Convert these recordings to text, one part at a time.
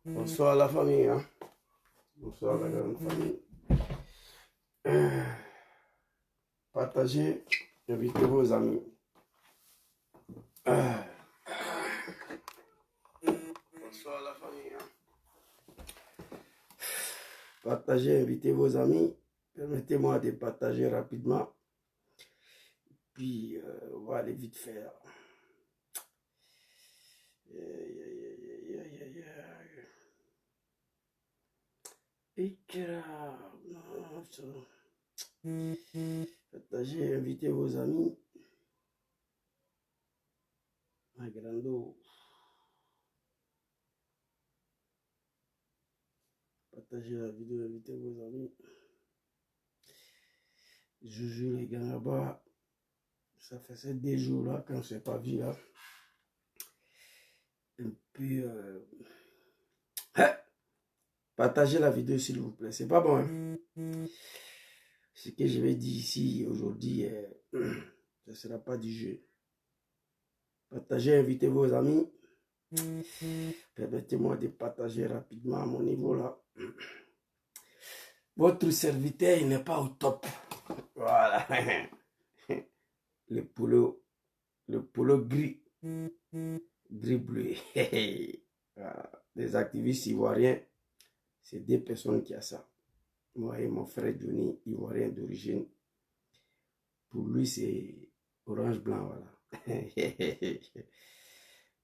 Bonsoir la famille, hein? Bonsoir la grande famille. Partagez, invitez vos amis. Bonsoir la famille, hein? Partagez, invitez vos amis. Permettez-moi de partager rapidement. Puis, on va aller vite faire. Partagez, invitez vos amis. Grando. Partagez la vidéo, invitez vos amis. Joujou les gars là-bas. Ça fait ces 2 jours là qu'on ne s'est pas vu là. Et puis partagez la vidéo s'il vous plaît. C'est pas bon, hein? Ce que je vais dire ici aujourd'hui, ce ne sera pas du jeu. Partagez, invitez vos amis. Permettez-moi de partager rapidement à mon niveau là. Votre serviteur, il n'est pas au top. Voilà. Le polo gris. Gris bleu. Voilà. Les activistes ivoiriens, c'est 2 personnes qui ont ça. Moi et mon frère Johnny, ivoirien d'origine. Pour lui, c'est orange blanc, voilà.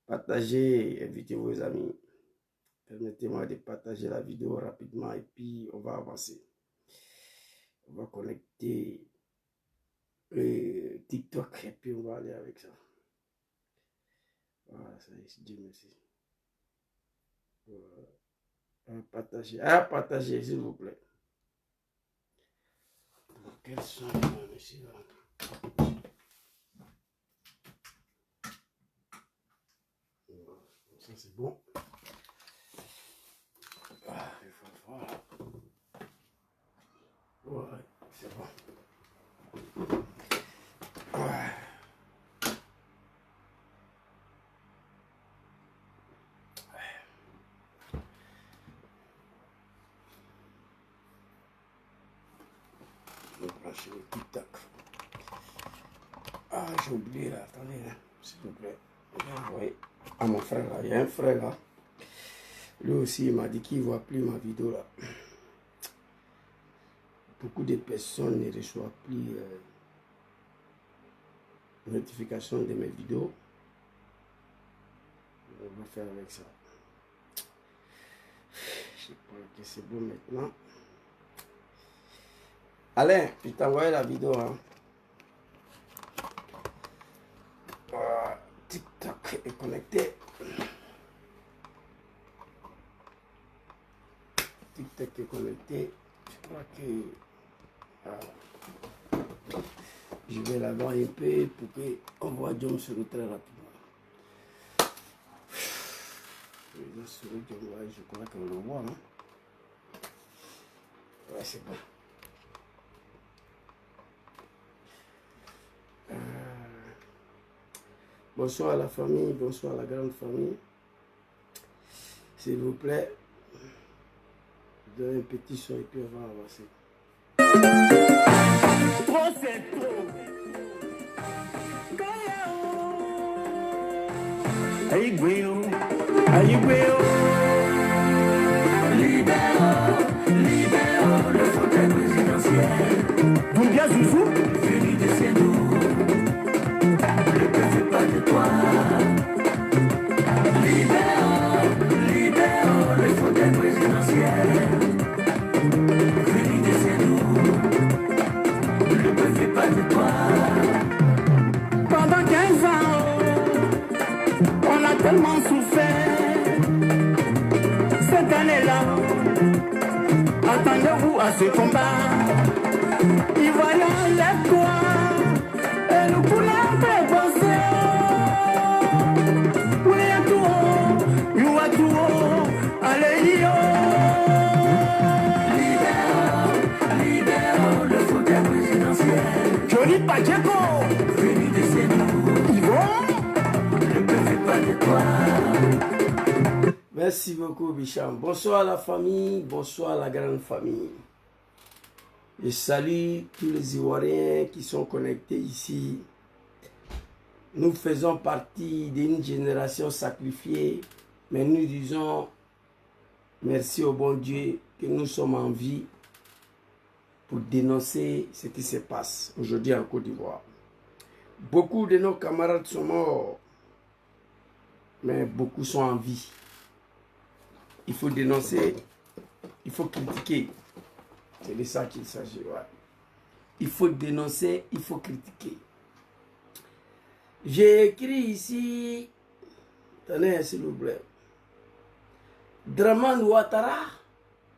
Partagez, invitez vos amis. Permettez-moi de partager la vidéo rapidement et puis on va avancer. On va connecter TikTok et puis on va aller avec ça. Voilà, ça y est, Dieu merci. Voilà. Partagez, s'il vous plaît. Quels sont les messieurs là? Ça c'est bon. Il faut voir. Ouais, c'est bon. Ouais. Je vais brancher le TikTok. J'ai oublié là, attendez là, s'il vous plaît. Oui. À mon frère là, il y a un frère là. Lui aussi, il m'a dit qu'il ne voit plus ma vidéo là. Beaucoup de personnes ne reçoivent plus notification de mes vidéos. On va faire avec ça. Je crois que c'est bon maintenant. Alain, je t'ai envoyé la vidéo. Hein. TikTok est connecté. TikTok est connecté. Je crois que je vais l'avoir un peu pour qu'on voit John sur le très rapidement. Je crois qu'on le voit. Hein? Ouais, c'est bon. Bonsoir à la famille, bonsoir à la grande famille. S'il vous plaît, donnez un petit son et puis on va avancer. Trop c'est trop. Aïe, libérons le fauteuil présidentiel. Vous bien, Zouzou? Venu de chez nous. Le peuple pas de toi. Libérons le fauteuil présidentiel. Venu de chez nous. Le peuple pas de toi. Pendant 15 ans, on a tellement souffert. Cette année-là, attendez-vous à ce combat. Ivoirien, lève-toi. Et nous pouvons faire penser. Oui, à tout, you à tout, allez, yo. Libérons le fauteuil présidentiel. Johnny Pacheco. Venu de chez nous. Yvon. Ne me fais pas de toi. Merci beaucoup, Bicham. Bonsoir la famille, bonsoir la grande famille. Je salue tous les Ivoiriens qui sont connectés ici. Nous faisons partie d'une génération sacrifiée, mais nous disons merci au bon Dieu que nous sommes en vie pour dénoncer ce qui se passe aujourd'hui en Côte d'Ivoire. Beaucoup de nos camarades sont morts, mais beaucoup sont en vie. Il faut dénoncer, il faut critiquer. C'est de ça qu'il s'agit. Ouais. Il faut dénoncer, il faut critiquer. J'ai écrit ici, tenez s'il vous plaît, Dramane Ouattara,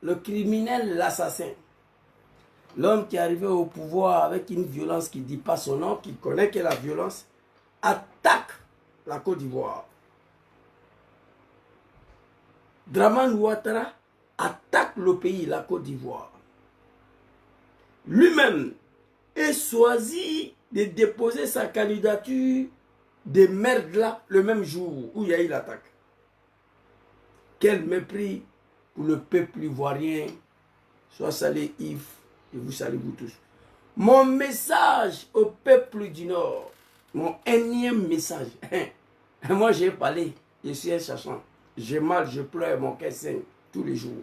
le criminel, l'assassin. L'homme qui est arrivé au pouvoir avec une violence qui ne dit pas son nom, qui connaît que la violence, attaque la Côte d'Ivoire. Dramane Ouattara attaque le pays, la Côte d'Ivoire. Lui-même est choisi de déposer sa candidature de merde là le même jour où il y a eu l'attaque. Quel mépris pour le peuple ivoirien. Sois salé Yves et vous salue vous tous. Mon message au peuple du Nord, mon énième message. Moi j'ai parlé, je suis un cherchant. J'ai mal, je pleure, mon cœur saigne tous les jours.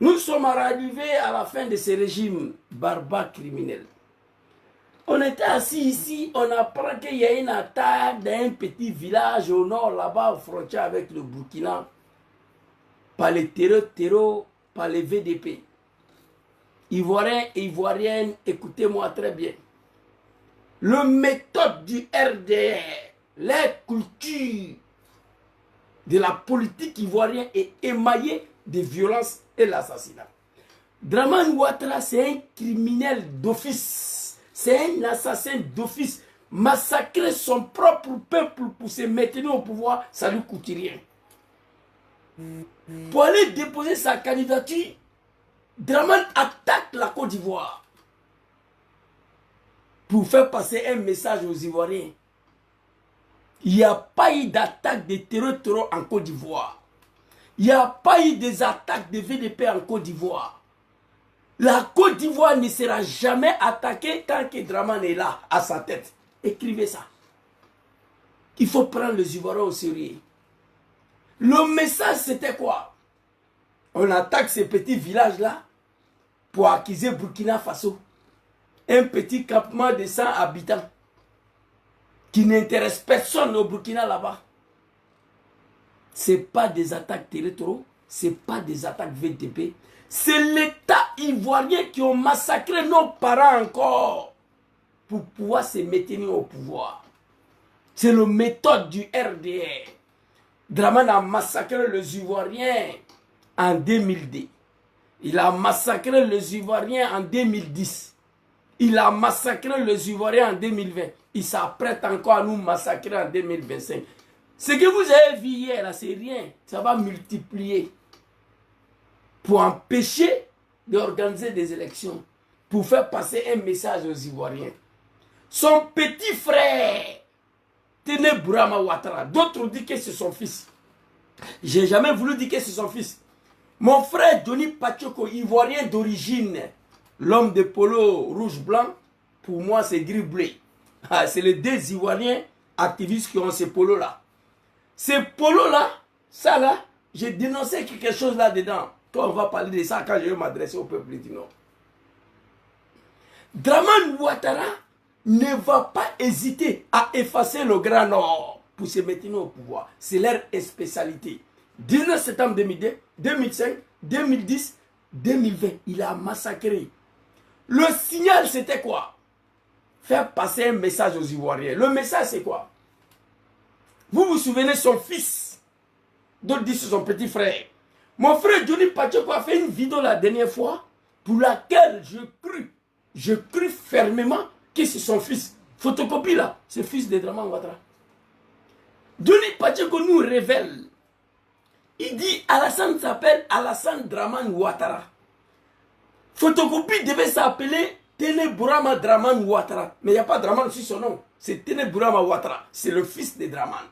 Nous sommes arrivés à la fin de ce régime barbare criminel. On était assis ici, on apprend qu'il y a une attaque d'un petit village au nord, là-bas, aux frontières avec le Burkina, par les terreaux, par les VDP. Ivoiriens et Ivoiriennes, écoutez-moi très bien. Le méthode du RDR, les cultures de la politique ivoirienne est émaillée de violence et l'assassinat. Dramane Ouattara, c'est un criminel d'office. C'est un assassin d'office. Massacrer son propre peuple pour se maintenir au pouvoir, ça ne lui coûte rien. Pour aller déposer sa candidature, Dramane attaque la Côte d'Ivoire pour faire passer un message aux Ivoiriens. Il n'y a pas eu d'attaque de terreur en Côte d'Ivoire. Il n'y a pas eu des attaques de VDP en Côte d'Ivoire. La Côte d'Ivoire ne sera jamais attaquée tant que Dramane est là, à sa tête. Écrivez ça. Il faut prendre les Ivoiriens au sérieux. Le message, c'était quoi? On attaque ces petits villages-là pour accuser Burkina Faso. Un petit campement de 100 habitants qui n'intéresse personne au Burkina là-bas. Ce n'est pas des attaques territoriales, ce n'est pas des attaques VDP. C'est l'État ivoirien qui a massacré nos parents encore pour pouvoir se maintenir au pouvoir. C'est la méthode du RDR. Dramane a massacré les Ivoiriens en 2002. Il a massacré les Ivoiriens en 2010. Il a massacré les Ivoiriens en 2020. Il s'apprête encore à nous massacrer en 2025. Ce que vous avez vu hier, c'est rien. Ça va multiplier pour empêcher d'organiser des élections, pour faire passer un message aux Ivoiriens. Son petit frère, Téné Bourama Ouattara, d'autres disent que c'est son fils. J'ai jamais voulu dire que c'est son fils. Mon frère Johnny Pacheco, Ivoirien d'origine, l'homme de polo rouge-blanc, pour moi c'est gris-bleu. Ah, c'est les deux Ivoiriens activistes qui ont ces polos-là. Ces polos-là, ça là, j'ai dénoncé quelque chose là-dedans. Quand on va parler de ça, quand je vais m'adresser au peuple du Nord. Dramane Ouattara ne va pas hésiter à effacer le Grand Nord pour se maintenir au pouvoir. C'est leur spécialité. 19 septembre 2002, 2005, 2010, 2020, il a massacré. Le signal, c'était quoi? Faire passer un message aux Ivoiriens. Le message, c'est quoi? Vous vous souvenez, son fils, d'autres disent son petit frère. Mon frère Johnny Pacheco a fait une vidéo la dernière fois pour laquelle je crus je crus fermement que c'est son fils. Photocopie là, c'est le fils de Dramane Ouattara. Johnny Pacheco nous révèle. Il dit Alassane s'appelle Alassane Dramane Ouattara. Photocopie devait s'appeler Tene Bourama Dramane Ouattara. Mais il n'y a pas Dramane sur son nom. C'est Tene Bourama Ouattara. C'est le fils de Dramane.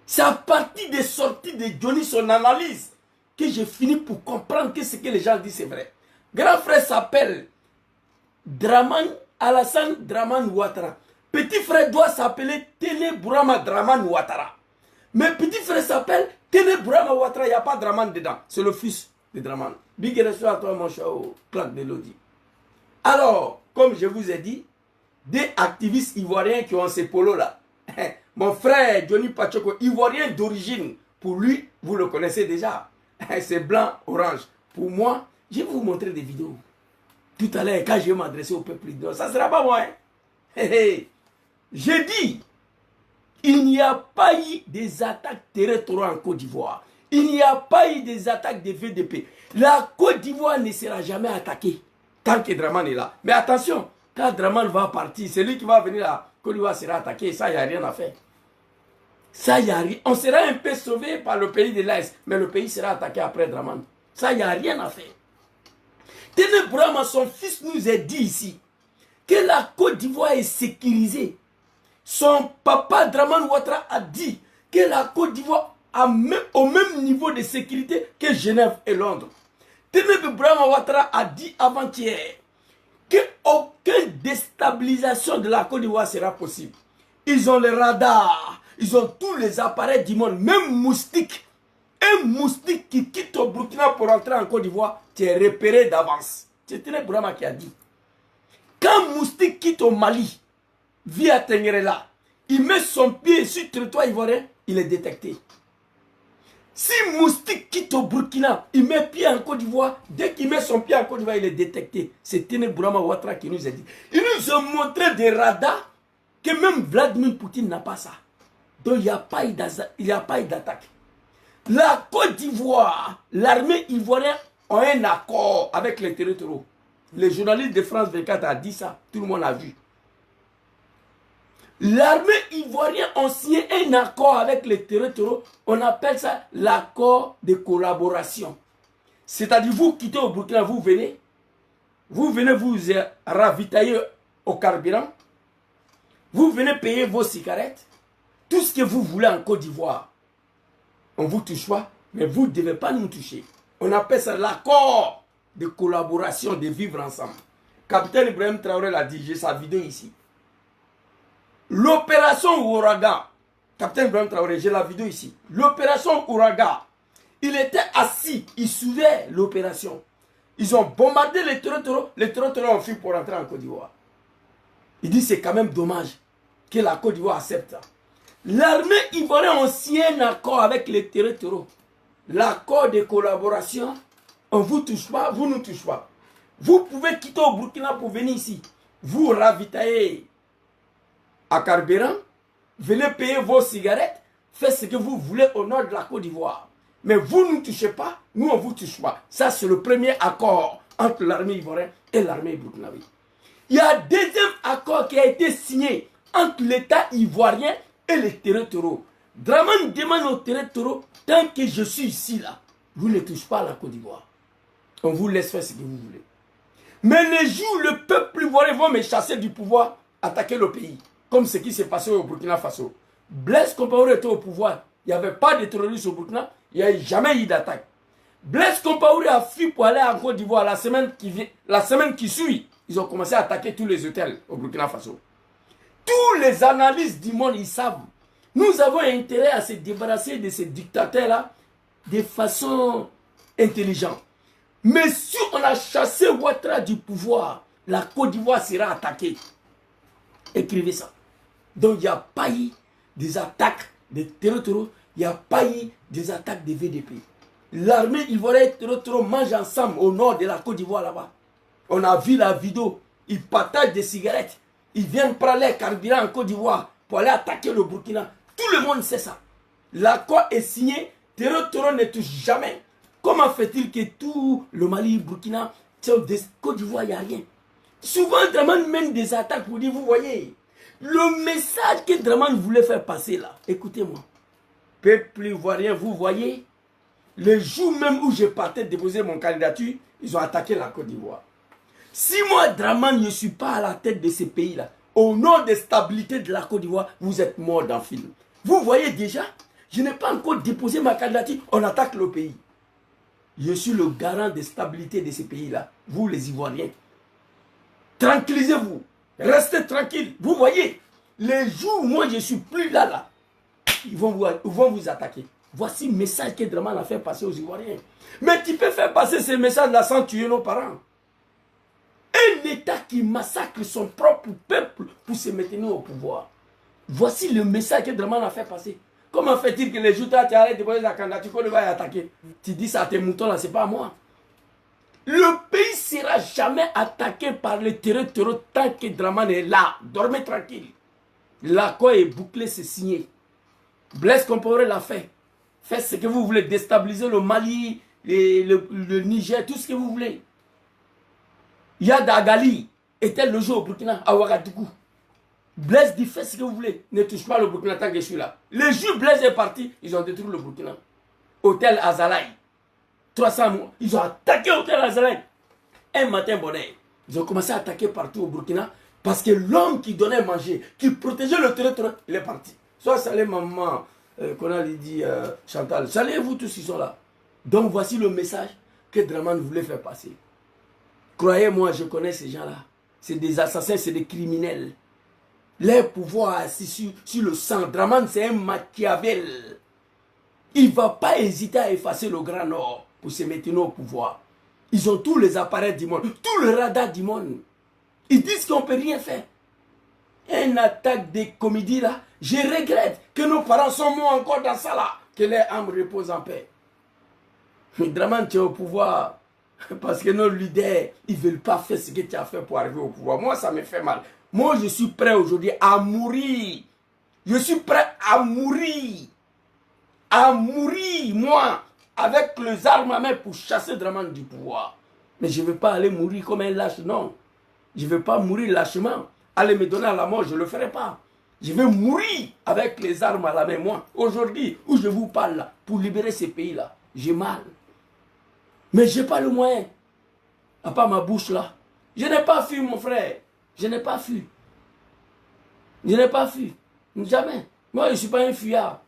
C'est à partir des sorties de Johnny, son analyse, que j'ai fini pour comprendre que ce que les gens disent c'est vrai. Grand frère s'appelle Dramane Alassane Dramane Ouattara. Petit frère doit s'appeler Tene Bourama Dramane Ouattara. Mais petit frère s'appelle Tene Bourama Ouattara. Il n'y a pas Dramane dedans. C'est le fils de Dramane. Big respect à toi mon cher Claude Delodi. Alors, comme je vous ai dit, des activistes ivoiriens qui ont ces polos là. Mon frère Johnny Pacheco, ivoirien d'origine. Pour lui, vous le connaissez déjà. C'est blanc, orange. Pour moi, je vais vous montrer des vidéos. Tout à l'heure, quand je vais m'adresser au peuple ivoirien, ça ne sera pas moi. J'ai dit, il n'y a pas eu des attaques territoriales en Côte d'Ivoire. Il n'y a pas eu des attaques de VDP. La Côte d'Ivoire ne sera jamais attaquée tant que Dramane est là. Mais attention, quand Dramane va partir, c'est lui qui va venir là. Côte d'Ivoire sera attaquée. Ça, il n'y a rien à faire. Ça, il n'y a rien. On sera un peu sauvé par le pays de l'Est, mais le pays sera attaqué après Dramane. Ça, il n'y a rien à faire. Tene Bourama, son fils, nous a dit ici que la Côte d'Ivoire est sécurisée. Son papa Dramane Ouattara a dit que la Côte d'Ivoire au même niveau de sécurité que Genève et Londres. Tene Bourama Ouattara a dit avant-hier qu'aucune déstabilisation de la Côte d'Ivoire sera possible. Ils ont les radars, ils ont tous les appareils du monde, même moustique. Un moustique qui quitte au Burkina pour entrer en Côte d'Ivoire, tu es repéré d'avance. C'est Tene Bourama qui a dit. Quand moustique quitte au Mali, via Tengerela, il met son pied sur le territoire ivoirien, il est détecté. Si moustique quitte au Burkina, il met pied en Côte d'Ivoire, dès qu'il met son pied en Côte d'Ivoire, il est détecté. C'est Tene Bourama Ouattara qui nous a dit. Il nous a montré des radars que même Vladimir Poutine n'a pas ça. Donc il n'y a pas eu d'attaque. La Côte d'Ivoire, l'armée ivoirienne a un accord avec les territoriaux. Les journalistes de France 24 ont dit ça, tout le monde a vu. L'armée ivoirienne a signé un accord avec les territoriaux. On appelle ça l'accord de collaboration. C'est-à-dire, vous quittez au Burkina, vous venez vous ravitailler au carburant, vous venez payer vos cigarettes, tout ce que vous voulez en Côte d'Ivoire. On ne vous touche pas, mais vous ne devez pas nous toucher. On appelle ça l'accord de collaboration, de vivre ensemble. Capitaine Ibrahim Traoré l'a dit, j'ai sa vidéo ici. L'opération Ouragan, Capitaine Ibrahim Traoré, j'ai la vidéo ici. L'opération Ouragan, il était assis, il suivait l'opération. Ils ont bombardé les territoires ont fui pour rentrer en Côte d'Ivoire. Il dit c'est quand même dommage que la Côte d'Ivoire accepte ça. L'armée ivoirienne a signé un accord avec les territoires. L'accord de collaboration, on ne vous touche pas, vous ne nous touchez pas. Vous pouvez quitter au Burkina pour venir ici. Vous ravitaillez à carburant, venez payer vos cigarettes, faites ce que vous voulez au nord de la Côte d'Ivoire. Mais vous ne nous touchez pas, nous on ne vous touche pas. Ça c'est le premier accord entre l'armée ivoirienne et l'armée burkinabé. Il y a un deuxième accord qui a été signé entre l'État ivoirien et les territoriaux. Dramane demande aux territoriaux, tant que je suis ici là, vous ne touchez pas à la Côte d'Ivoire. On vous laisse faire ce que vous voulez. Mais les jours où le peuple ivoirien va me chasser du pouvoir, attaquer le pays, comme ce qui s'est passé au Burkina Faso. Blaise Compaoré était au pouvoir, il n'y avait pas de terroristes au Burkina, il n'y a jamais eu d'attaque. Blaise Compaoré a fui pour aller en Côte d'Ivoire la semaine qui suit. Ils ont commencé à attaquer tous les hôtels au Burkina Faso. Tous les analystes du monde, ils savent. Nous avons intérêt à se débarrasser de ces dictateurs-là de façon intelligente. Mais si on a chassé Ouattara du pouvoir, la Côte d'Ivoire sera attaquée. Écrivez ça. Donc il n'y a pas eu des attaques des territoriaux, il n'y a pas eu des attaques des VDP. L'armée ivoirienne et les territoriaux mangent ensemble au nord de la Côte d'Ivoire là-bas. On a vu la vidéo, ils partagent des cigarettes, ils viennent prendre les carburants en Côte d'Ivoire pour aller attaquer le Burkina. Tout le monde sait ça. L'accord est signé, territoriaux ne touchent jamais. Comment fait-il que tout le Mali, Burkina Côte d'Ivoire, il n'y a rien. Souvent, Draman mène des attaques pour dire, vous voyez, le message que Draman voulait faire passer là, écoutez-moi, peuple ivoirien, vous voyez, le jour même où je partais déposer mon candidature, ils ont attaqué la Côte d'Ivoire. Si moi, Draman, je ne suis pas à la tête de ces pays-là, au nom de stabilité de la Côte d'Ivoire, vous êtes mort dans le film. Vous voyez déjà, je n'ai pas encore déposé ma candidature, on attaque le pays. Je suis le garant de stabilité de ces pays-là, vous les Ivoiriens. Tranquillisez-vous, restez tranquille. Vous voyez, les jours où moi je ne suis plus là, ils vont vous attaquer. Voici le message que Draman a fait passer aux Ivoiriens. Mais tu peux faire passer ces messages-là sans tuer nos parents. Un État qui massacre son propre peuple pour se maintenir au pouvoir. Voici le message que Draman a fait passer. Comment fait-il que les jours où tu as déposé la candidature qu'on va y attaquer? Tu dis ça à tes moutons là, c'est pas à moi. Le pays ne sera jamais attaqué par le terreur tant que Draman est là. Dormez tranquille. L'accord est bouclé, c'est signé. Blaise Compaoré l'a fait. Faites ce que vous voulez, déstabiliser le Mali, le Niger, tout ce que vous voulez. Yad Agali était logé au Burkina, à Ouagadougou. Blaise dit faites ce que vous voulez, ne touche pas le Burkina tant que je suis là. Le jour où Blaise est parti, ils ont détruit le Burkina. Hôtel Azalaï. 300 mois. Ils ont attaqué Hôtel Azalaï. Un matin, bonnet. Ils ont commencé à attaquer partout au Burkina parce que l'homme qui donnait à manger, qui protégeait le territoire, il est parti. Soit salé maman, qu'on a dit Chantal, saluez-vous tous qui sont là. Donc voici le message que Draman voulait faire passer. Croyez-moi, je connais ces gens-là. C'est des assassins, c'est des criminels. Leur pouvoir assis sur le sang. Draman, c'est un Machiavel. Il ne va pas hésiter à effacer le Grand Nord pour se maintenir au pouvoir. Ils ont tous les appareils du monde, tout le radar du monde. Ils disent qu'on ne peut rien faire. Une attaque des comédies là, je regrette que nos parents sont morts encore dans ça là. Que leur âme repose en paix. Mais Draman, tu es au pouvoir. Parce que nos leaders, ils ne veulent pas faire ce que tu as fait pour arriver au pouvoir. Moi, ça me fait mal. Moi, je suis prêt aujourd'hui à mourir. Je suis prêt à mourir. À mourir, moi, avec les armes à main pour chasser Draman du pouvoir. Mais je ne veux pas aller mourir comme un lâche, non. Je ne veux pas mourir lâchement. Aller me donner à la mort, je ne le ferai pas. Je vais mourir avec les armes à la main, moi. Aujourd'hui, où je vous parle, là, pour libérer ces pays-là, j'ai mal. Mais je n'ai pas le moyen. À part ma bouche là. Je n'ai pas fui, mon frère. Je n'ai pas fui. Je n'ai pas fui. Jamais. Moi, je ne suis pas un fuyard.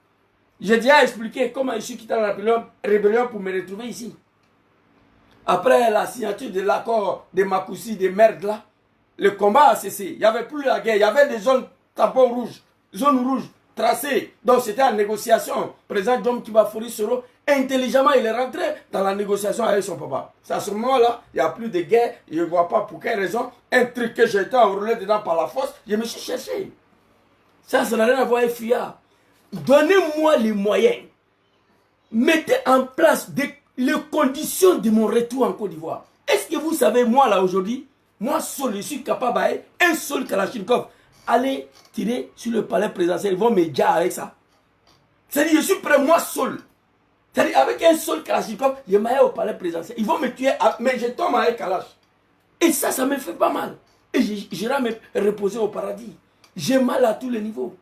J'ai déjà expliqué comment je suis quitté la rébellion pour me retrouver ici. Après la signature de l'accord de Makoussi, de merde là, le combat a cessé. Il n'y avait plus la guerre. Il y avait des zones tampons rouges, zones rouges tracées. Donc c'était en négociation. Président Dom Kiba Fori Soro, intelligemment, il est rentré dans la négociation avec son papa. C'est à ce moment-là, il n'y a plus de guerre. Je ne vois pas pour quelle raison. Un truc que j'ai été enroulé dedans par la force, je me suis cherché. Ça n'a rien à voir avec fuyard. Donnez-moi les moyens. Mettez en place les conditions de mon retour en Côte d'Ivoire. Est-ce que vous savez, moi là aujourd'hui, moi seul, je suis capable avec un seul Kalachnikov, aller tirer sur le palais présidentiel. Ils vont me dire avec ça. C'est-à-dire, je suis prêt, moi seul. C'est-à-dire, avec un seul Kalachnikov, je m'aille au palais présidentiel. Ils vont me tuer, mais je tombe avec Kalash. Et ça me fait pas mal. Et j'irai me reposer au paradis. J'ai mal à tous les niveaux.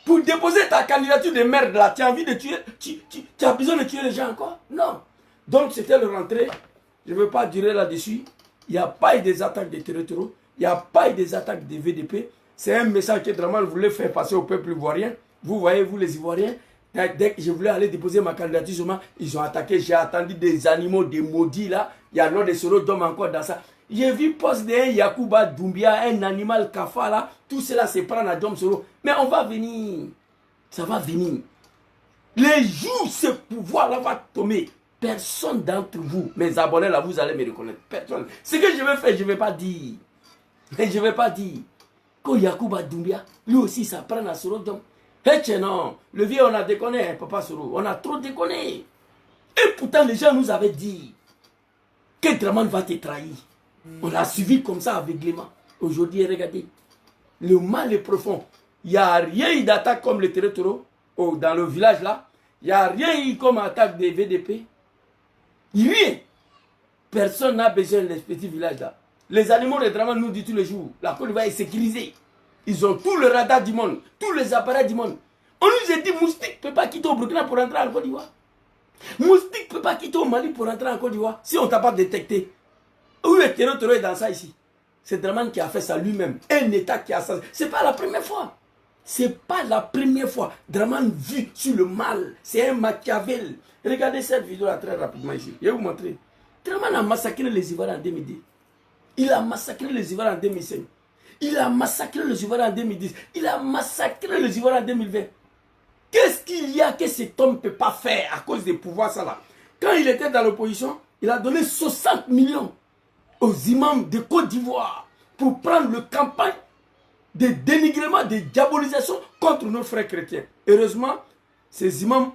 Pour déposer ta candidature de merde là, tu as envie de tuer, tu as besoin de tuer les gens encore? Non. Donc c'était le rentrée. Je ne veux pas durer là-dessus. Il n'y a pas eu des attaques de territoires. Il n'y a pas eu des attaques de VDP. C'est un message que Draman voulait faire passer au peuple ivoirien. Vous voyez, vous les Ivoiriens, dès que je voulais aller déposer ma candidature, seulement, ils ont attaqué. J'ai attendu des animaux, des maudits là. Il y a un des solos d'hommes encore dans ça. J'ai vu poste de Yacouba Doumbia, un animal kafa là. Tout cela se prend à Dom Soro. Mais on va venir. Ça va venir. Les jours où ce pouvoir-là va tomber, personne d'entre vous, mes abonnés là, vous allez me reconnaître. Personne. Ce que je vais faire, je ne vais pas dire. Je ne vais pas dire. Quand Yacouba Doumbia, lui aussi, ça prend à Soro Dom. Eh non, le vieux, on a déconné, Papa Soro. On a trop déconné. Et pourtant, les gens nous avaient dit que Draman va te trahir. On l'a suivi comme ça aveuglément. Aujourd'hui, regardez, le mal est profond. Il n'y a rien eu d'attaque comme le territoire dans le village là. Il n'y a rien eu comme attaque des VDP. Rien. Personne n'a besoin de ces petits villages là. Les animaux de Dramane nous disent tous les jours, la Côte d'Ivoire est sécurisée. Ils ont tout le radar du monde, tous les appareils du monde. On nous a dit Moustique ne peut pas quitter au Burkina pour rentrer en Côte d'Ivoire. Moustique ne peut pas quitter au Mali pour rentrer en Côte d'Ivoire si on ne t'a pas détecté. Où le terreau est dans ça ici? C'est Dramane qui a fait ça lui-même. Un État qui a ça. Ce n'est pas la première fois. Ce n'est pas la première fois. Dramane vit sur le mal. C'est un Machiavel. Regardez cette vidéo-là très rapidement ici. Je vais vous montrer. Dramane a massacré les Ivoiriens en 2010. Il a massacré les Ivoiriens en 2005. Il a massacré les Ivoiriens en 2010. Il a massacré les Ivoiriens en 2020. Qu'est-ce qu'il y a que cet homme ne peut pas faire à cause des pouvoirs ça là? Quand il était dans l'opposition, il a donné 60 millions aux imams de Côte d'Ivoire pour prendre le campagne de dénigrement, de diabolisation contre nos frères chrétiens. Heureusement, ces imams,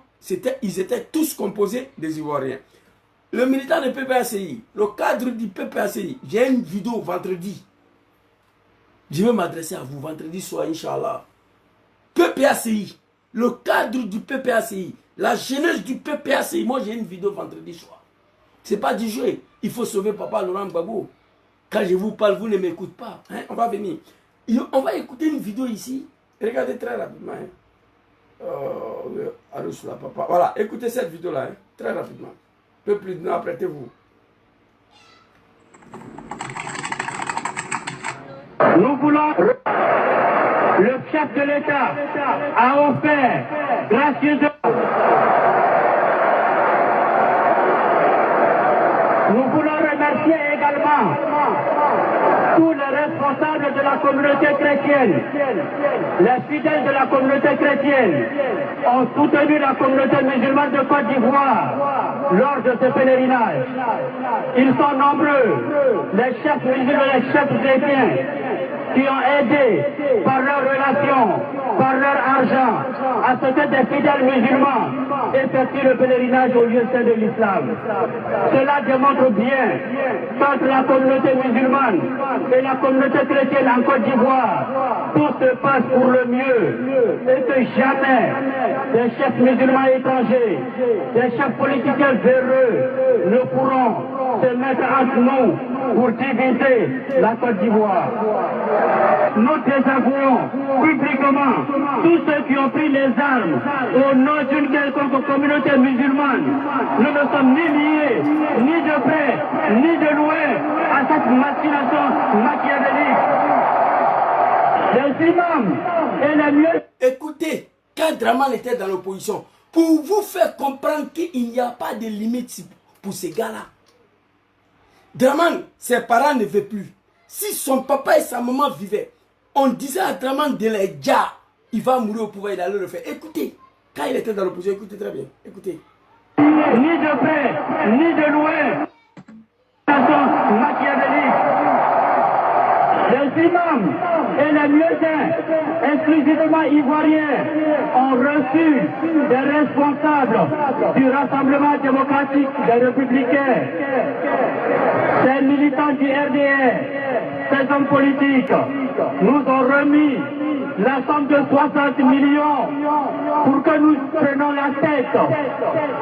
ils étaient tous composés des Ivoiriens. Le militant de PPACI, le cadre du PPACI, j'ai une vidéo vendredi. Je vais m'adresser à vous vendredi soir, Inch'Allah. PPACI, le cadre du PPACI, la jeunesse du PPACI. Moi, j'ai une vidéo vendredi soir. Ce n'est pas du jeu. Il faut sauver Papa Laurent Gbagbo. Quand je vous parle, vous ne m'écoutez pas. Hein? On va venir. On va écouter une vidéo ici. Regardez très rapidement. Hein? Papa. Voilà, écoutez cette vidéo-là. Hein? Très rapidement. Un peu plus de temps, apprêtez-vous. Nous voulons... Le chef de l'État a offert gracieusement... Nous voulons remercier également tous les responsables de la communauté chrétienne. Les fidèles de la communauté chrétienne ont soutenu la communauté musulmane de Côte d'Ivoire lors de ce pèlerinage. Ils sont nombreux, les chefs musulmans, les chefs chrétiens, qui ont aidé par leurs relations, par leur argent, à ce que des fidèles musulmans effectuent le pèlerinage au lieu saint de l'islam. Cela démontre bien qu'entre la communauté musulmane et la communauté chrétienne en Côte d'Ivoire, tout se passe pour le mieux et que jamais des chefs musulmans étrangers, des chefs politiciens véreux ne pourront se mettre entre nous pour diviser la Côte d'Ivoire. Nous désavouons publiquement tous ceux qui ont pris les armes au nom d'une quelconque communauté musulmane. Nous ne sommes ni liés, ni de près, ni de loin à cette machination machiavélique. Les imams et les mieux... Écoutez, quand Dramane était dans l'opposition, pour vous faire comprendre qu'il n'y a pas de limite pour ces gars-là. Dramane, ses parents ne veulent plus. Si son papa et sa maman vivaient, on disait à Dramane de les dire, il va mourir au pouvoir, il allait le faire. Écoutez, quand il était dans l'opposition, écoutez très bien, écoutez. Ni de près, ni de loin, machiavélique. Les imams et les mieux-saints, exclusivement ivoiriens, ont reçu des responsables du Rassemblement démocratique des républicains, des militants du RDR, ces hommes politiques nous ont remis la somme de 60 millions pour que nous prenions la tête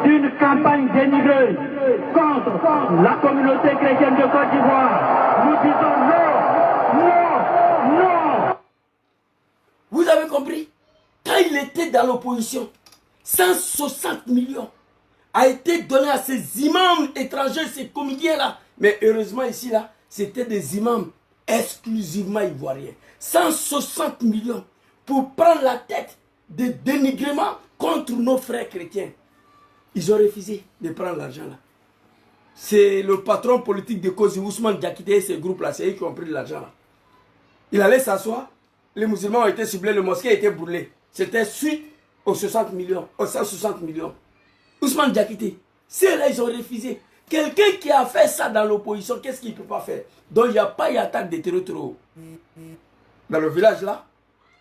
d'une campagne dénigreuse contre la communauté chrétienne de Côte d'Ivoire. Nous disons non, non, non. Vous avez compris? Quand il était dans l'opposition, 160 millions a été donné à ces imams étrangers, ces comédiens-là. Mais heureusement ici, là, c'était des imams exclusivement ivoiriens. 160 millions pour prendre la tête de dénigrement contre nos frères chrétiens. Ils ont refusé de prendre l'argent là. C'est le patron politique de Kosi, Ousmane Diakité et ces groupes là, c'est eux qui ont pris de l'argent là. Il allait s'asseoir, les musulmans ont été ciblés, le mosquée a été brûlé. C'était suite aux 60 millions, aux 160 millions. Ousmane Diakité, ceux-là ils ont refusé. Quelqu'un qui a fait ça dans l'opposition, qu'est-ce qu'il ne peut pas faire? Donc il n'y a pas d'attaque de terroristes. Dans le village là,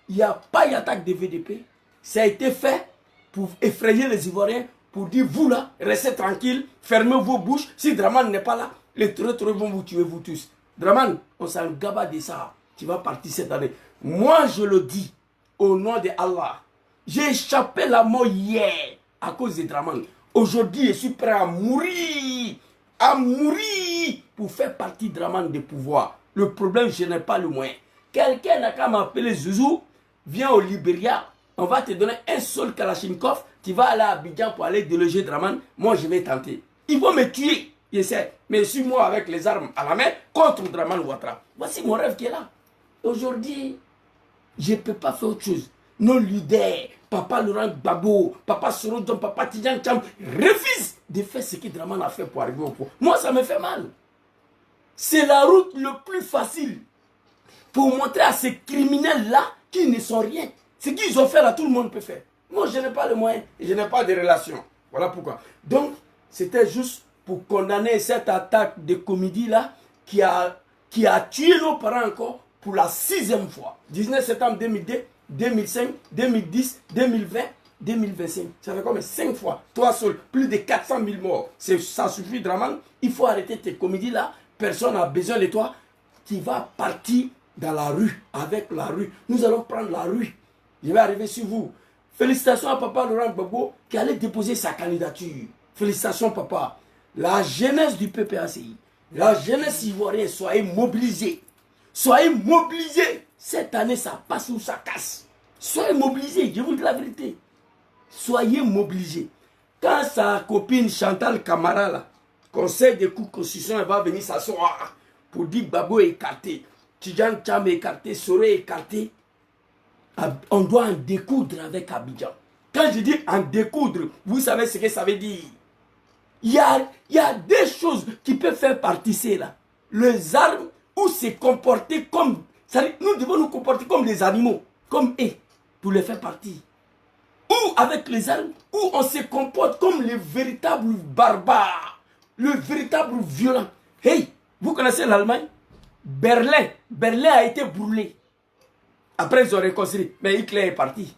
il n'y a pas d'attaque de VDP. Ça a été fait pour effrayer les Ivoiriens, pour dire vous là, restez tranquille, fermez vos bouches. Si Dramane n'est pas là, les terroristes vont vous tuer vous tous. Dramane, on s'en gaba de ça. Tu vas partir cette année. Moi je le dis, au nom de Allah, j'ai échappé la mort hier à cause de Dramane. Aujourd'hui, je suis prêt à mourir à mourir pour faire partie Dramane de pouvoir. Le problème, je n'ai pas le moyen. Quelqu'un n'a qu'à m'appeler Zouzou, viens au Libéria, on va te donner un seul Kalachnikov, tu vas aller à Abidjan pour aller déloger Dramane, moi je vais tenter. Ils vont me tuer, je sais, mais suis-moi avec les armes à la main contre Dramane Ouattara. Voici mon rêve qui est là. Aujourd'hui, je ne peux pas faire autre chose. Nos leaders, Papa Laurent Gbagbo, Papa Sorodjon, Papa Tidjan Cham, refusent de faire ce que Dramane a fait pour arriver au pouvoir. Moi, ça me fait mal. C'est la route la plus facile pour montrer à ces criminels-là qu'ils ne sont rien. Ce qu'ils ont fait là, tout le monde peut faire. Moi, je n'ai pas le moyen, je n'ai pas de relation. Voilà pourquoi. Donc, c'était juste pour condamner cette attaque de comédie-là qui a tué nos parents encore pour la 6e fois. 19 septembre 2002, 2005, 2010, 2020, 2025. Ça fait combien? 5 fois. Toi seul, plus de 400 000 morts. Ça suffit, Dramane. Il faut arrêter tes comédies-là. Personne n'a besoin de toi. Tu vas partir dans la rue, avec la rue. Nous allons prendre la rue. Je vais arriver sur vous. Félicitations à Papa Laurent Gbagbo qui allait déposer sa candidature. Félicitations, papa. La jeunesse du PPACI, la jeunesse ivoirienne, soyez mobilisés. Soyez mobilisés. Cette année, ça passe ou ça casse. Soyez mobilisés, je vous dis la vérité. Soyez mobilisés. Quand sa copine Chantal Camara, là, conseil de cours constitution, elle va venir s'asseoir pour dire Gbagbo est écarté, Tidjan Cham est écarté, Soro est écarté, on doit en découdre avec Abidjan. Quand je dis en découdre, vous savez ce que ça veut dire. Il y a des choses qui peuvent faire partie là. Les armes ou se comporter comme... Nous devons nous comporter comme les animaux, comme eux, pour les faire partie. Ou avec les armes, ou on se comporte comme les véritables barbares, le véritable violent. Hey, vous connaissez l'Allemagne? Berlin a été brûlé. Après, ils ont reconstruit, mais Hitler est parti.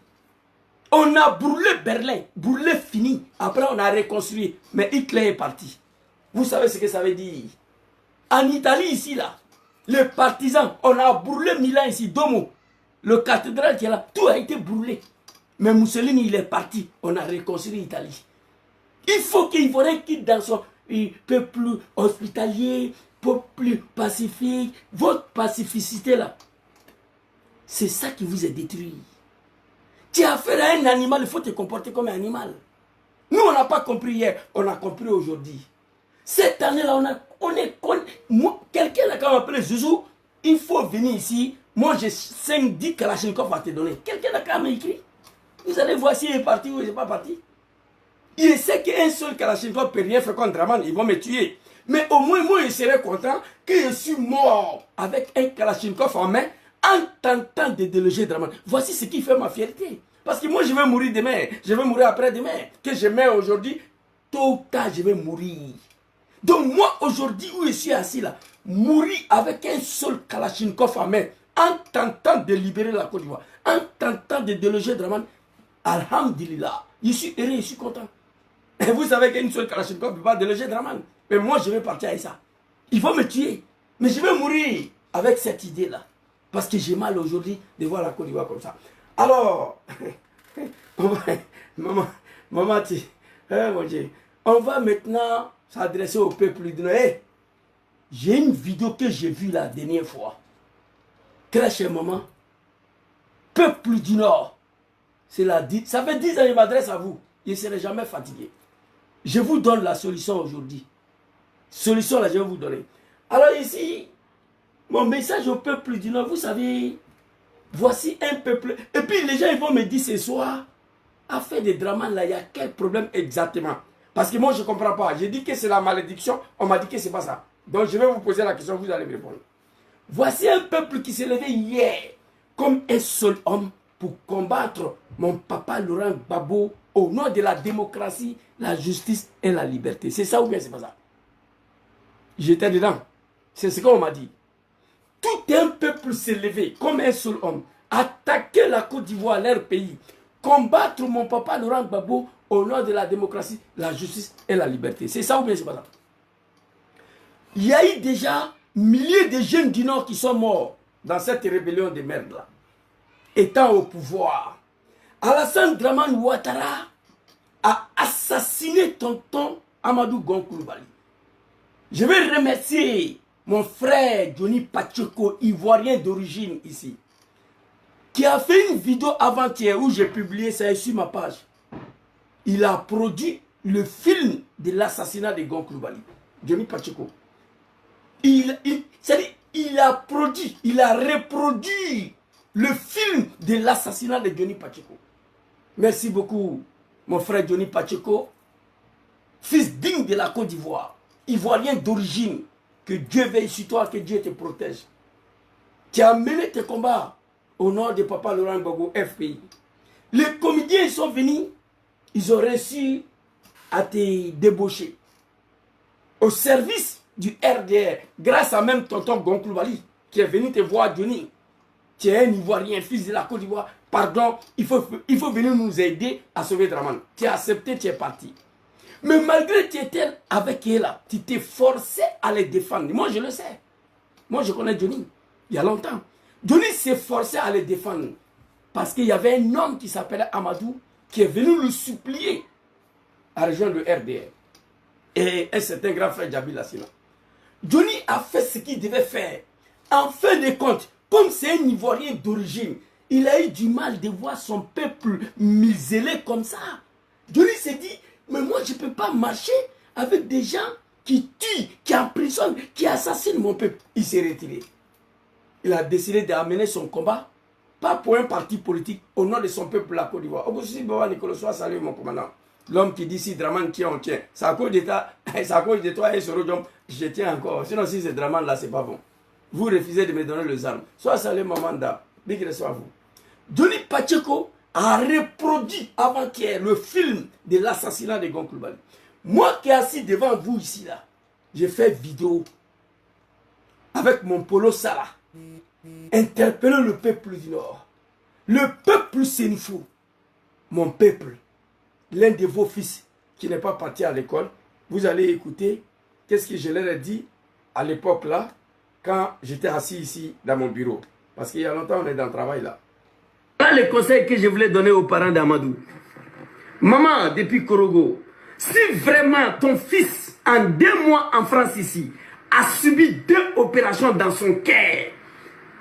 On a brûlé Berlin, brûlé fini. Après, on a reconstruit, mais Hitler est parti. Vous savez ce que ça veut dire? En Italie, ici, là, les partisans, on a brûlé Milan ici, Domo. Le cathédrale qui est là, tout a été brûlé. Mais Mussolini, il est parti. On a reconstruit l'Italie. Il faut qu'il faudrait qu'il dans son peuple hospitalier, peuple pacifique, votre pacificité là. C'est ça qui vous est détruit. Tu as affaire à un animal, il faut te comporter comme un animal. Nous, on n'a pas compris hier, on a compris aujourd'hui. Cette année-là, quelqu'un a quand même appelé Zouzou, il faut venir ici. Moi, j'ai 5-10 Kalachnikov à te donner. Quelqu'un a quand même écrit. Vous allez voir s'il est parti ou il n'est pas parti. Il sait qu'un seul Kalachnikov ne peut rien faire contre Dramane, ils vont me tuer. Mais au moins, moi, je serais content que je suis mort avec un Kalachnikov en main en tentant de déloger Dramane. Voici ce qui fait ma fierté. Parce que moi, je vais mourir demain, je vais mourir après-demain. Que je meurs aujourd'hui, tôt ou tard, je vais mourir. Donc moi, aujourd'hui, où je suis assis là, mourir avec un seul Kalachnikov en main, en tentant de libérer la Côte d'Ivoire, en tentant de déloger Dramane, alhamdulillah, je suis heureux, je suis content. Et vous savez qu'une seule Kalachnikov ne peut pas déloger Dramane. Mais moi, je vais partir avec ça. Il faut me tuer. Mais je vais mourir avec cette idée-là. Parce que j'ai mal aujourd'hui de voir la Côte d'Ivoire comme ça. Alors, maman, mon Dieu, on va maintenant s'adresser au peuple du Nord. Hey, j'ai une vidéo que j'ai vue la dernière fois. Très chère maman, peuple du Nord, ça fait 10 ans que je m'adresse à vous. Je ne serai jamais fatigué. Je vous donne la solution aujourd'hui. Solution là, je vais vous donner. Alors ici, mon message au peuple du Nord, vous savez, voici un peuple. Et puis les gens ils vont me dire ce soir, affaire de Dramane là, il y a quel problème exactement? Parce que moi je ne comprends pas. J'ai dit que c'est la malédiction, on m'a dit que ce n'est pas ça. Donc je vais vous poser la question, vous allez me répondre. Voici un peuple qui s'est levé hier comme un seul homme pour combattre mon papa Laurent Gbagbo au nom de la démocratie, la justice et la liberté. C'est ça ou bien c'est pas ça? J'étais dedans. C'est ce qu'on m'a dit. Tout un peuple s'est levé comme un seul homme, attaquer la Côte d'Ivoire, leur pays, combattre mon papa Laurent Gbagbo au nom de la démocratie, la justice et la liberté. C'est ça ou bien c'est pas ça? Il y a eu déjà milliers de jeunes du Nord qui sont morts dans cette rébellion de merde là, étant au pouvoir. Alassane Dramane Ouattara a assassiné tonton Amadou Gon Coulibaly. Je vais remercier mon frère Johnny Pacheco, ivoirien d'origine ici, qui a fait une vidéo avant-hier où j'ai publié ça sur ma page. Il a produit le film de l'assassinat de Gon Coulibaly. Johnny Pacheco. Il a produit, il a reproduit le film de l'assassinat de Johnny Pacheco. Merci beaucoup, mon frère Johnny Pacheco, fils digne de la Côte d'Ivoire, ivoirien d'origine. Que Dieu veille sur toi, que Dieu te protège. Tu as mené tes combats au nom de Papa Laurent Gbagbo, FPI. Les comédiens, ils sont venus, ils ont réussi à te débaucher. Au service du RDR, grâce à même tonton Gon Coulibaly, qui est venu te voir, Johnny. Tu es un Ivoirien, fils de la Côte d'Ivoire. Pardon, il faut venir nous aider à sauver Draman. Tu as accepté, tu es parti. Mais malgré que tu étais avec elle, tu t'es forcé à les défendre. Moi, je le sais. Moi, je connais Johnny. Il y a longtemps. Johnny s'est forcé à les défendre. Parce qu'il y avait un homme qui s'appelait Amadou, qui est venu le supplier à rejoindre le RDR. Et un certain grand frère Djabil Assina. Johnny a fait ce qu'il devait faire. En fin de compte, comme c'est un Ivoirien d'origine, il a eu du mal de voir son peuple muselé comme ça. Johnny s'est dit, mais moi je ne peux pas marcher avec des gens qui tuent, qui emprisonnent, qui assassinent mon peuple. Il s'est retiré. Il a décidé d'amener son combat, pas pour un parti politique, au nom de son peuple, la Côte d'Ivoire. Auguste Baba Nicolas, sois salué mon commandant. L'homme qui dit si Draman tient, on tient. C'est à cause de toi et Sorodjom, je tiens encore. Sinon si c'est Draman là, c'est pas bon. Vous refusez de me donner les armes. Sois salué Mamanda. Big respect à vous. Johnny Pacheco a reproduit avant-hier le film de l'assassinat de Gon Coulibaly. Moi qui est assis devant vous ici là, j'ai fait vidéo avec mon polo Salah, interpeller le peuple du Nord, le peuple sénifou, mon peuple, l'un de vos fils qui n'est pas parti à l'école. Vous allez écouter qu'est-ce que je leur ai dit à l'époque là, quand j'étais assis ici dans mon bureau. Parce qu'il y a longtemps on est dans le travail là. Voilà les conseils que je voulais donner aux parents d'Amadou. Maman, depuis Korogo, si vraiment ton fils, en 2 mois en France ici, a subi 2 opérations dans son cœur,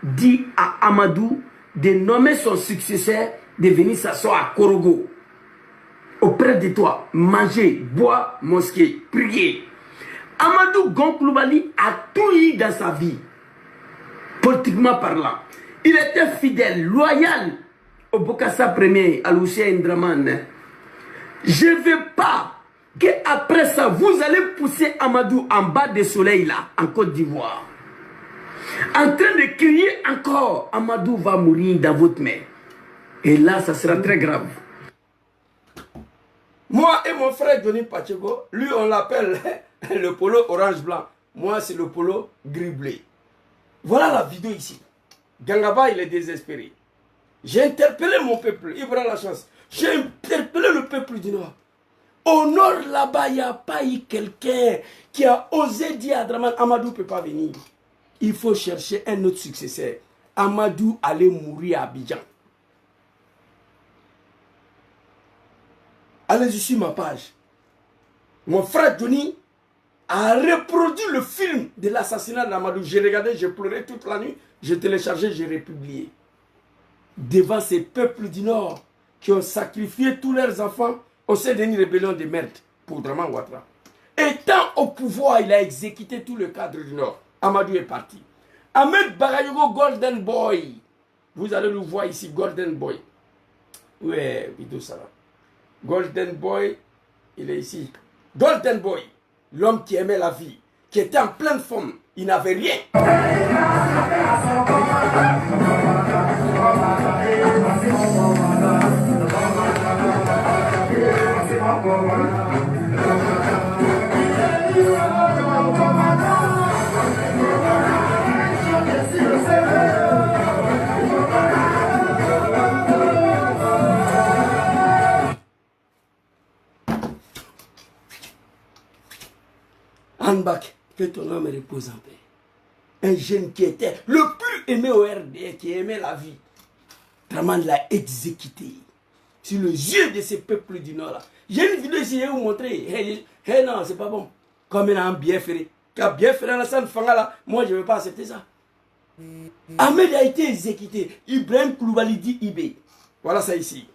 dis à Amadou de nommer son successeur, de venir s'asseoir à Korogo. Auprès de toi, manger, boire, mosquée, prier. Amadou Gon Coulibaly a tout eu dans sa vie, politiquement parlant. Il était fidèle, loyal au Bokassa Premier, à Lucien Draman. Je ne veux pas qu'après ça, vous allez pousser Amadou en bas du soleil là, en Côte d'Ivoire. En train de crier encore, Amadou va mourir dans votre main. Et là, ça sera très grave. Moi et mon frère Johnny Pacheco, lui on l'appelle le polo orange-blanc. Moi c'est le polo gris-bleu. Voilà la vidéo ici. Gangaba il est désespéré. J'ai interpellé mon peuple, il prend la chance. J'ai interpellé le peuple du Nord. Au Nord là-bas, il n'y a pas eu quelqu'un qui a osé dire à Draman, Amadou ne peut pas venir. Il faut chercher un autre successeur. Amadou allait mourir à Abidjan. Allez-y sur ma page. Mon frère Johnny a reproduit le film de l'assassinat d'Amadou. J'ai regardé, j'ai pleuré toute la nuit. J'ai téléchargé, j'ai republié. Devant ces peuples du Nord qui ont sacrifié tous leurs enfants au sein d'une rébellion de merde pour Draman Ouattara. Étant au pouvoir, il a exécuté tout le cadre du Nord. Amadou est parti. Ahmed Bagayogo Golden Boy. Vous allez le voir ici, Golden Boy. Ouais, vidéo ça va. Golden Boy, il est ici. Golden Boy, l'homme qui aimait la vie, qui était en pleine forme, il n'avait rien. Hanbak, que ton homme repose en paix. Un jeune qui était le plus aimé au RDR, qui aimait la vie. Draman l'a exécuté sur les yeux de ces peuples du Nord. J'ai une vidéo ici, je vais vous montrer. Hey, non, c'est pas bon. Comme il a un bien ferré. qu'a bien fait Alassane Fangala, moi je ne vais pas accepter ça. Ahmed a été exécuté. Ibrahim Koulibaly dit Ibé. Voilà ça ici.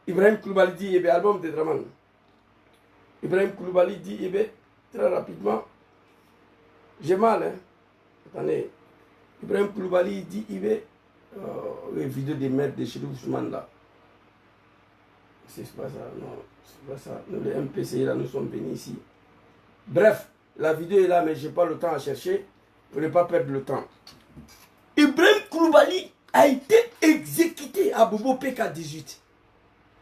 Ibrahim Koulibaly dit Ibé, album de Draman. Ibrahim Koulibaly dit Ibé, très rapidement. J'ai mal, hein. Attendez. Ibrahim Koulibaly dit Ibé. Les vidéos des maîtres de Chérif Ousmane là. C'est pas ça, non. C'est pas ça. Nous, les MPC là, nous sommes venus ici. Bref, la vidéo est là, mais je n'ai pas le temps à chercher pour ne pas perdre le temps. Ibrahim Koulibaly a été exécuté à Bobo PK18.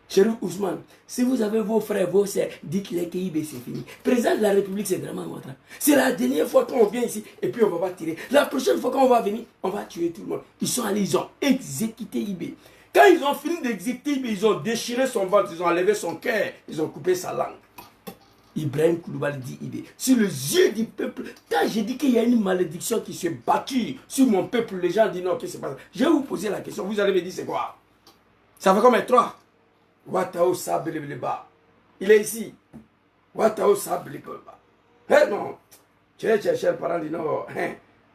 Chérif Ousmane, si vous avez vos frères, vos sœurs, dites-les que IB c'est fini. Président de la République, c'est Draman Ouattara. C'est la dernière fois qu'on vient ici et puis on ne va pas tirer. La prochaine fois qu'on va venir, on va tuer tout le monde. Ils sont allés, ils ont exécuté IB. Quand ils ont fini d'exécuter IB, ils ont déchiré son ventre, ils ont enlevé son cœur, ils ont coupé sa langue. Ibrahim Koulibaly dit Ibé. Sur les yeux du peuple, quand j'ai dit qu'il y a une malédiction qui se bâtit sur mon peuple, les gens disent non, qu'est-ce qui se passe? Je vais vous poser la question, vous allez me dire c'est quoi? Ça fait combien? 3. Watao Sableba. Il est ici. Watao Sableba. Eh non. Cher parent dit non.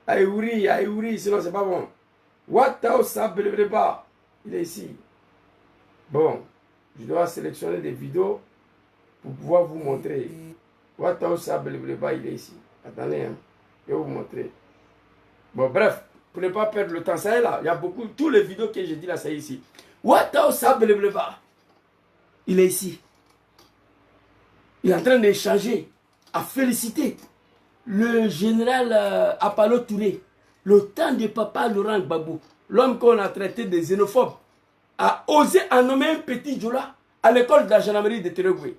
Aïouri, sinon c'est pas bon. Watao Sableba. Il est ici. Bon, je dois sélectionner des vidéos pour pouvoir vous montrer. Watao Sableba, il est ici. Attendez, hein. Je vais vous montrer. Bon, bref, pour ne pas perdre le temps, ça est là. Il y a beaucoup, tous les vidéos que j'ai dit là, c'est ici. Watao Sableba. Il est ici. Il est en train d'échanger, à féliciter le général Apollo Touré, le temps de papa Laurent Gbagbo, l'homme qu'on a traité de xénophobe, a osé en nommer un petit Djola à l'école de la gendarmerie de Teregoué.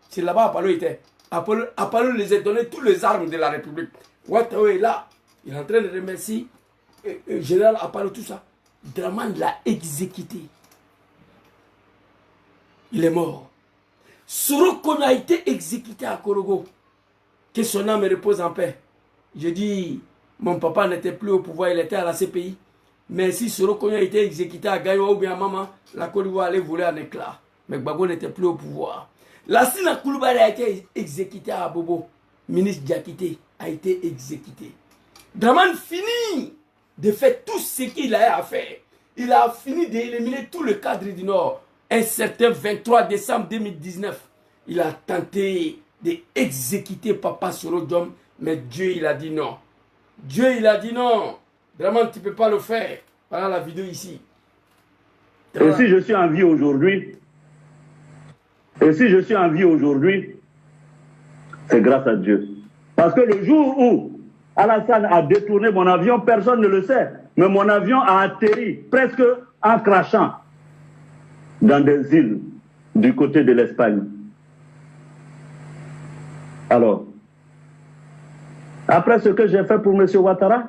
C'est là-bas Apollo était. Apollo les a donné toutes les armes de la République. Ouattao est là. Il est en train de remercier le général Apollo, tout ça. Draman l'a exécuté. Il est mort. Sorokona a été exécuté à Korogo. Que son âme repose en paix. Je dis, mon papa n'était plus au pouvoir, il était à la CPI. Mais si Sorokona a été exécuté à Gaïwa ou bien à Maman, la Côte d'Ivoire allait voler en éclat. Mais Gbagbo n'était plus au pouvoir. Lassina Koulibaly a été exécuté à Bobo. Ministre Diakité a été exécuté. Draman finit de faire tout ce qu'il a à faire. Il a fini d'éliminer tout le cadre du Nord. Un certain 23 décembre 2019, il a tenté d'exécuter Papa Sorodom, mais Dieu il a dit non. Dieu il a dit non. Vraiment tu ne peux pas le faire. Voilà la vidéo ici. Et si je suis en vie aujourd'hui, c'est grâce à Dieu. Parce que le jour où Alassane a détourné mon avion, personne ne le sait. Mais mon avion a atterri presque en crachant dans des îles du côté de l'Espagne. Alors, après ce que j'ai fait pour M. Ouattara,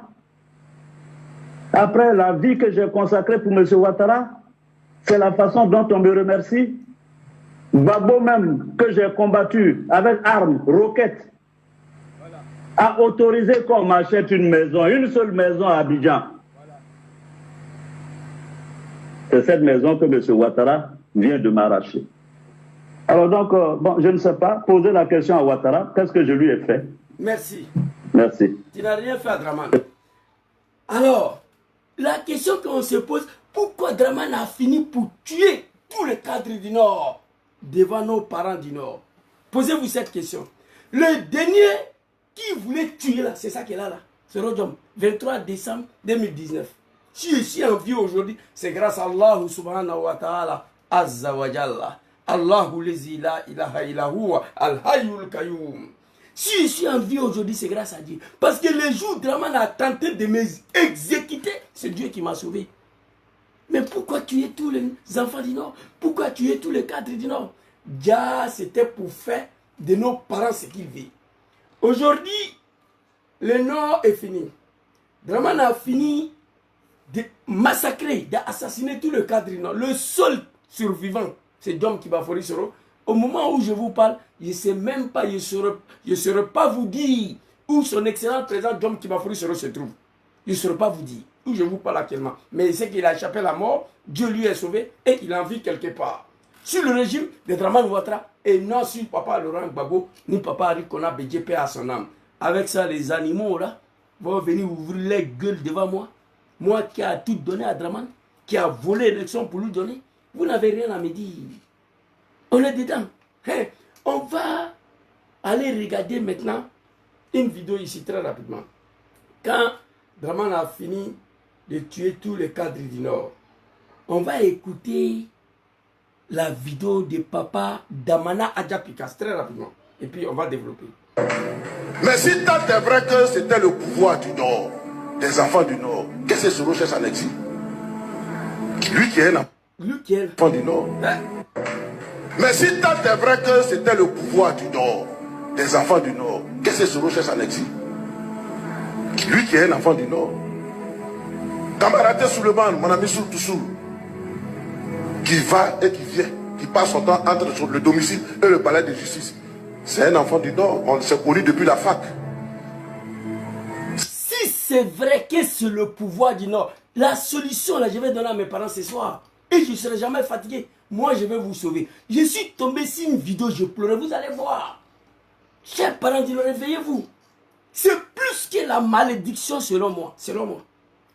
après la vie que j'ai consacrée pour M. Ouattara, c'est la façon dont on me remercie. Gbagbo même, que j'ai combattu avec armes, roquettes, a autorisé qu'on m'achète une maison, une seule maison à Abidjan. C'est cette maison que M. Ouattara vient de m'arracher. Alors donc, bon, je ne sais pas, poser la question à Ouattara, qu'est-ce que je lui ai fait? Merci. Merci. Tu n'as rien fait à Draman. Alors, la question qu'on se pose, pourquoi Draman a fini pour tuer tous les cadres du Nord devant nos parents du Nord? Posez-vous cette question. Le dernier qui voulait tuer là, c'est ça qui est là. C'est Rodjom, 23 décembre 2019. Si je suis en vie aujourd'hui, c'est grâce à Allah subhanahu wa ta'ala, azza wa jalla. Allahu lezi la ilaha illa huwa al-hayyul qayyum. Si je suis en vie aujourd'hui, c'est grâce à Dieu. Parce que le jour où Draman a tenté de m'exécuter, c'est Dieu qui m'a sauvé. Mais pourquoi tuer tous les enfants du Nord? Pourquoi tuer tous les cadres du Nord? Déjà, c'était pour faire de nos parents ce qu'ils veulent. Aujourd'hui, le Nord est fini. Draman a fini de massacrer, d'assassiner tout le cadre du Nord. Le seul survivant, c'est Dom Kibafori Soro. Au moment où je vous parle, je ne sais même pas, je ne saurais pas vous dire où son excellent président Dom Kibafori Soro se trouve. Je ne saurais pas vous dire où je vous parle actuellement. Mais il sait qu'il a échappé à la mort, Dieu lui est sauvé et il en vit quelque part. Sur le régime de Draman Ouattara et non sur Papa Laurent Gbagbo ni Papa Harry Kona Bédjé à son âme. avec ça, les animaux là vont venir ouvrir les gueules devant moi. Moi qui a tout donné à Draman, qui a volé l'élection pour lui donner. Vous n'avez rien à me dire. On est dedans. Hein? On va aller regarder maintenant une vidéo ici très rapidement. Quand Draman a fini de tuer tous les cadres du Nord, on va écouter la vidéo de papa Damana Adjapikas très rapidement. Et puis on va développer. Mais si tant est vrai que c'était le pouvoir du Nord, des enfants du Nord, qu'est-ce que ce recherche en exil? Lui qui est un enfant du Nord. Hein? Mais si tant est vrai que c'était le pouvoir du Nord, des enfants du Nord, qu'est-ce que ce recherche en exil? Lui qui est un enfant du Nord. Camarade Souleymane, mon ami Soul, qui va et qui vient, qui passe son temps entre le domicile et le palais de justice. C'est un enfant du Nord, on s'est connu depuis la fac. Si c'est vrai que c'est le pouvoir du Nord, la solution, là, je vais donner à mes parents ce soir. Et je ne serai jamais fatigué. Moi, je vais vous sauver. Je suis tombé sur une vidéo, je pleurais, vous allez voir. Chers parents du Nord, réveillez-vous. C'est plus que la malédiction selon moi. Selon moi.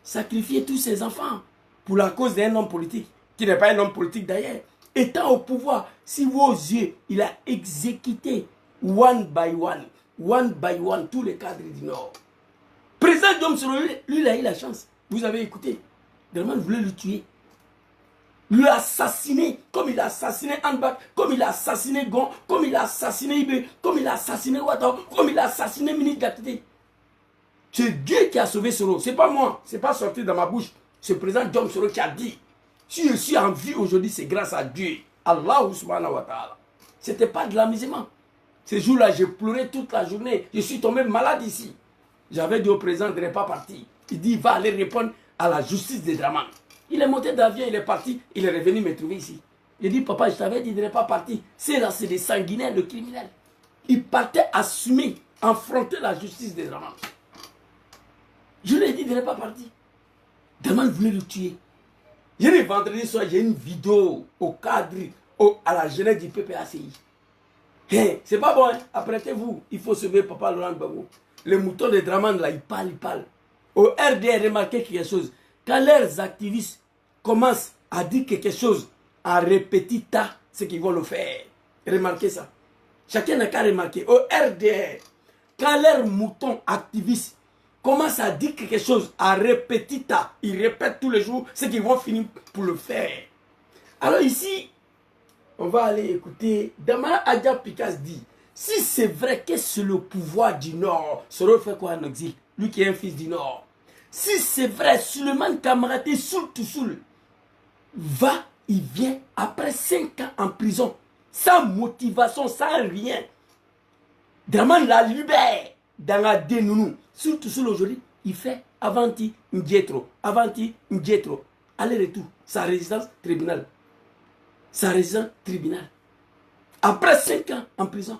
Sacrifier tous ses enfants pour la cause d'un homme politique, qui n'est pas un homme politique d'ailleurs. Étant au pouvoir, si vos yeux, il a exécuté one by one, tous les cadres du Nord. Président Diom, lui, il a eu la chance. Vous avez écouté. Delman voulait le tuer. Lui assassiner, comme il a assassiné Anbak, comme il a assassiné Gon, comme il a assassiné Ibe, comme il a assassiné Ouattara, comme il a assassiné Ministre Gatete. C'est Dieu qui a sauvé Soro. C'est pas moi. C'est pas sorti dans ma bouche. C'est le président Diom Soro qui a dit. Si je suis en vie aujourd'hui, c'est grâce à Dieu. Allah subhanahu wa ta'ala. C'était pas de l'amusement. Ce jour-là, j'ai pleuré toute la journée. Je suis tombé malade ici. J'avais dit au président de ne pas partir. Il dit, il va aller répondre à la justice des Draman. Il est monté d'avion, il est parti. Il est revenu me trouver ici. Il dit, papa, je t'avais dit de ne pas partir. C'est là, c'est des sanguinaires, des criminels. Il partait assumer, affronter la justice des Draman. Je lui ai dit de ne pas partir. Draman voulait le tuer. J'ai dit vendredi soir, j'ai une vidéo au cadre, à la jeunesse du PPACI. Hey, c'est pas bon, hein? Apprêtez-vous, il faut sauver papa Laurent Gbagbo. Les moutons de Draman, là, ils parlent. Au RDR, remarquez quelque chose. Quand leurs activistes commencent à dire quelque chose en répétitant ce qu'ils vont le faire, remarquez ça. Chacun n'a qu'à remarquer. Au RDR, quand leurs moutons activistes commencent à dire quelque chose en répétita, ils répètent tous les jours ce qu'ils vont finir pour le faire. Alors ici, on va aller écouter. Damana Adjapikas dit, si c'est vrai que c'est le pouvoir du Nord, Soro fait quoi en exil? Lui qui est un fils du Nord. Si c'est vrai, Suleiman Kamaraté Soul va, il vient après 5 ans en prison, sans motivation, sans rien. Draman la libère dans la dénounou. Surtout aujourd'hui, il fait Avanti Ndjetro. Aller-retour, sa résidence tribunal. Après 5 ans en prison.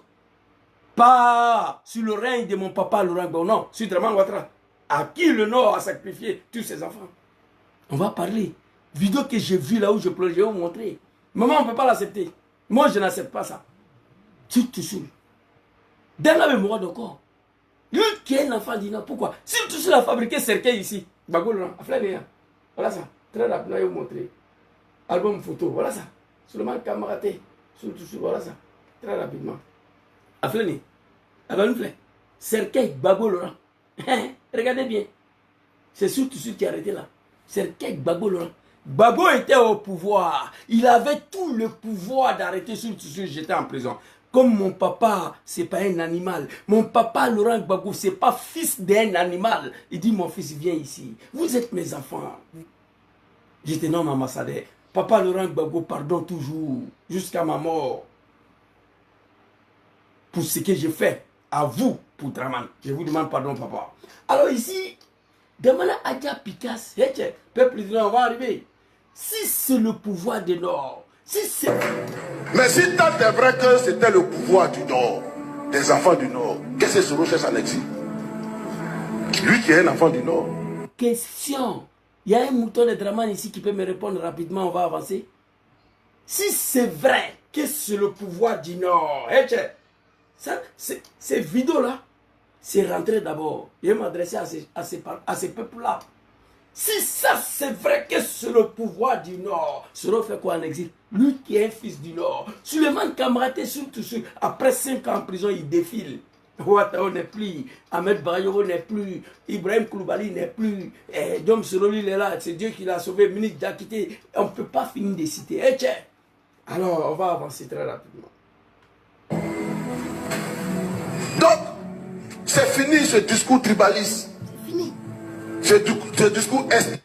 Pas sur le règne de mon papa Laurent Gbagbo, non, sur Draman Ouattara. À qui le Nord a sacrifié tous ses enfants. On va parler. Vidéo que j'ai vue là où je pleure, je vais vous montrer. Maman, on ne peut pas l'accepter. Moi, je n'accepte pas ça. Tout. Dans la mémoire de corps. Lui qui est un enfant d'Ina, pourquoi? Si tout a fabriqué cercueil ici, Gbagbo Laurent, voilà ça. Très rapidement, je vais vous montrer. Album photo, voilà ça. Suleiman Kamaraté, voilà ça. Très rapidement. Aflani, cercueil Gbagbo Laurent. Regardez bien. C'est surtout celui qui a arrêté là. Cercueil Gbagbo Laurent. Gbagbo était au pouvoir. Il avait tout le pouvoir d'arrêter surtout celui qui était en prison. Comme mon papa, c'est pas un animal. Mon papa Laurent Gbagbo, c'est pas fils d'un animal. Il dit, mon fils, viens ici. Vous êtes mes enfants. J'étais non, ambassadeur. Papa Laurent Gbagbo, pardon toujours, jusqu'à ma mort. Pour ce que j'ai fait à vous, pour Draman. Je vous demande pardon, papa. Alors ici, Damana Adjapikas, peuple du Nord, on va arriver. Si c'est le pouvoir du Nord, si c'est... Mais si tant est vrai que c'était le pouvoir du Nord, des enfants du Nord, qu'est-ce que ce recherche en exil? Lui qui est un enfant du Nord. Question. Il y a un mouton de Draman ici qui peut me répondre rapidement, on va avancer. Si c'est vrai que c'est le pouvoir du Nord, ces vidéos-là, c'est rentrer d'abord. Je vais m'adresser à ces peuples-là. Si ça c'est vrai que c'est le pouvoir du Nord, Soro fait quoi en exil? Lui qui est un fils du Nord. Suleiman Kamaraté, surtout, après 5 ans en prison, il défile. Ouattara n'est plus, Ahmed Bayogo n'est plus, Ibrahim Koulibaly n'est plus, Dom Soroli il est là, c'est Dieu qui l'a sauvé, Minik a quitté. On ne peut pas finir de citer. Alors, on va avancer très rapidement. Donc, c'est fini ce discours tribaliste. C'est fini. Ce discours est.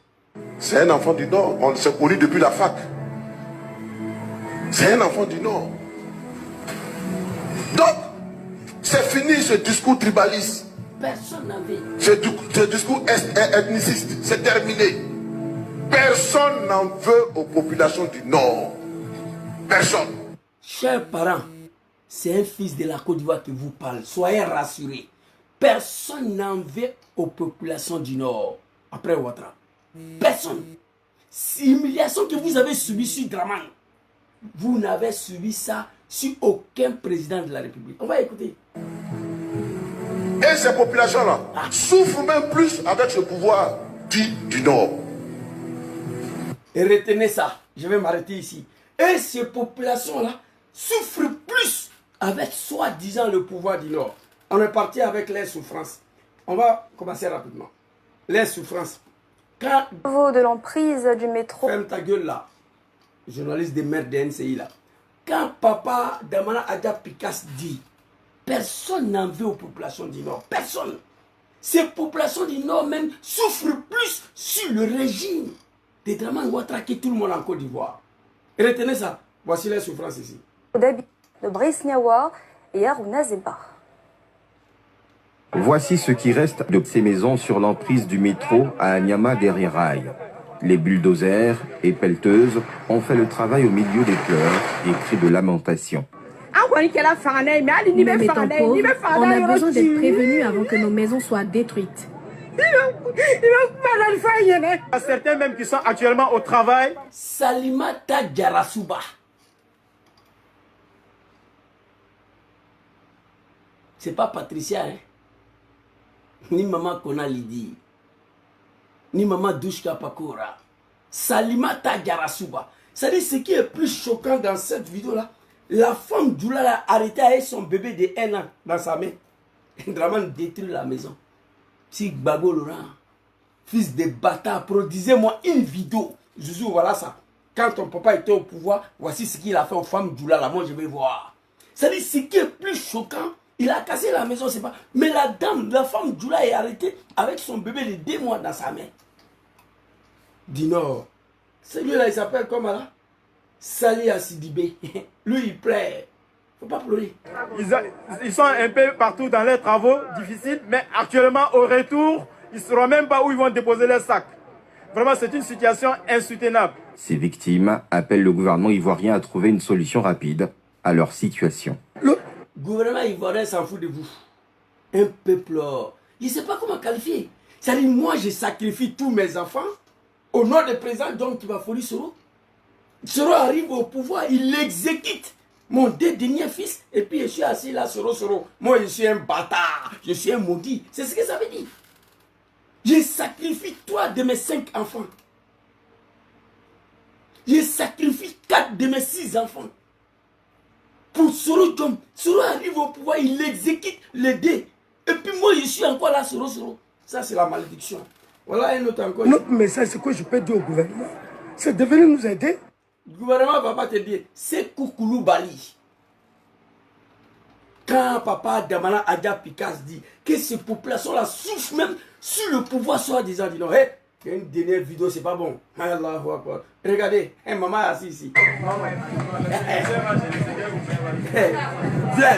C'est un enfant du Nord. On s'est connu depuis la fac. C'est un enfant du Nord. Donc, c'est fini ce discours tribaliste. Personne n'avait. Ce discours ethniciste. C'est terminé. Personne n'en veut aux populations du Nord. Personne. Chers parents, c'est un fils de la Côte d'Ivoire qui vous parle. Soyez rassurés. Personne n'en veut aux populations du Nord. Après Ouattara. Personne. Humiliation que vous avez subie sur Draman, vous n'avez subi ça sur aucun président de la République. On va écouter. Et ces populations-là souffrent même plus avec ce pouvoir dit du Nord. Et retenez ça, je vais m'arrêter ici. Et ces populations-là souffrent plus avec soi-disant le pouvoir du Nord. On est parti avec les souffrances. On va commencer rapidement. Les souffrances. Quand... De l'emprise du métro. Ferme ta gueule là. Journaliste de merde de NCI là. Quand papa Damana Adja Pikas dit, personne n'en veut aux populations du Nord. Personne. Ces populations du Nord même souffrent plus sur le régime de Draman Ouattara que tout le monde en Côte d'Ivoire. Et retenez ça. Voici les souffrances ici. De Brice Niawa et Harouna Zemba. Voici ce qui reste de ces maisons sur l'emprise du métro à Anyama derrière rail. Les bulldozers et pelleteuses ont fait le travail au milieu des pleurs et cris de lamentation. Nous étant pauvres, on a besoin d'être prévenus avant que nos maisons soient détruites. Il y a certains même qui sont actuellement au travail. Salimata Diarasuba. C'est pas Patricia, hein? Ni maman Kona Lidi, ni maman Douchka Pakora. Salimata Diarasuba. C'est-à-dire ce qui est plus choquant dans cette vidéo-là, la femme Djoula l'a arrêté avec son bébé de 1 an dans sa main. Draman détruit la maison. Si Gbagbo Laurent, fils de bâtard, produisez-moi une vidéo. Zouzou, voilà ça. Quand ton papa était au pouvoir, voici ce qu'il a fait aux femmes Djoula là. Moi, je vais voir. C'est-à-dire ce qui est plus choquant, il a cassé la maison, c'est pas. Mais la dame, la femme Djoula est arrêtée avec son bébé de 2 mois dans sa main. Du Nord. Celui-là, il s'appelle comment là? Sali Asidibé. Lui, il plaît. Faut pas pleurer. Ils sont un peu partout dans leurs travaux difficiles, mais actuellement, au retour, ils ne sauront même pas où ils vont déposer leurs sacs. Vraiment, c'est une situation insoutenable. Ces victimes appellent le gouvernement ivoirien à trouver une solution rapide à leur situation. Le gouvernement ivoirien s'en fout de vous. Un peuple, il ne sait pas comment qualifier. C'est-à-dire, moi, je sacrifie tous mes enfants au nom du président John Kibafori Soro. Soro arrive au pouvoir, il l'exécute. Mon 2 derniers fils, et puis je suis assis là, Soro. Moi, je suis un bâtard, je suis un maudit. C'est ce que ça veut dire. Je sacrifie 3 de mes 5 enfants. Je sacrifie 4 de mes 6 enfants. Pour Soro John. Soro arrive au pouvoir, il exécute les 2. Et puis moi, je suis encore là, Soro. Ça, c'est la malédiction. Voilà un autre encore. Notre message, c'est que je peux dire au gouvernement, c'est de venir nous aider. Le gouvernement ne va pas te dire, c'est Koukoulou Bali. Quand papa Damana Adja Pikas dit que ces populations-là souffrent même sur le pouvoir soi-disant, dit non, il y a une dernière vidéo, c'est pas bon. Allahu Akbar. Regardez, maman est assise ici.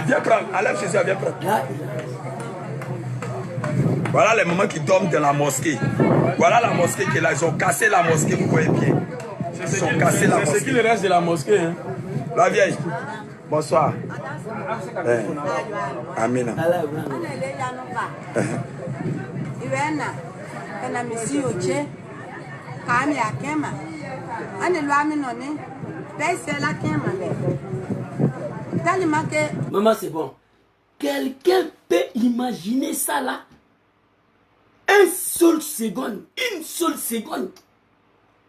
Viens prendre, enlève chez toi, viens prendre. Là, voilà les mamans qui dorment dans la mosquée. Voilà la mosquée qui est là. Ils ont cassé la mosquée, vous voyez bien. Ils ont cassé la mosquée. C'est ce qu'il reste de la mosquée. Hein? La vieille. Bonsoir. Amina. maman, c'est bon. Quelqu'un peut imaginer ça là? Une seule seconde.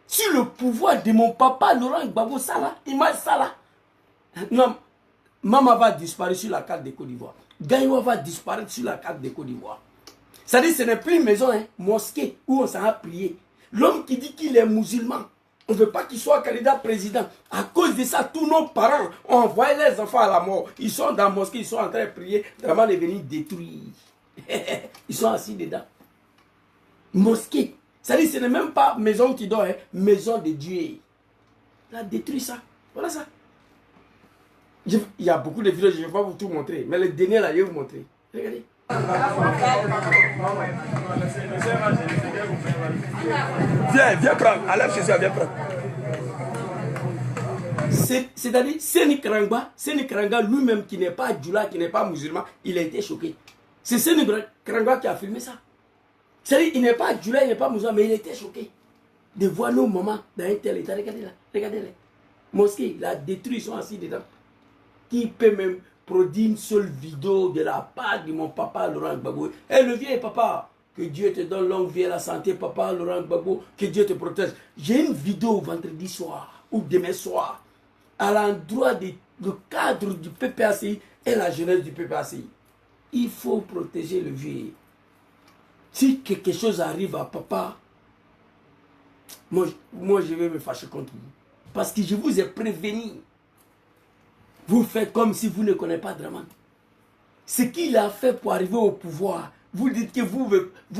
Sur le pouvoir de mon papa Laurent Gbagbo, ça là, image ça là. Non, Mama va disparaître sur la carte de Côte d'Ivoire. Gaïwa va disparaître sur la carte de Côte d'Ivoire. Ça dit, ce n'est plus une maison, hein, mosquée, où on s'en a prié. L'homme qui dit qu'il est musulman, on ne veut pas qu'il soit candidat président. À cause de ça, tous nos parents ont envoyé les enfants à la mort. Ils sont dans la mosquée, ils sont en train de prier. Vraiment, est venu détruire. Ils sont assis dedans. Mosquée. Ça dit, ce n'est même pas maison qui dort, hein, maison de Dieu. Il a détruit ça. Voilà ça. Il y a beaucoup de vidéos, je ne vais pas vous tout montrer. Mais le dernier là, je vais vous montrer. Regardez. Viens prendre. Enlève chez toi, viens prendre. C'est-à-dire, Séni Kranga lui-même qui n'est pas djoula, qui n'est pas musulman, il a été choqué. C'est Séni Kranga qui a filmé ça. C'est-à-dire, il n'est pas djoula, il n'est pas musulman, mais il a été choqué de voir nos mamans dans un tel état. Regardez là, regardez-les. Mosquée, il a détruit, ils sont assis dedans. Qui peut même produire une seule vidéo de la part de mon papa Laurent Gbagbo? Eh, le vieil papa, que Dieu te donne longue vie et la santé, papa Laurent Gbagbo, que Dieu te protège. J'ai une vidéo vendredi soir ou demain soir à l'endroit du cadre du PPACI et la jeunesse du PPACI. Il faut protéger le vieux. Si quelque chose arrive à papa, moi je vais me fâcher contre vous. Parce que je vous ai prévenu. Vous faites comme si vous ne connaissez pas Draman. Ce qu'il a fait pour arriver au pouvoir, vous dites que vous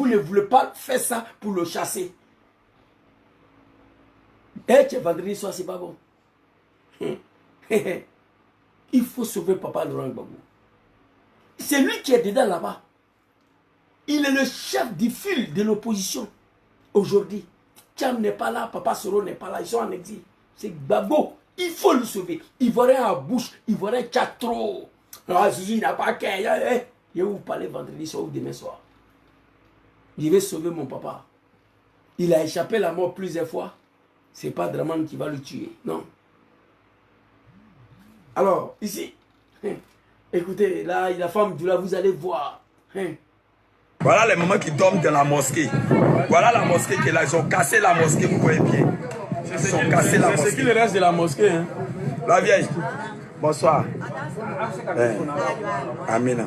ne voulez pas faire ça pour le chasser. Et tu vendredi soir, c'est pas bon. Il faut sauver papa Laurent Gbagbo. C'est lui qui est dedans là-bas. Il est le chef du fil de l'opposition. Aujourd'hui, Tcham n'est pas là, papa Soro n'est pas là, ils sont en exil. C'est Gbagbo. Il faut le sauver. Ivoirien à bouche, Ivoirien trop. Ah, Suzy n'a pas qu'un. Je vais vous parler vendredi soir ou demain soir. Je vais sauver mon papa. Il a échappé la mort plusieurs fois. Ce n'est pas Draman qui va le tuer. Non. Alors, ici, écoutez, là, la femme du là, vous allez voir. Voilà les mamans qui dorment dans la mosquée. Voilà la mosquée qui est là. Ils ont cassé la mosquée, vous voyez bien. Ils ont cassé la mosquée. C'est qui le reste de la mosquée, hein? La vieille. Bonsoir. Amina.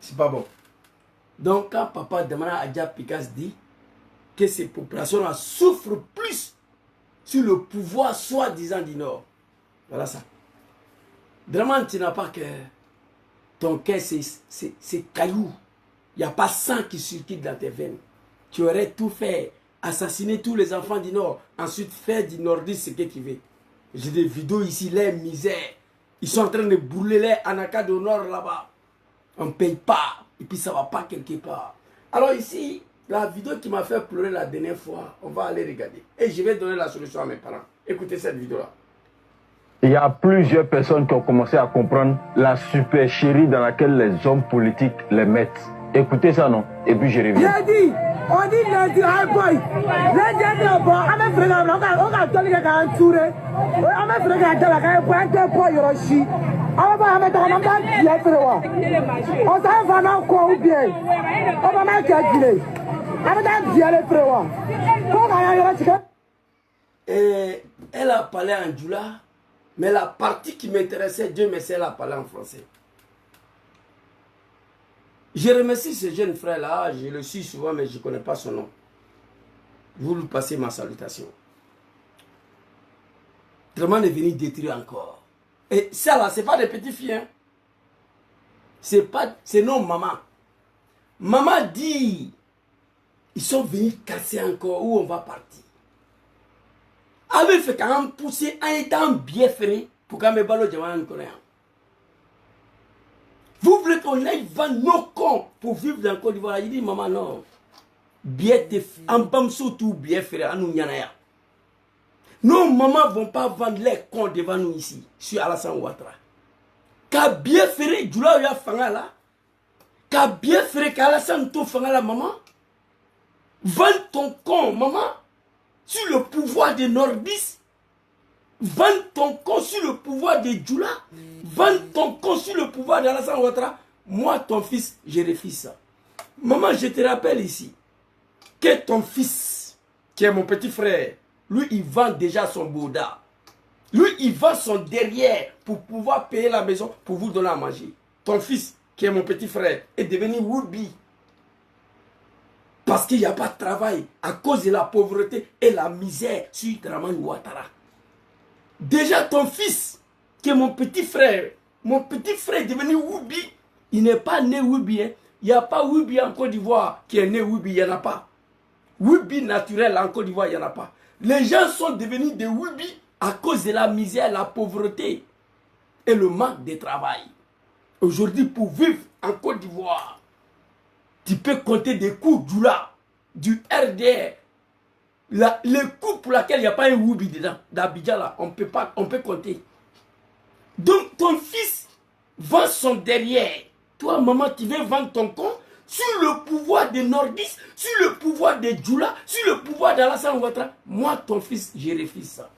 C'est pas bon. Donc, quand papa Damana Adja Pikas dit que ces populations-là souffrent plus sur le pouvoir soi-disant du Nord, voilà ça. Draman, tu n'as pas que ton cœur, c'est caillou. Il n'y a pas sang qui circule dans tes veines. Tu aurais tout fait, assassiner tous les enfants du Nord, ensuite faire du Nordiste ce que tu veux. J'ai des vidéos ici, les misères. Ils sont en train de brûler les anakas au Nord là-bas. On ne paye pas. Et puis ça ne va pas quelque part. Alors ici, la vidéo qui m'a fait pleurer la dernière fois, on va aller regarder. Et je vais donner la solution à mes parents. Écoutez cette vidéo-là. Il y a plusieurs personnes qui ont commencé à comprendre la supercherie dans laquelle les hommes politiques les mettent. Écoutez ça, non? Et puis je reviens. J'ai dit, on dit lundi, un boy. Lundi, un boy. On m'a fait on a donné un tour. On m'a fait un boy, un boy, Hiroshi. On va mettre un homme bien fait. On s'en va dans quoi ou bien? On va mettre un gilet. On va bien le prévoir. Elle a parlé en djoula, mais la partie qui m'intéressait, Dieu merci, elle a parlé en français. Je remercie ce jeune frère-là, je le suis souvent, mais je ne connais pas son nom. Vous lui passez ma salutation. Draman est venu détruire encore. Et ça là, ce n'est pas des petits filles. Hein? C'est nos mamans. Maman dit, ils sont venus casser encore, où on va partir. Avec fait quand même pousser un état bien fermé pour qu'on me balle au Djaman coréen. Vous voulez qu'on aille vendre nos cons pour vivre dans le Côte d'Ivoire? Il dit, maman, non. Bien en bam surtout bien fait à nous yanaya. Nos mamans ne vont pas vendre les cons devant nous ici, sur Alassane Ouattara. Qu'a bien fait Djoula ya fanga là. Qu'a bien fait qu'Alassane to fanga là, maman. Vends ton con, maman, sur le pouvoir des nordistes. Vends ton con sur le pouvoir de Djoula. Vends ton con sur le pouvoir d'Alassane Ouattara. Moi, ton fils, je refuse ça. Maman, je te rappelle ici que ton fils, qui est mon petit frère, lui, il vend déjà son bouddha. Lui, il vend son derrière pour pouvoir payer la maison, pour vous donner à manger. Ton fils, qui est mon petit frère, est devenu Woubi. Parce qu'il n'y a pas de travail à cause de la pauvreté et la misère sur Dramane Ouattara. Déjà, ton fils, qui est mon petit frère est devenu Woubi. Il n'est pas né Woubi. Hein. Il n'y a pas Woubi en Côte d'Ivoire qui est né Woubi. Il n'y en a pas. Woubi naturel en Côte d'Ivoire, il n'y en a pas. Les gens sont devenus des Woubi à cause de la misère, la pauvreté et le manque de travail. Aujourd'hui, pour vivre en Côte d'Ivoire, tu peux compter des coups Djoula, du RDR. Les coups pour lesquels il n'y a pas un Woubi dedans, d'Abidjan là, on peut compter. Donc ton fils vend son derrière. Toi, maman, tu veux vendre ton con sur le pouvoir des nordistes, sur le pouvoir des Djoula, sur le pouvoir d'Alassane Ouattara. Moi, ton fils, je refuse ça.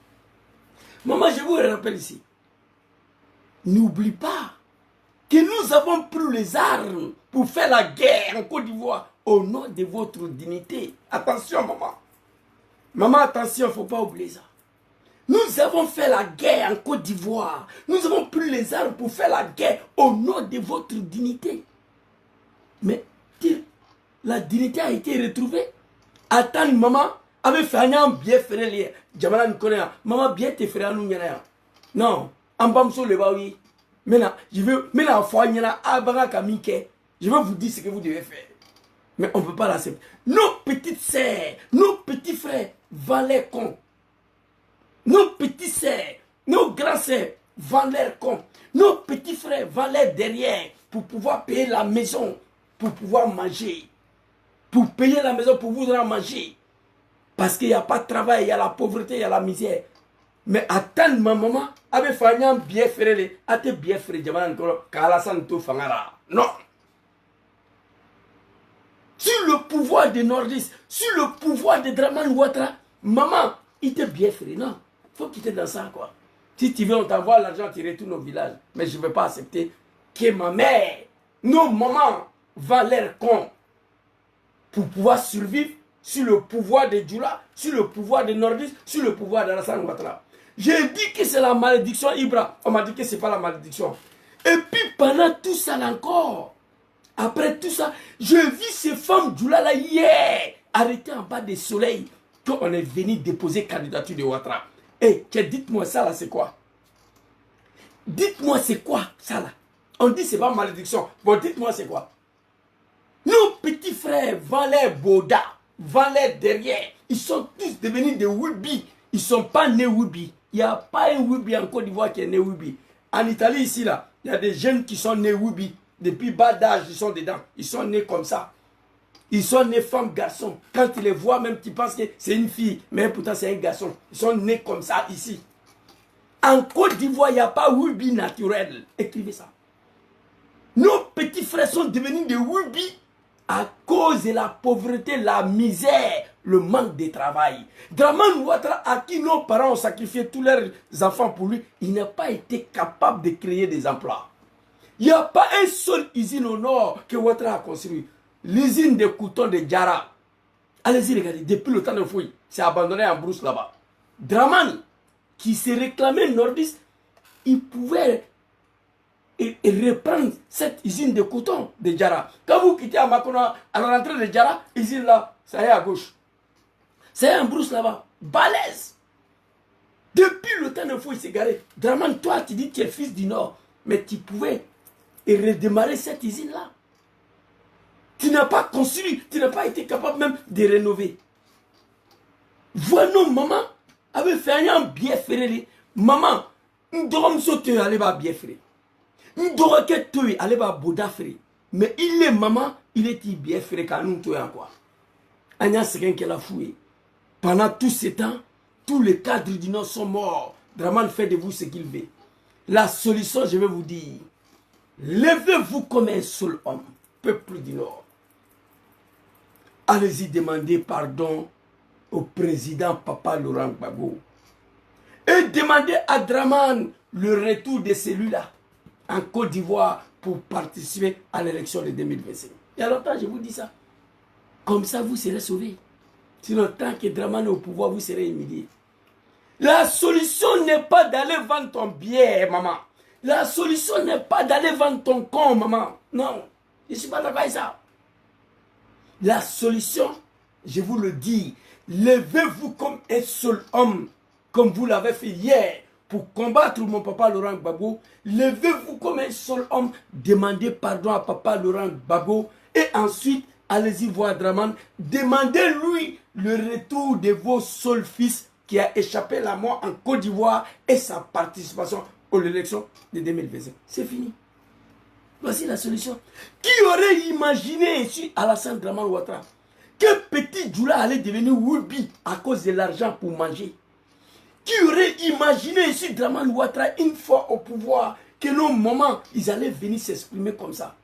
Maman, je vous rappelle ici. N'oublie pas que nous avons pris les armes pour faire la guerre en Côte d'Ivoire au nom de votre dignité. Attention, maman. Maman, attention, il ne faut pas oublier ça. Nous avons fait la guerre en Côte d'Ivoire. Nous avons pris les armes pour faire la guerre au nom de votre dignité. Mais la dignité a été retrouvée. Attends, maman, avec fait un bien frère. Jamana nous connaît. Maman, bien tes frères nous connaît. Non, en bas, sur le bas, oui. Maintenant, je veux vous dire ce que vous devez faire. Mais on ne peut pas l'accepter. Nos petites sœurs, nos petits frères vendent les cons. Nos petits sœurs, nos grands sœurs vendent leurs cons. Nos petits frères vendent leurs derrière pour pouvoir payer la maison, pour pouvoir manger. Pour payer la maison, pour vous donner à manger. Parce qu'il n'y a pas de travail, il y a la pauvreté, il y a la misère. Mais attends, ma maman, avec Fagnan bien frère, à te bien frère, Kalasan to Fangara. Non. Sur le pouvoir des nordistes, sur le pouvoir de Dramane Ouattara, maman, il était bien frère. Non. Faut quitter dans ça, quoi. Si tu veux, on t'envoie l'argent, tu retournes au village. Mais je ne vais pas accepter que ma mère, nos mamans, vendent l'air con pour pouvoir survivre sur le pouvoir de Djoula, sur le pouvoir des nordistes, sur le pouvoir d'Alassane Ouattara. J'ai dit que c'est la malédiction Ibra. On m'a dit que ce n'est pas la malédiction. Et puis pendant tout ça encore, après tout ça, je vis ces femmes Djoula là hier, arrêtées en bas du soleil, qu'on est venu déposer candidature de Ouattara. Et dites-moi ça là, c'est quoi? Dites-moi c'est quoi ça là? On dit c'est pas malédiction. Bon, dites-moi c'est quoi? Nos petits frères vendent les Boda, vendent les derrière. Ils sont tous devenus des Woubi. Ils ne sont pas nés Woubi. Il n'y a pas un Woubi en Côte d'Ivoire qui est né Woubi. En Italie, ici, là, il y a des jeunes qui sont nés Woubi. Depuis bas d'âge, ils sont dedans. Ils sont nés comme ça. Ils sont nés femmes, garçons. Quand tu les vois, même tu penses que c'est une fille. Mais pourtant, c'est un garçon. Ils sont nés comme ça, ici. En Côte d'Ivoire, il n'y a pas Woubi naturel. Écrivez ça. Nos petits frères sont devenus des Woubi à cause de la pauvreté, la misère, le manque de travail. Dramane Ouattara, à qui nos parents ont sacrifié tous leurs enfants pour lui, il n'a pas été capable de créer des emplois. Il n'y a pas une seule usine au nord que Ouattara a construit. L'usine de coutons de Djara. Allez-y, regardez, depuis le temps de Fouille, c'est abandonné en brousse là-bas. Dramane, qui se réclamait nordiste, il pouvait reprendre cette usine de coton de Djara. Quand vous quittez à Makona, à la rentrée de Djara, usine là, ça y est à gauche. C'est un brousse là-bas. Balèze. Depuis le temps de Fouille, il s'est garé. Dramane, toi, tu dis que tu es fils du Nord, mais tu pouvais redémarrer cette usine-là. Tu n'as pas construit, tu n'as pas été capable même de rénover. Voilà nos mamans avaient fait un bien ferré. Maman, nous devons sauter, aller bien ferré. Nous devons que aller boda ferré. Mais il est maman, il est bien ferré quand nous tuons quoi. Anya c'est qu'elle a fouillé. Pendant tout ce temps, Tous les cadres du Nord sont morts. Draman fait de vous ce qu'il veut. La solution, je vais vous dire, levez-vous comme un seul homme, peuple du Nord. Allez-y demander pardon au président Papa Laurent Gbagbo. Et demandez à Draman le retour de celui-là en Côte d'Ivoire pour participer à l'élection de 2025. Il y a longtemps, je vous dis ça. Comme ça, vous serez sauvés. Sinon, tant que Draman est au pouvoir, vous serez humiliés. La solution n'est pas d'aller vendre ton billet, maman. La solution n'est pas d'aller vendre ton con, maman. Non, je ne suis pas d'accord avec ça. La solution, je vous le dis, levez-vous comme un seul homme, comme vous l'avez fait hier, pour combattre mon papa Laurent Gbagbo. Levez-vous comme un seul homme, demandez pardon à papa Laurent Gbagbo, et ensuite, allez-y voir Draman, demandez-lui le retour de vos seuls fils qui a échappé la mort en Côte d'Ivoire et sa participation aux élections de 2025. C'est fini. Voici la solution. Qui aurait imaginé ici Alassane Dramane Ouattara que Petit Djoula allait devenir Woubi à cause de l'argent pour manger? Qui aurait imaginé ici Dramane Ouattara une fois au pouvoir que nos mamans, ils allaient venir s'exprimer comme ça?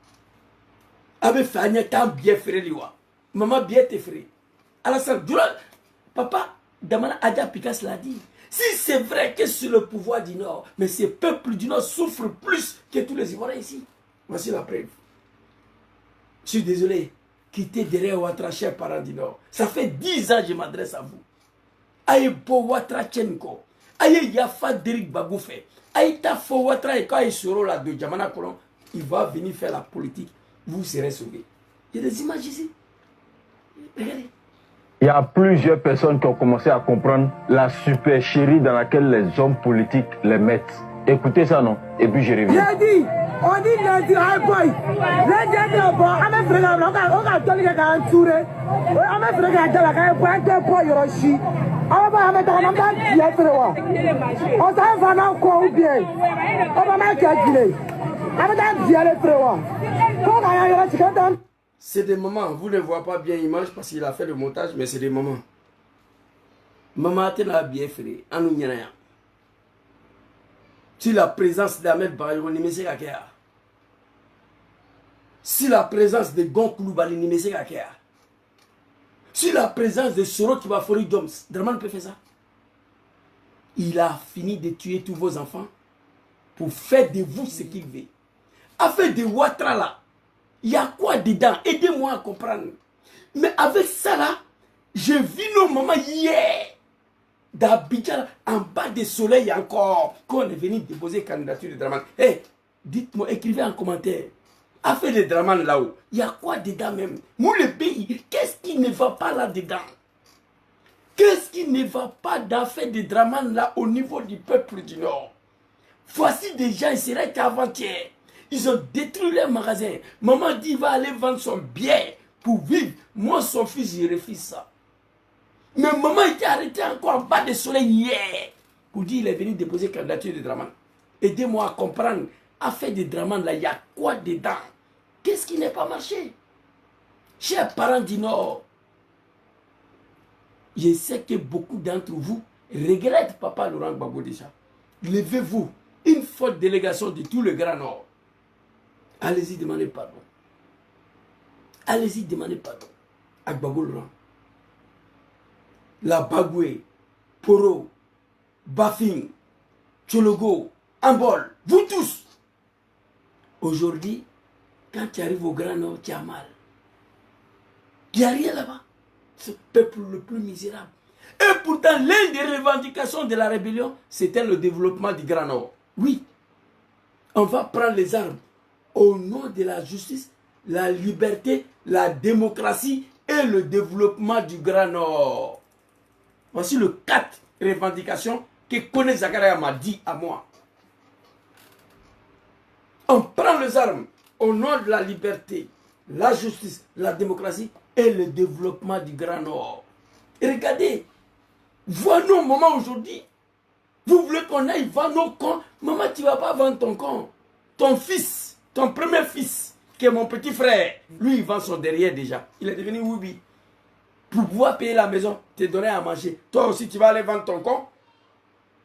Avec Fania, t'as bien frère Liwa. Maman bien tes frères. Alassane Djoula, papa Damana Adja Pikas l'a dit. Si c'est vrai que c'est le pouvoir du Nord, mais ces peuples du Nord souffrent plus que tous les Ivoiriens ici. Voici la preuve. Je suis désolé. Quittez derrière Ouattara, chers parents du Nord. Ça fait 10 ans que je m'adresse à vous. Aïe Bo Ouattara Tchenko. Aïe Yafa Derek Bagoufé. Aïe Tafo Ouattara et quand il sera là de Djamana Kolon, il va venir faire la politique. Vous serez sauvés. Il y a des images ici. Regardez. Il y a plusieurs personnes qui ont commencé à comprendre la supercherie dans laquelle les hommes politiques les mettent. Écoutez ça, non? Et puis je reviens. J'ai dit, on dit lundi, high boy. Les gens on a fait un peu de touré. On a fait un peu de Yoroshi. On va mettre un peu de on s'en va dans quoi ou bien. On va mettre un peu de c'est des moments, vous ne voyez pas bien l'image parce qu'il a fait le montage, mais c'est des moments. Maman a bien fait, si la présence d'Ahmed Bayogo ni mese kakea. Si la présence de Gon Koulibaly ni mese kakea. Si la présence de Soro Kibafori Joms, Dramane peut faire ça. Il a fini de tuer tous vos enfants pour faire de vous ce qu'il veut. Avec de Ouattara là, il y a quoi dedans? Aidez-moi à comprendre. Mais avec ça là, j'ai vu nos mamans hier. D'Abidjan, en bas du soleil encore, quand on est venu déposer candidature de Dramane. Hey, dites-moi, écrivez en commentaire. Affaire de Dramane là-haut, il y a quoi dedans même? Nous le pays, qu'est-ce qui ne va pas là-dedans? Qu'est-ce qui ne va pas d'affaire de Dramane là au niveau du peuple du Nord? Voici des gens, il serait qu'avant-hier. Ils ont détruit les magasins. Maman dit, il va aller vendre son bien pour vivre. Moi, son fils, il refuse ça. Mais maman était arrêtée encore en bas du soleil hier. Pour dire, il est venu déposer candidature de Dramane. Aidez-moi à comprendre. Affaire de Dramane, là, il y a quoi dedans? Qu'est-ce qui n'est pas marché? Chers parents du Nord, je sais que beaucoup d'entre vous regrettent Papa Laurent Gbagbo déjà. Levez-vous. Une forte délégation de tout le Grand Nord. Allez-y demander pardon. Allez-y demander pardon à Gbagbo Laurent. La Bagoué, Poro, Bafing, Tchologo, Ambol, vous tous. Aujourd'hui, quand tu arrives au Grand Nord, tu as mal. Il n'y a rien là-bas. Ce peuple le plus misérable. Et pourtant, l'une des revendications de la rébellion, c'était le développement du Grand Nord. Oui, on va prendre les armes au nom de la justice, la liberté, la démocratie et le développement du Grand Nord. Voici les 4 revendications que Kone Zakaria m'a dit à moi. On prend les armes au nom de la liberté, la justice, la démocratie et le développement du Grand Nord. Et regardez, voilà nos mamans aujourd'hui. Vous voulez qu'on aille vendre nos cons? Maman, tu ne vas pas vendre ton con. Ton fils, ton premier fils, qui est mon petit frère, lui, il vend son derrière déjà. Il est devenu Woubi. pour pouvoir payer la maison, te donner à manger. Toi aussi, tu vas aller vendre ton corps.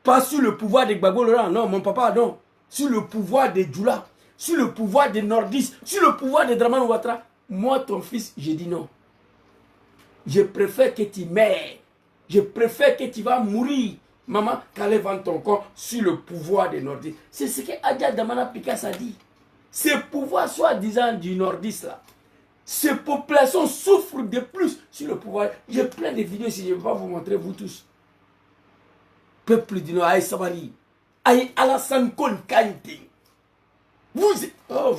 Pas sur le pouvoir de Gbagbo Laurent, non, mon papa, non. Sur le pouvoir de Djoula, sur le pouvoir des nordistes, sur le pouvoir de Dramane Ouattara. Moi, ton fils, j'ai dit non. Je préfère que tu meurs. Je préfère que tu vas mourir, maman, qu'aller vendre ton corps sur le pouvoir des nordistes. C'est ce que Adja Damana Pikas a dit. Ces pouvoirs soi-disant du nordiste là, ces populations souffrent de plus sur le pouvoir. J'ai plein de vidéos ici, je ne vais pas vous montrer, vous tous. Peuple du Nord, Aïe Sabari, Aïe Alassane Kon Kante. Vous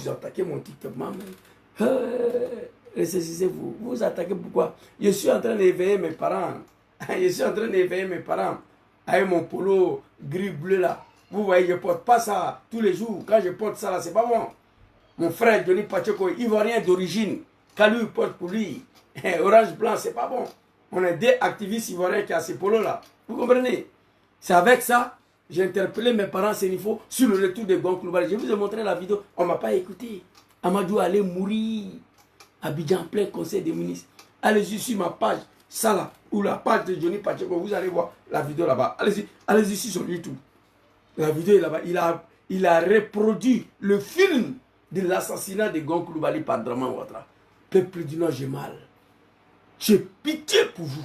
attaquez mon TikTok, maman. Vous, vous attaquez pourquoi? Je suis en train d'éveiller mes parents. Je suis en train d'éveiller mes parents. Avec mon polo gris bleu là. Vous voyez, je ne porte pas ça tous les jours. Quand je porte ça là, c'est pas bon. Mon frère Johnny Pacheco, ivoirien d'origine. Quand lui porte pour lui, orange blanc, c'est pas bon. On est des activistes ivoiriens qui ont ces polos là. Vous comprenez? C'est avec ça, j'ai interpellé mes parents Sénifo sur le retour de Gon Coulibaly. Je vous ai montré la vidéo, on ne m'a pas écouté. Amadou allait mourir. Abidjan, plein conseil des ministres. Allez-y sur ma page, ça là, ou la page de Johnny Pacheco, vous allez voir la vidéo là-bas. Allez-y sur YouTube. La vidéo est là-bas. Il a reproduit le film de l'assassinat de Gon Coulibaly par Dramane Ouattara. Peuple du Nord, j'ai mal. J'ai pitié pour vous.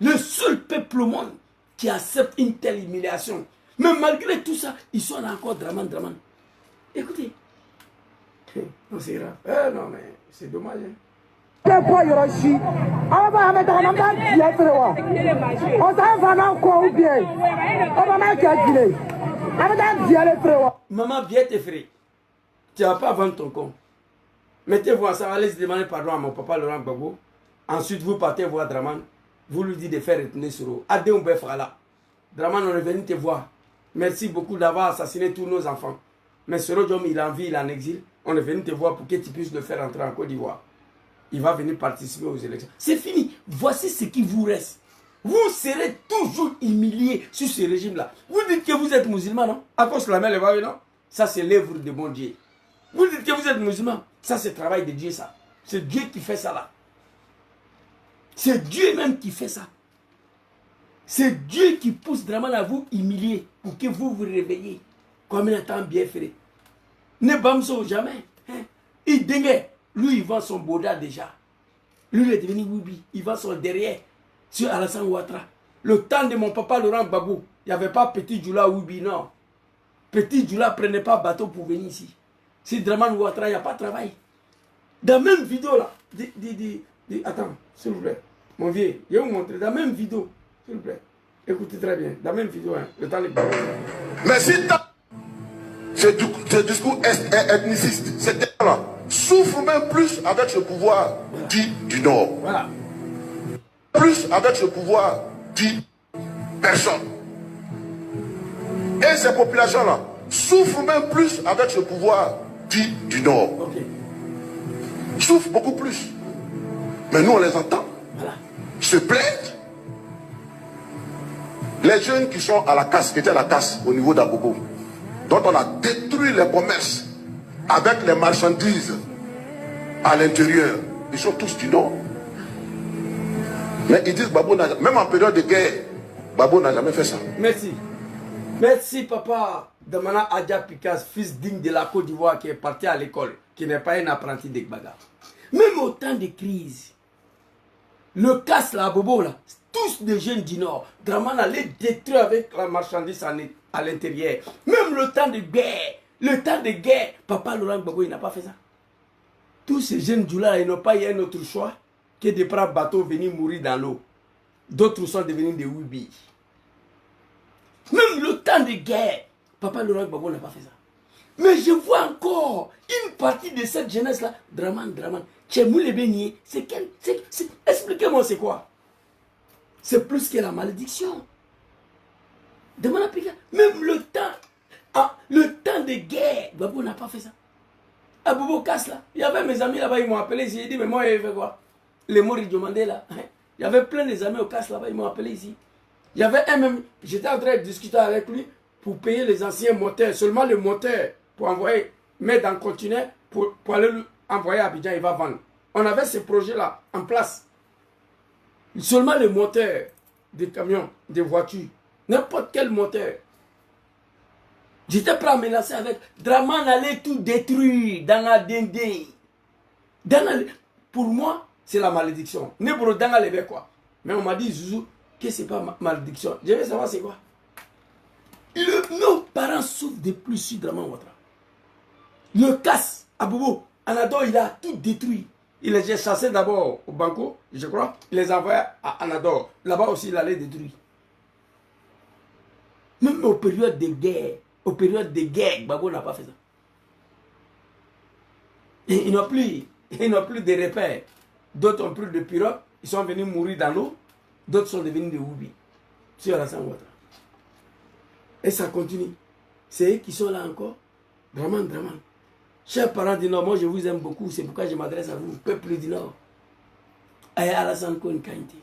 Le seul peuple au monde qui accepte une telle humiliation. Mais malgré tout ça, ils sont là encore Dramane. Écoutez. Non, c'est grave. Non, mais c'est dommage. Maman, viens t'effrayer. Tu ne vas pas vendre ton compte. Mettez-vous ensemble, allez demander pardon à mon papa Laurent Gbagbo. Ensuite, vous partez voir Dramane. Vous lui dites de faire retenir sur eux. Adé Frala. Dramane, on est venu te voir. Merci beaucoup d'avoir assassiné tous nos enfants. Mais ce Diom, il est en vie, il est en exil. On est venu te voir pour que tu puisses le faire entrer en Côte d'Ivoire. Il va venir participer aux élections. C'est fini. Voici ce qui vous reste. Vous serez toujours humiliés sur ce régime-là. Vous dites que vous êtes musulman, non? À cause de la mer, non? Ça, c'est l'œuvre de mon Dieu. Vous dites que vous êtes musulman. Ça, c'est le travail de Dieu, ça. C'est Dieu qui fait ça, là. C'est Dieu même qui fait ça. C'est Dieu qui pousse Dramane à vous humilier pour que vous vous réveillez comme un temps bien fait. Ne bamso jamais. Il dengue. Lui, il vend son boda déjà. Lui, il est devenu Woubi. Il vend son derrière sur Alassane Ouattara. Le temps de mon papa Laurent Gbagbo, il n'y avait pas Petit Djoula Woubi, non. Petit Djoula ne prenait pas bateau pour venir ici. Si Dramane Ouattara, il n'y a pas de travail. Dans la même vidéo là, attends, s'il vous plaît. Mon vieux, je vais vous montrer. Dans la même vidéo, s'il vous plaît. Écoutez très bien. Dans la même vidéo, hein, le temps de... Mais si ce discours ethniciste, ces gens-là souffrent même plus avec ce pouvoir dit du Nord. Voilà. Plus avec ce pouvoir dit personne. Et ces populations-là souffrent même plus avec ce pouvoir dit du Nord. Okay. Souffrent beaucoup plus. Mais nous, on les entend. Voilà. Se plaindre. Les jeunes qui sont à la casse, qui étaient à la casse au niveau d'Agogo, dont on a détruit les commerces avec les marchandises à l'intérieur, ils sont tous du Nord. Mais ils disent Gbagbo n'a jamais, même en période de guerre, Gbagbo n'a jamais fait ça. Merci. Merci papa Damana Adja Pikas, fils digne de la Côte d'Ivoire qui est parti à l'école, qui n'est pas un apprenti de Gbaga. Même au temps de crise, le casse là, Bobo là, tous des jeunes du Nord, Dramane allait détruire avec la marchandise à l'intérieur. Même le temps de guerre, papa Laurent Gbagbo, il n'a pas fait ça. Tous ces jeunes Djoula, ils n'ont pas eu un autre choix que de prendre bateau, venir mourir dans l'eau. D'autres sont devenus des Woubi. Même le temps de guerre, papa Laurent Gbagbo n'a pas fait ça. Mais je vois encore une partie de cette jeunesse-là, Dramane. Tchemoule Bénier, expliquez-moi c'est quoi? C'est plus que la malédiction. Demande à même le temps de guerre, Gbagbo n'a pas fait ça. À Bobo Casse là, il y avait mes amis là-bas, ils m'ont appelé ici, ils dit mais moi il fait quoi? Les morts ils demandaient là. Il y avait plein des amis au Casse là-bas, ils m'ont appelé ici. Il y avait un même, j'étais en train de discuter avec lui pour payer les anciens moteurs, seulement le moteur pour envoyer, mettre dans le conteneur pour aller envoyer à Abidjan, il va vendre. On avait ce projet là en place. Seulement les moteurs des camions, des voitures. N'importe quel moteur. J'étais prêt à menacer avec. Draman allait tout détruire dans la dindé. Pour moi, c'est la malédiction. Nebro dans les quoi. Mais on m'a dit, Zouzou, que c'est pas malédiction. Je veux savoir c'est quoi. Nos parents souffrent de plus sur Draman Ouattara. Le casse à Bobo. Anador, il a tout détruit. Il les a chassés d'abord au Banco, je crois. Il les a envoyés à Anador. Là-bas aussi, il allait détruire. Même aux périodes de guerre, Babo n'a pas fait ça. Et ils n'ont plus de repères. D'autres ont pris de pirogues, ils sont venus mourir dans l'eau. D'autres sont devenus des Oubi. Sur Alassane Ouattara. Et ça continue. C'est eux qui sont là encore. Draman. Chers parents du Nord, moi je vous aime beaucoup. C'est pourquoi je m'adresse à vous, peuple du Nord. Aïe Alassane Konkante.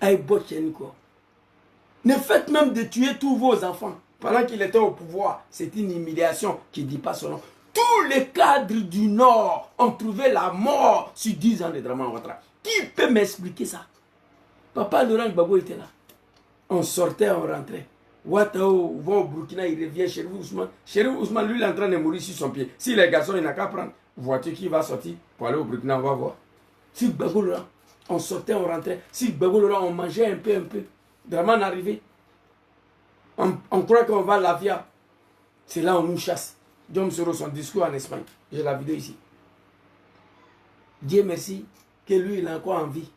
Aïe Bochenko. Ne faites même de tuer tous vos enfants. Pendant qu'il était au pouvoir, c'est une humiliation qui ne dit pas son nom. Tous les cadres du Nord ont trouvé la mort sur 10 ans de Draman Ouattara. Qui peut m'expliquer ça? Papa Laurent Gbagbo était là. On sortait, on rentrait. Ouattao va au Burkina, il revient chez Ousmane. Chez Ousmane, lui, il est en train de mourir sur son pied. Si les garçons, il n'a qu'à prendre voiture qui va sortir pour aller au Burkina, on va voir. Si Gbagbo Laurent, on sortait, on rentrait. Si Gbagbo Laurent, on mangeait un peu. Draman arrivé. On croit qu'on va à la via. C'est là où on nous chasse. Diom Soro, son discours en Espagne. J'ai la vidéo ici. Dieu merci que lui, il a encore envie.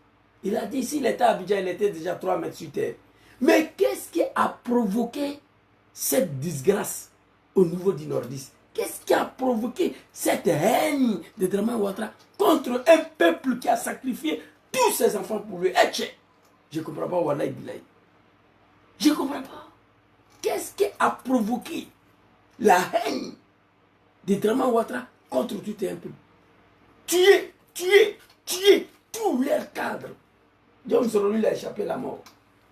Il a dit, s'il était à Abidjan, il était déjà 3 mètres sur terre. Mais qu'est-ce qui a provoqué cette disgrâce au niveau du Nordiste? Qu'est-ce qui a provoqué cette haine de Draman Ouattara contre un peuple qui a sacrifié tous ses enfants pour lui? Je ne comprends pas, Wallahi Bilahi. Je ne comprends pas. Qu'est-ce qui a provoqué la haine de Draman Ouattara contre tout un peuple? Tuer tous leurs cadres. Diom Soro, lui, il a échappé la mort.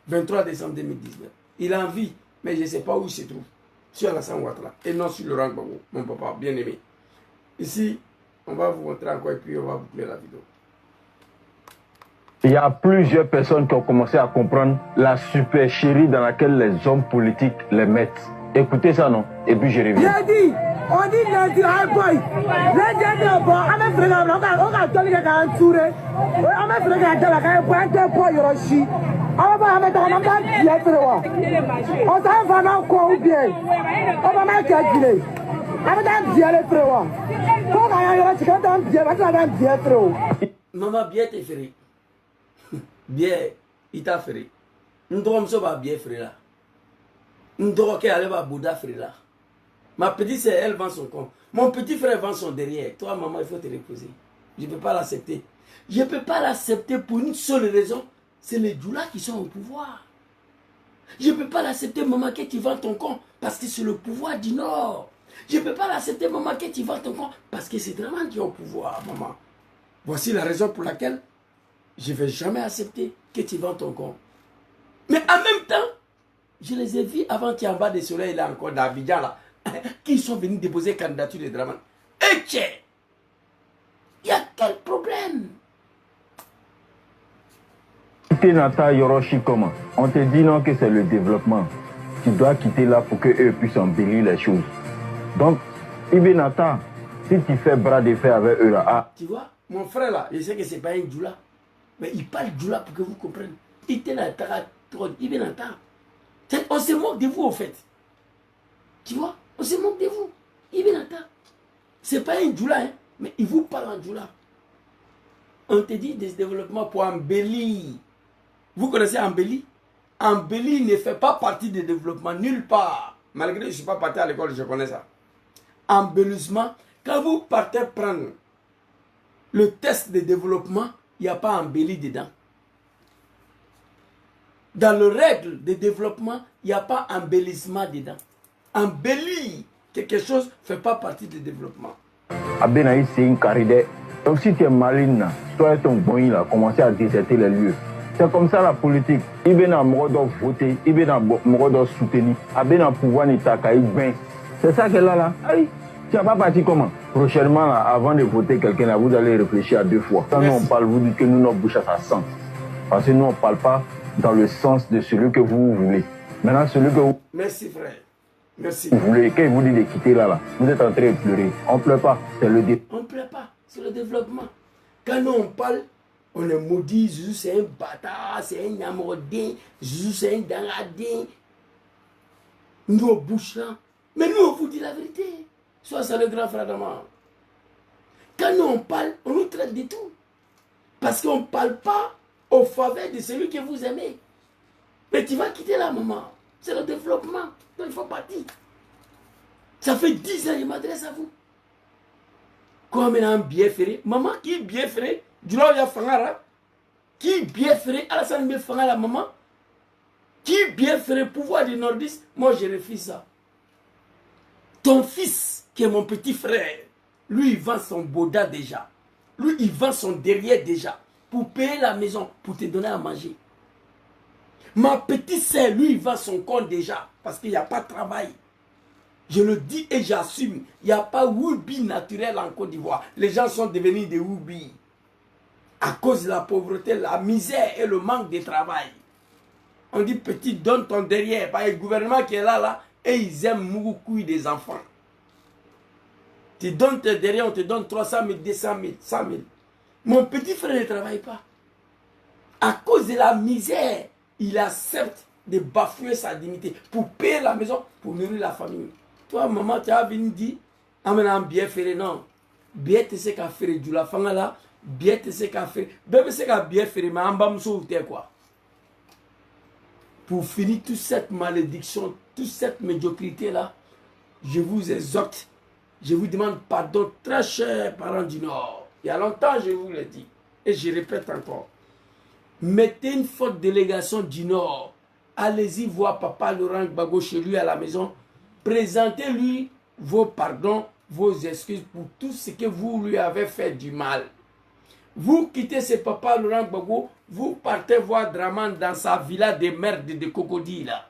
23 décembre 2019. Il a envie, mais je ne sais pas où il se trouve. Sur Alassane Ouattara et non sur Laurent Gbagbo, mon papa bien aimé. Ici, on va vous montrer encore et puis on va boucler la vidéo. Il y a plusieurs personnes qui ont commencé à comprendre la supercherie dans laquelle les hommes politiques les mettent. Écoutez ça, non? Et puis je reviens. On dit lundi, high boy. Les gens on a fait on a donné un tour. On a fait un point pour Yoroshi. On va mettre un bien. On s'en va dans quoi ou bien. On va mettre calculer. On va bien les frères. Quand on a Yoroshi, quand on a bien frère. Maman, bien t'es ferré. Bien, il t'a ferré. Nous devons se battre bien frère là. Nous devons aller à Bouddha frère là. Ma petite sœur, elle vend son compte. Mon petit frère vend son derrière. Toi, maman, il faut te reposer. Je ne peux pas l'accepter. Je ne peux pas l'accepter pour une seule raison. C'est les Djoula qui sont au pouvoir. Je ne peux pas l'accepter, maman, que tu vends ton compte parce que c'est le pouvoir du Nord. Je ne peux pas l'accepter, maman, que tu vends ton compte parce que c'est Draman qui est au pouvoir, maman. Voici la raison pour laquelle je ne vais jamais accepter que tu vends ton compte. Mais en même temps, je les ai vus avant qu'il y ait en bas des soleils, là encore, d'Abidjan, là, qui sont venus déposer candidature de Draman. Et il y a quel problème? Quitter Nata Yoroshi comment? On te dit non que c'est le développement. Tu dois quitter là pour qu'eux puissent embellir les choses. Donc, Ibe Nata, si tu fais bras de fer avec eux là... Ah. Tu vois, mon frère là, je sais que c'est pas un Djoula, mais il parle Djoula pour que vous compreniez. Ibe Nata. On se moque de vous au fait. Tu vois? On se moque de vous. Ibe Nata. C'est pas un Djoula, hein, mais il vous parle en Djoula. On te dit des développements pour embellir. Vous connaissez embellir? Embellir ne fait pas partie des développements nulle part. Malgré que je ne suis pas parti à l'école, je connais ça. Embellissement, quand vous partez prendre le test de développement, il n'y a pas embelli dedans. Dans le règle de développement, il n'y a pas embellissement dedans. Embellir quelque chose ne fait pas partie du développement. Abenaï, c'est une carrière. Donc si tu es maline, toi et ton bon, là, commencez à déserter les lieux. C'est comme ça la politique. Il vient à voter, il vient à soutenir, il vient à pouvoir n'attaquer bien. C'est ça qu'elle a là. Aïe, tu n'as pas parti comment? Prochainement, là, avant de voter quelqu'un, vous allez réfléchir à 2 fois. Quand nous on parle, vous dites que nous, notre bouche, ça sent. Parce que nous, on ne parle pas dans le sens de celui que vous voulez. Maintenant, celui que vous... Merci, frère. Merci. Vous voulez, quand il vous dit de quitter là, vous êtes en train de pleurer. On ne pleure pas, c'est le dé. On ne pleure pas, c'est le développement. Quand nous on parle, on est maudit, Jésus c'est un bâtard, c'est un amourdin, Jésus c'est un dangadin. Nous on bouche là. Mais nous on vous dit la vérité. Soit c'est le grand frère d'Amar. Quand nous on parle, on nous traite de tout. Parce qu'on ne parle pas au faveur de celui que vous aimez. Mais tu vas quitter la maman. C'est le développement. Donc il faut partir. Ça fait 10 ans que je m'adresse à vous. Comme un bien ferré. Maman qui est bien ferré. Du là il y a Fangara. Qui est bien ferré. Alassane bien Fangara maman. Qui est bien ferré. Pouvoir des nordistes. Moi je refuse ça. Ton fils qui est mon petit frère. Lui il vend son boda déjà. Lui il vend son derrière déjà. Pour payer la maison. Pour te donner à manger. Ma petite sœur, lui, il vend son compte déjà. Parce qu'il n'y a pas de travail. Je le dis et j'assume. Il n'y a pas Woubi naturel en Côte d'Ivoire. Les gens sont devenus des Woubi. À cause de la pauvreté, la misère et le manque de travail. On dit, petit, donne ton derrière. Par le gouvernement qui est là, et ils aiment beaucoup des enfants. Tu donnes tes derrière, on te donne 300 000, 200 000, 100 000. Mon petit frère ne travaille pas. À cause de la misère, il accepte de bafouer sa dignité pour payer la maison, pour nourrir la famille. Toi, maman, tu as venu dire, amène bien faire, non. Bien te ce qu'a fait du la fanga là, bien te ce qu'a fait. Bébé ce qu'a bien fait, mais en bas, me quoi. Pour finir toute cette malédiction, toute cette médiocrité là, je vous exhorte, je vous demande pardon très cher, parents du Nord. Il y a longtemps, je vous l'ai dit, et je répète encore. Mettez une forte délégation du Nord. Allez-y voir Papa Laurent Gbagbo chez lui à la maison. Présentez-lui vos pardons, vos excuses pour tout ce que vous lui avez fait du mal. Vous quittez ce Papa Laurent Gbagbo, vous partez voir Draman dans sa villa de merde de crocodile là.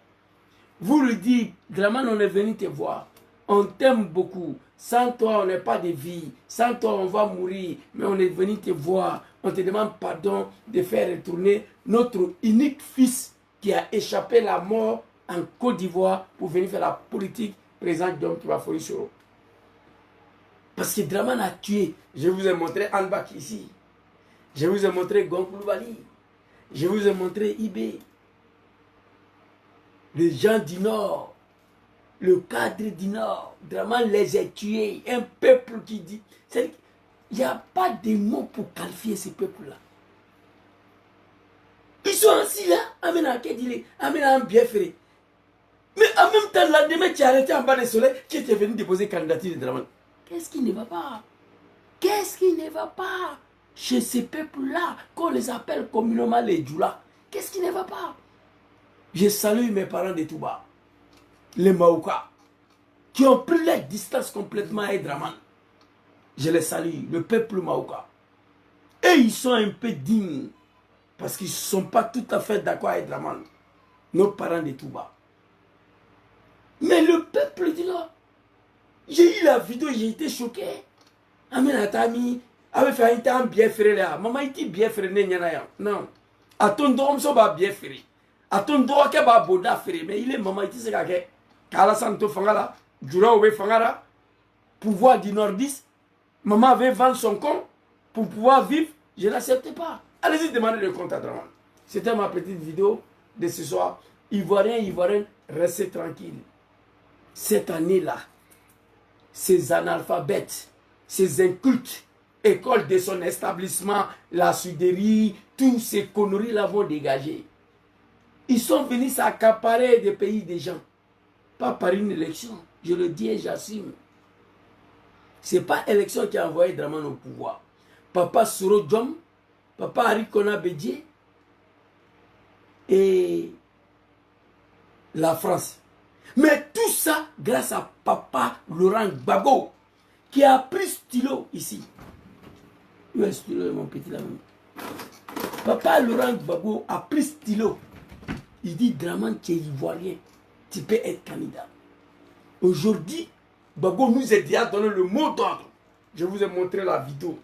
Vous lui dites, Draman, on est venu te voir. On t'aime beaucoup. Sans toi, on n'est pas de vie. Sans toi, on va mourir. Mais on est venu te voir. On te demande pardon de faire retourner notre unique fils qui a échappé la mort en Côte d'Ivoire pour venir faire la politique présente d'homme qui va folie sur eux. Parce que Draman a tué. Je vous ai montré Anbak ici. Je vous ai montré Gonkouloubali. Je vous ai montré Ibé. Les gens du Nord. Le cadre du Nord. Draman les a tués. Un peuple qui dit... Il n'y a pas de mots pour qualifier ces peuples-là. Ils sont assis là, amène à Kedile, amène à un bien ferré. Mais en même temps, là, demain, tu as arrêté en bas du soleil, tu es venu déposer candidature de Draman. Qu'est-ce qui ne va pas? Qu'est-ce qui ne va pas chez ces peuples-là, qu'on les appelle communément les Djoula? Qu'est-ce qui ne va pas? Je salue mes parents de Touba, les Maouka, qui ont pris la distance complètement avec Draman. Je les salue, le peuple Maouka. Et ils sont un peu dignes. Parce qu'ils ne sont pas tout à fait d'accord avec Draman. Nos parents de Touba. Mais le peuple du Nord. J'ai eu la vidéo, j'ai été choqué. Amen Atami. Avait fait un temps bien ferré là. Maman était bien ferré. Non. A ton droit, on va bien ferré. A ton droit, on va boda ferré. Mais il est maman, il dit que Kala Santo Fangala, Djoula Obe Fangala, pouvoir du Nordiste. Maman avait vendu son compte pour pouvoir vivre. Je n'acceptais pas. Allez-y demander le compte à Draman. C'était ma petite vidéo de ce soir. Ivoiriens, Ivoiriens, restez tranquilles. Cette année-là, ces analphabètes, ces incultes, écoles de son établissement, la suderie, tous ces conneries-là vont dégager. Ils sont venus s'accaparer des pays des gens. Pas par une élection. Je le dis et j'assume. Ce n'est pas l'élection qui a envoyé Draman au pouvoir. Papa Soro Djom, Papa Harikona Bédié et la France. Mais tout ça grâce à Papa Laurent Gbagbo qui a pris stylo ici. Où est stylo, mon petit là même? Papa Laurent Gbagbo a pris stylo. Il dit, Draman, tu es ivoirien, tu peux être candidat. Aujourd'hui, Gbagbo nous a déjà donné le mot d'ordre. Je vous ai montré la vidéo.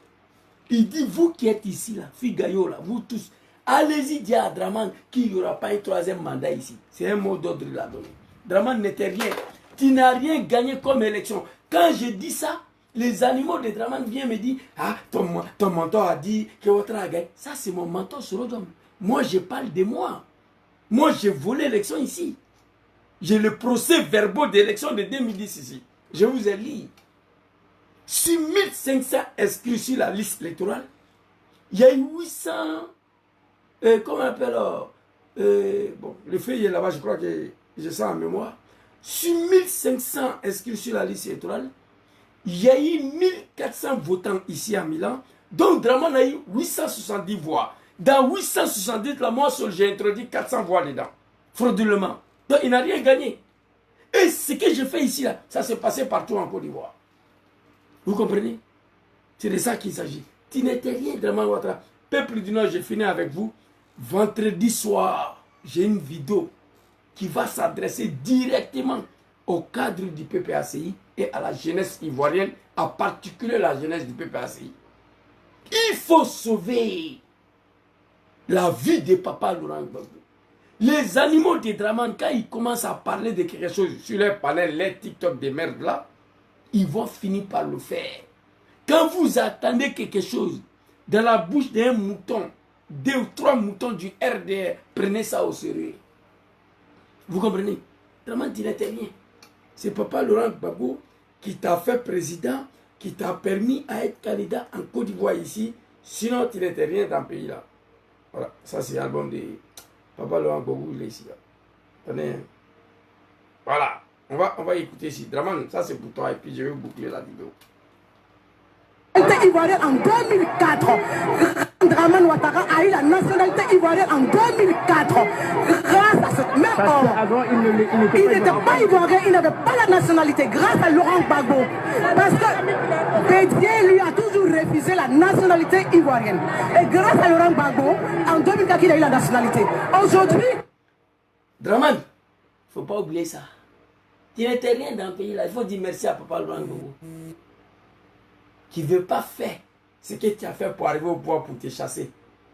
Il dit, vous qui êtes ici, là, Figayo, là, vous tous, Allez-y dire à Draman qu'il n'y aura pas un troisième mandat ici. C'est un mot d'ordre de la donné. Draman n'était rien. Tu n'as rien gagné comme élection. Quand je dis ça, les animaux de Draman viennent me dire, ah, ton mentor a dit que votre a gagné. Ça, c'est mon mentor sur l'homme. Moi, je parle de moi. Moi, j'ai volé l'élection ici. J'ai le procès verbal d'élection de 2010 ici. Je vous ai lu. Sur 1500 inscrits sur la liste électorale, il y a eu 800... comment on appelle bon, le feuille est là-bas, je crois que j'ai ça en mémoire. Sur 1500 inscrits sur la liste électorale, il y a eu 1400 votants ici à Milan, donc Draman a eu 870 voix. Dans 870, là, moi seul, j'ai introduit 400 voix dedans, frauduleusement. Donc il n'a rien gagné. Et ce que je fais ici, là, ça s'est passé partout en Côte d'Ivoire. Vous comprenez? C'est de ça qu'il s'agit. Tu n'étais rien, Draman Ouattara. Peuple du Nord, j'ai fini avec vous. Vendredi soir, j'ai une vidéo qui va s'adresser directement au cadre du PPACI et à la jeunesse ivoirienne, en particulier la jeunesse du PPACI. Il faut sauver la vie de Papa Laurent Gbagbo. Les animaux de Draman, quand ils commencent à parler de quelque chose sur leur panel, les TikTok des merdes là, ils vont finir par le faire. Quand vous attendez quelque chose dans la bouche d'un mouton, 2 ou 3 moutons du RDR, prenez ça au sérieux. Vous comprenez? Draman, tu n'étais rien. C'est Papa Laurent Gbagbo qui t'a fait président, qui t'a permis à être candidat en Côte d'Ivoire ici. Sinon, tu n'étais rien dans le pays là. Voilà, ça c'est l'album de Papa Laurent Gbagbo, il est ici là. Attendez. Voilà, on va écouter ici. Draman, ça c'est pour toi et puis je vais boucler la vidéo. Ivoirienne en 2004. Draman Ouattara a eu la nationalité ivoirienne en 2004. Grâce à ce même homme. Il n'était pas ivoirien, il n'avait pas la nationalité. Grâce à Laurent Gbagbo. Parce que Bédier lui a toujours refusé la nationalité ivoirienne. Et grâce à Laurent Gbagbo, en 2004, il a eu la nationalité. Aujourd'hui... Draman, il ne faut pas oublier ça. Tu n'étais rien dans le pays là. Il faut dire merci à Papa Laurent Gbagbo. Qui ne veut pas faire ce que tu as fait pour arriver au pouvoir pour te chasser.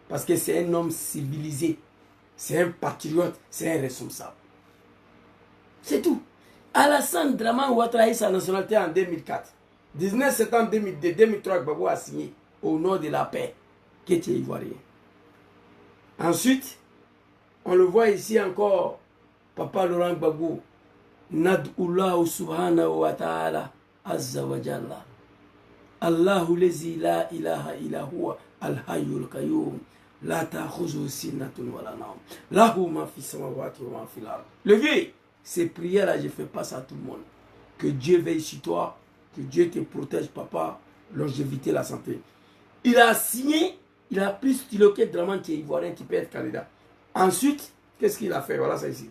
Parce que c'est un homme civilisé. C'est un patriote. C'est un responsable. C'est tout. Alassane Draman Ouattara a eu sa nationalité en 2004. 19 septembre 2002, 2003, Gbagbo a signé au nom de la paix que tu es ivoirien. Ensuite, on le voit ici encore, Papa Laurent Gbagbo, Nad'ullahu subhanahu wa ta'ala, azza wa jalla. Allahu lezi la ilaha illa huwa al-hayyul qayyum la ta'khuzuhu sinatun wa la nawm lahu ma fi samawati wa ma fil ard. Le vieux, ces prières là, je fais passer à tout le monde. Que Dieu veille sur toi, que Dieu te protège, papa, longévité, la santé. Il a signé, il a plus stylo que Draman qui est ivoirien, qui peut être candidat. Ensuite, qu'est-ce qu'il a fait? Voilà ça ici.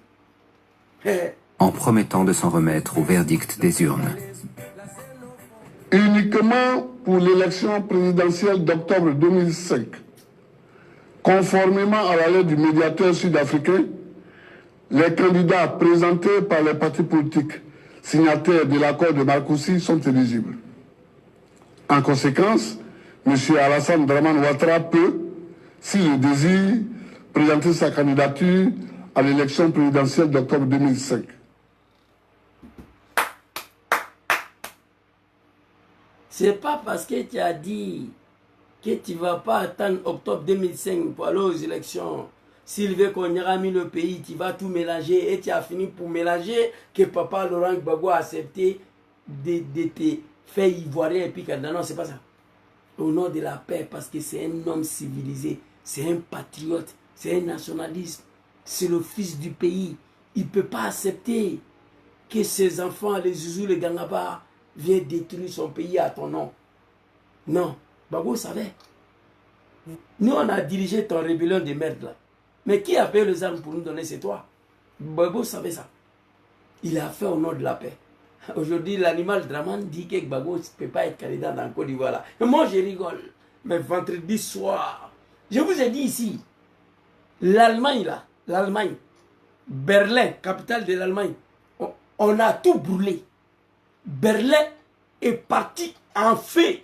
En promettant de s'en remettre au verdict des urnes. Uniquement pour l'élection présidentielle d'octobre 2005, conformément à la lettre du médiateur sud-africain, les candidats présentés par les partis politiques signataires de l'accord de Marcoussis sont éligibles. En conséquence, M. Alassane Draman Ouattara peut, s'il le désire, présenter sa candidature à l'élection présidentielle d'octobre 2005. C'est pas parce que tu as dit que tu ne vas pas attendre octobre 2005 pour aller aux élections. S'il veut qu'on ira mis le pays, tu vas tout mélanger et tu as fini pour mélanger que Papa Laurent Gbagbo a accepté de te faire ivoirien et puis non, c'est pas ça. Au nom de la paix, parce que c'est un homme civilisé, c'est un patriote, c'est un nationaliste, c'est le fils du pays. Il ne peut pas accepter que ses enfants, les Zouzou, les Gangaba, viennent détruire son pays à ton nom. Non, Gbagbo savait. Nous, on a dirigé ton rébellion de merde là. Mais qui a payé les armes pour nous donner? C'est toi. Gbagbo savait ça. Il a fait au nom de la paix. Aujourd'hui, l'animal Draman dit que Gbagbo ne peut pas être candidat dans le Côte d'Ivoire là. Et moi, je rigole. Mais vendredi soir, je vous ai dit ici, l'Allemagne là, l'Allemagne, Berlin, capitale de l'Allemagne, on a tout brûlé. Berlin est parti en feu.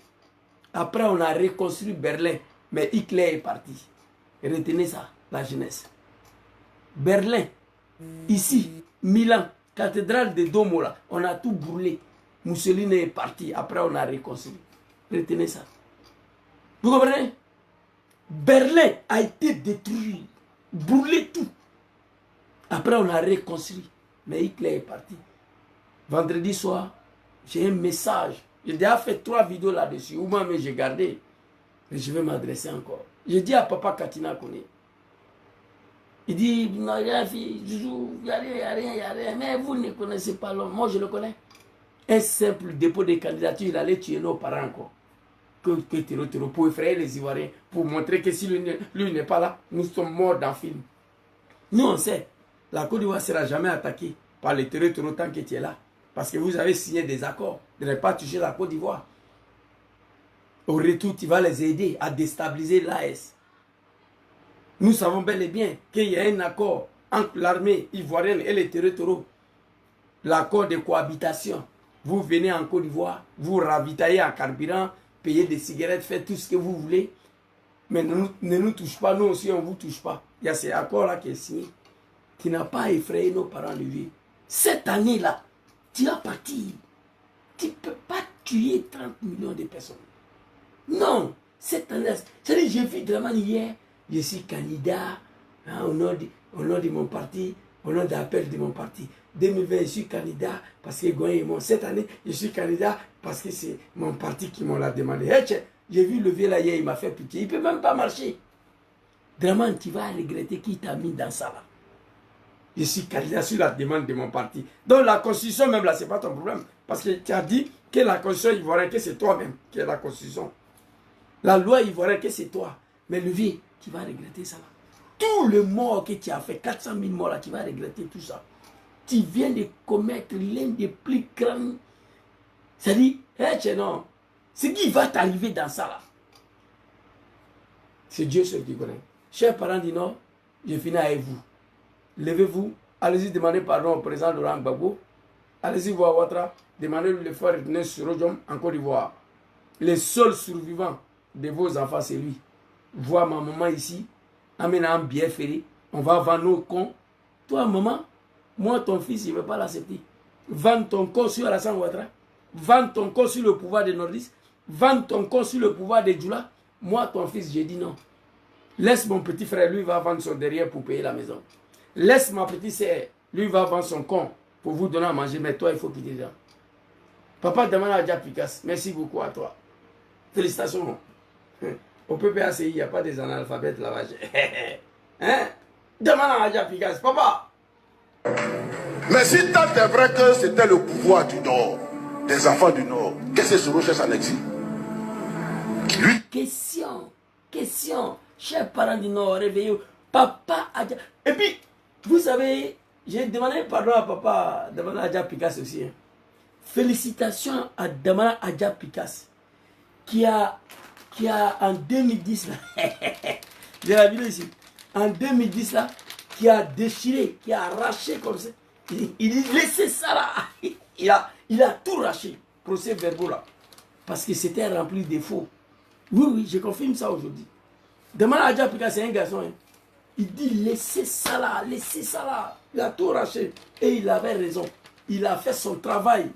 Après, on a reconstruit Berlin. Mais Hitler est parti. Retenez ça, la jeunesse. Berlin, ici, Milan, cathédrale de Duomo, là, on a tout brûlé. Mussolini est parti, après on a reconstruit. Retenez ça. Vous comprenez? Berlin a été détruit, brûlé tout. Après on a reconstruit. Mais Hitler est parti. Vendredi soir, j'ai un message. J'ai déjà fait 3 vidéos là-dessus. Ou même j'ai gardé. Mais je vais m'adresser encore. J'ai dit à papa Katina Kone. Il dit, il n'y a rien, il n'y a rien. Mais vous ne connaissez pas l'homme. Moi je le connais. Un simple dépôt de candidature, il allait tuer nos parents encore. Que Tero pour effrayer les Ivoiriens, pour montrer que si lui n'est pas là, nous sommes morts dans le film. Nous on sait, la Côte d'Ivoire ne sera jamais attaquée par les Tero tant que tu es là. Parce que vous avez signé des accords de ne pas toucher la Côte d'Ivoire. Au retour, tu vas les aider à déstabiliser l'AS. Nous savons bel et bien qu'il y a un accord entre l'armée ivoirienne et les Tero. L'accord de cohabitation. Vous venez en Côte d'Ivoire, vous ravitaillez en carburant, payez des cigarettes, faites tout ce que vous voulez. Mais ne nous touche pas, nous aussi on ne vous touche pas. Il y a ces accords-là qui est signé. Tu n'as pas effrayé nos parents de vie. Cette année-là, tu vas partir. Tu ne peux pas tuer 30 millions de personnes. Non, cette année-là. C'est-à-dire, j'ai vu vraiment hier, je suis candidat au nom de mon parti, au nom d'appel de mon parti. 2020, je suis candidat parce que Goyen est mort. Cette année, je suis candidat parce que c'est mon parti qui m'en l'a demandé. J'ai vu le vieux là hier, il m'a fait pitié. Il ne peut même pas marcher. Draman, tu vas regretter qui t'a mis dans ça là. Je suis candidat sur la demande de mon parti. Donc la constitution même là, ce n'est pas ton problème. Parce que tu as dit que la constitution ivoirienne, que c'est toi-même qui est la constitution. La loi ivoirienne, que c'est toi. Mais le vieux, tu vas regretter ça là. Tout le mort que tu as fait, 400 000 morts là, tu vas regretter tout ça. Tu viens de commettre l'un des plus grands. C'est-à-dire, non, ce qui va t'arriver dans ça là, c'est Dieu seul qui connaît. Chers parents du Nord, je finis avec vous. Levez-vous, allez-y demander pardon au président Laurent Gbagbo. Allez-y voir Ouattara, demandez-lui de faire retourner sur Rojom en Côte d'Ivoire. Le seul survivant de vos enfants, c'est lui. Vois ma maman ici, amène un bien ferré, on va vendre nos cons. Toi, maman, moi, ton fils, il ne veut pas l'accepter. Vends ton corps sur Alassane Ouattara. Vends ton corps sur le pouvoir des Nordistes. Vends ton corps sur le pouvoir des Djoula. Moi, ton fils, j'ai dit non. Laisse mon petit frère, lui, va vendre son derrière pour payer la maison. Laisse ma petite sœur, lui, va vendre son con pour vous donner à manger. Mais toi, il faut quitter ça. Papa demande à Adja Picasse. Merci beaucoup à toi. Félicitations. Au PPACI, il n'y a pas des analphabètes là-bas. Hein? Demande à Adja Picasse. Papa! Mais si tant est vrai que c'était le pouvoir du Nord, des enfants du Nord, qu'est-ce que ce recherche en exil? Lui? Question. Chers parents du Nord, réveillez-vous. Papa Adja. Et puis, vous savez, j'ai demandé pardon à papa Damana Adja Picasse aussi. Hein. Félicitations à Damana Adja Picasse qui a en 2010 là, j'ai la vidéo ici, en 2010 là, qui a déchiré, qui a arraché comme ça. Il laissait ça là. Il a tout arraché, procès verbaux là. Parce que c'était rempli de faux. Oui, je confirme ça aujourd'hui. Damana Adja Picasse, c'est un garçon. Hein. Il dit laissez ça là. Il a tout arraché. Et il avait raison. Il a fait son travail.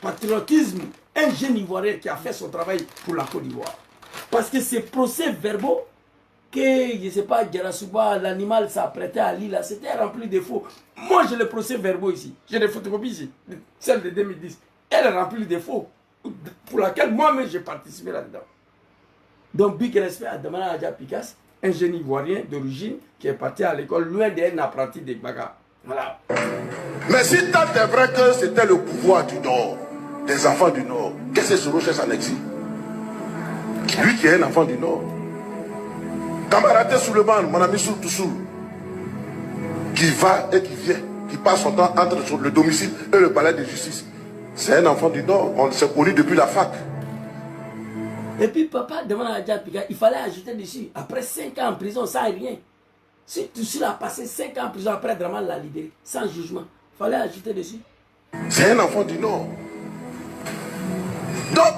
Patriotisme. Un jeune Ivoirien qui a fait son travail pour la Côte d'Ivoire. Parce que ces procès verbaux, que je ne sais pas, Djarasouba, l'animal s'apprêtait à lire là, c'était rempli de faux. Moi j'ai les procès verbaux ici. J'ai des photocopies ici. Celle de 2010. Elle est remplie de faux. Pour laquelle moi-même j'ai participé là-dedans. Donc, big respect à Damana Adja Picasse, un jeune Ivoirien d'origine qui est parti à l'école loin d'un apprenti de Baga. Voilà. Mais si tant est vrai que c'était le pouvoir du Nord, des enfants du Nord, qu'est-ce que ce recherche en exil? Lui qui est un enfant du Nord. Camarade Souleymane, mon ami Toussou, qui va et qui vient, qui passe son temps entre le domicile et le palais de justice. C'est un enfant du Nord, on s'est connu depuis la fac. Et puis papa demande à Adja Picasse, il fallait ajouter dessus. Après 5 ans en prison, ça n'est rien. Si Toussou a passé 5 ans en prison, après Draman l'a libéré, sans jugement, il fallait ajouter dessus. C'est un enfant du Nord. Donc,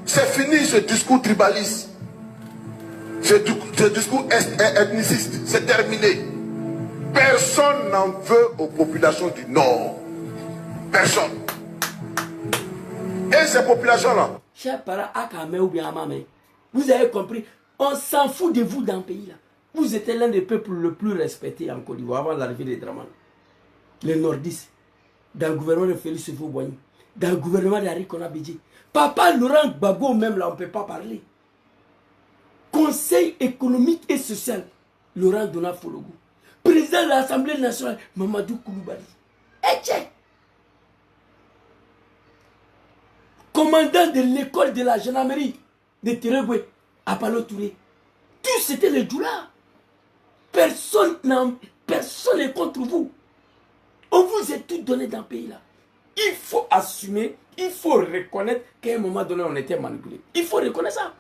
c'est fini ce discours tribaliste. Ce discours ethniciste, c'est terminé. Personne n'en veut aux populations du Nord. Personne. Et ces populations-là. Chers parents, Akame ou bien Amame, vous avez compris, on s'en fout de vous dans le pays là. Vous étiez l'un des peuples le plus respectés en Côte d'Ivoire avant l'arrivée des Dramane. Les nordistes, dans le gouvernement de Félix Houphouët-Boigny, dans le gouvernement d'Henri Konan-Bédié. Papa Laurent Gbagbo même là, on ne peut pas parler. Conseil économique et social, Laurent Dona Fologo. Président de l'Assemblée nationale, Mamadou Koulibaly. Etche. Commandant de l'école de la gendarmerie de Tereboué, Apalo Touré. Tous c'était les Djoula. Personne n'est contre vous. On vous a tout donné dans le pays là. Il faut assumer, il faut reconnaître qu'à un moment donné on était manipulé. Il faut reconnaître ça.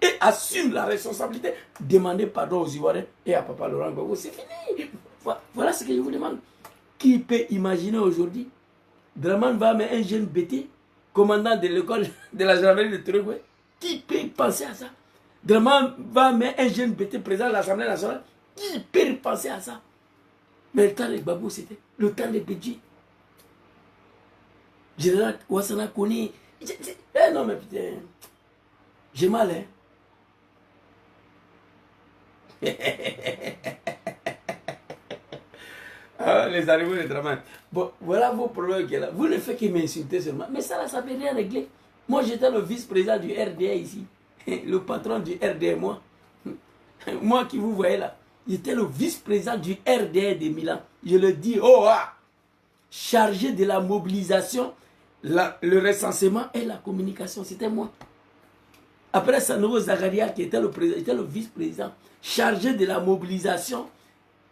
Et assume la responsabilité. Demandez pardon aux Ivoiriens et à Papa Laurent Gbagbo. C'est fini. Voilà ce que je vous demande. Qui peut imaginer aujourd'hui, Dramane va mettre un jeune bêté, commandant de l'école de la gendarmerie de Tereboué. Qui peut penser à ça? Dramane va mettre un jeune bêté président de l'Assemblée nationale. Qui peut penser à ça? Mais le temps de Gbagbo, c'était le temps de Bédji. Général Ouassana Koni. Non mais putain. J'ai mal, hein. Ah, les arrivées de Dramane. Bon, voilà vos problèmes qui est là. Vous ne faites que m'insulter seulement. Mais ça, là, ça ne peut rien régler. Moi, j'étais le vice-président du RDA ici. Le patron du RDA, moi. Moi qui vous voyez là. J'étais le vice-président du RDA de Milan. Je le dis, oh ah, chargé de la mobilisation, le recensement et la communication. C'était moi. Après Sanogo Zagaria, qui était le vice-président, chargé de la mobilisation,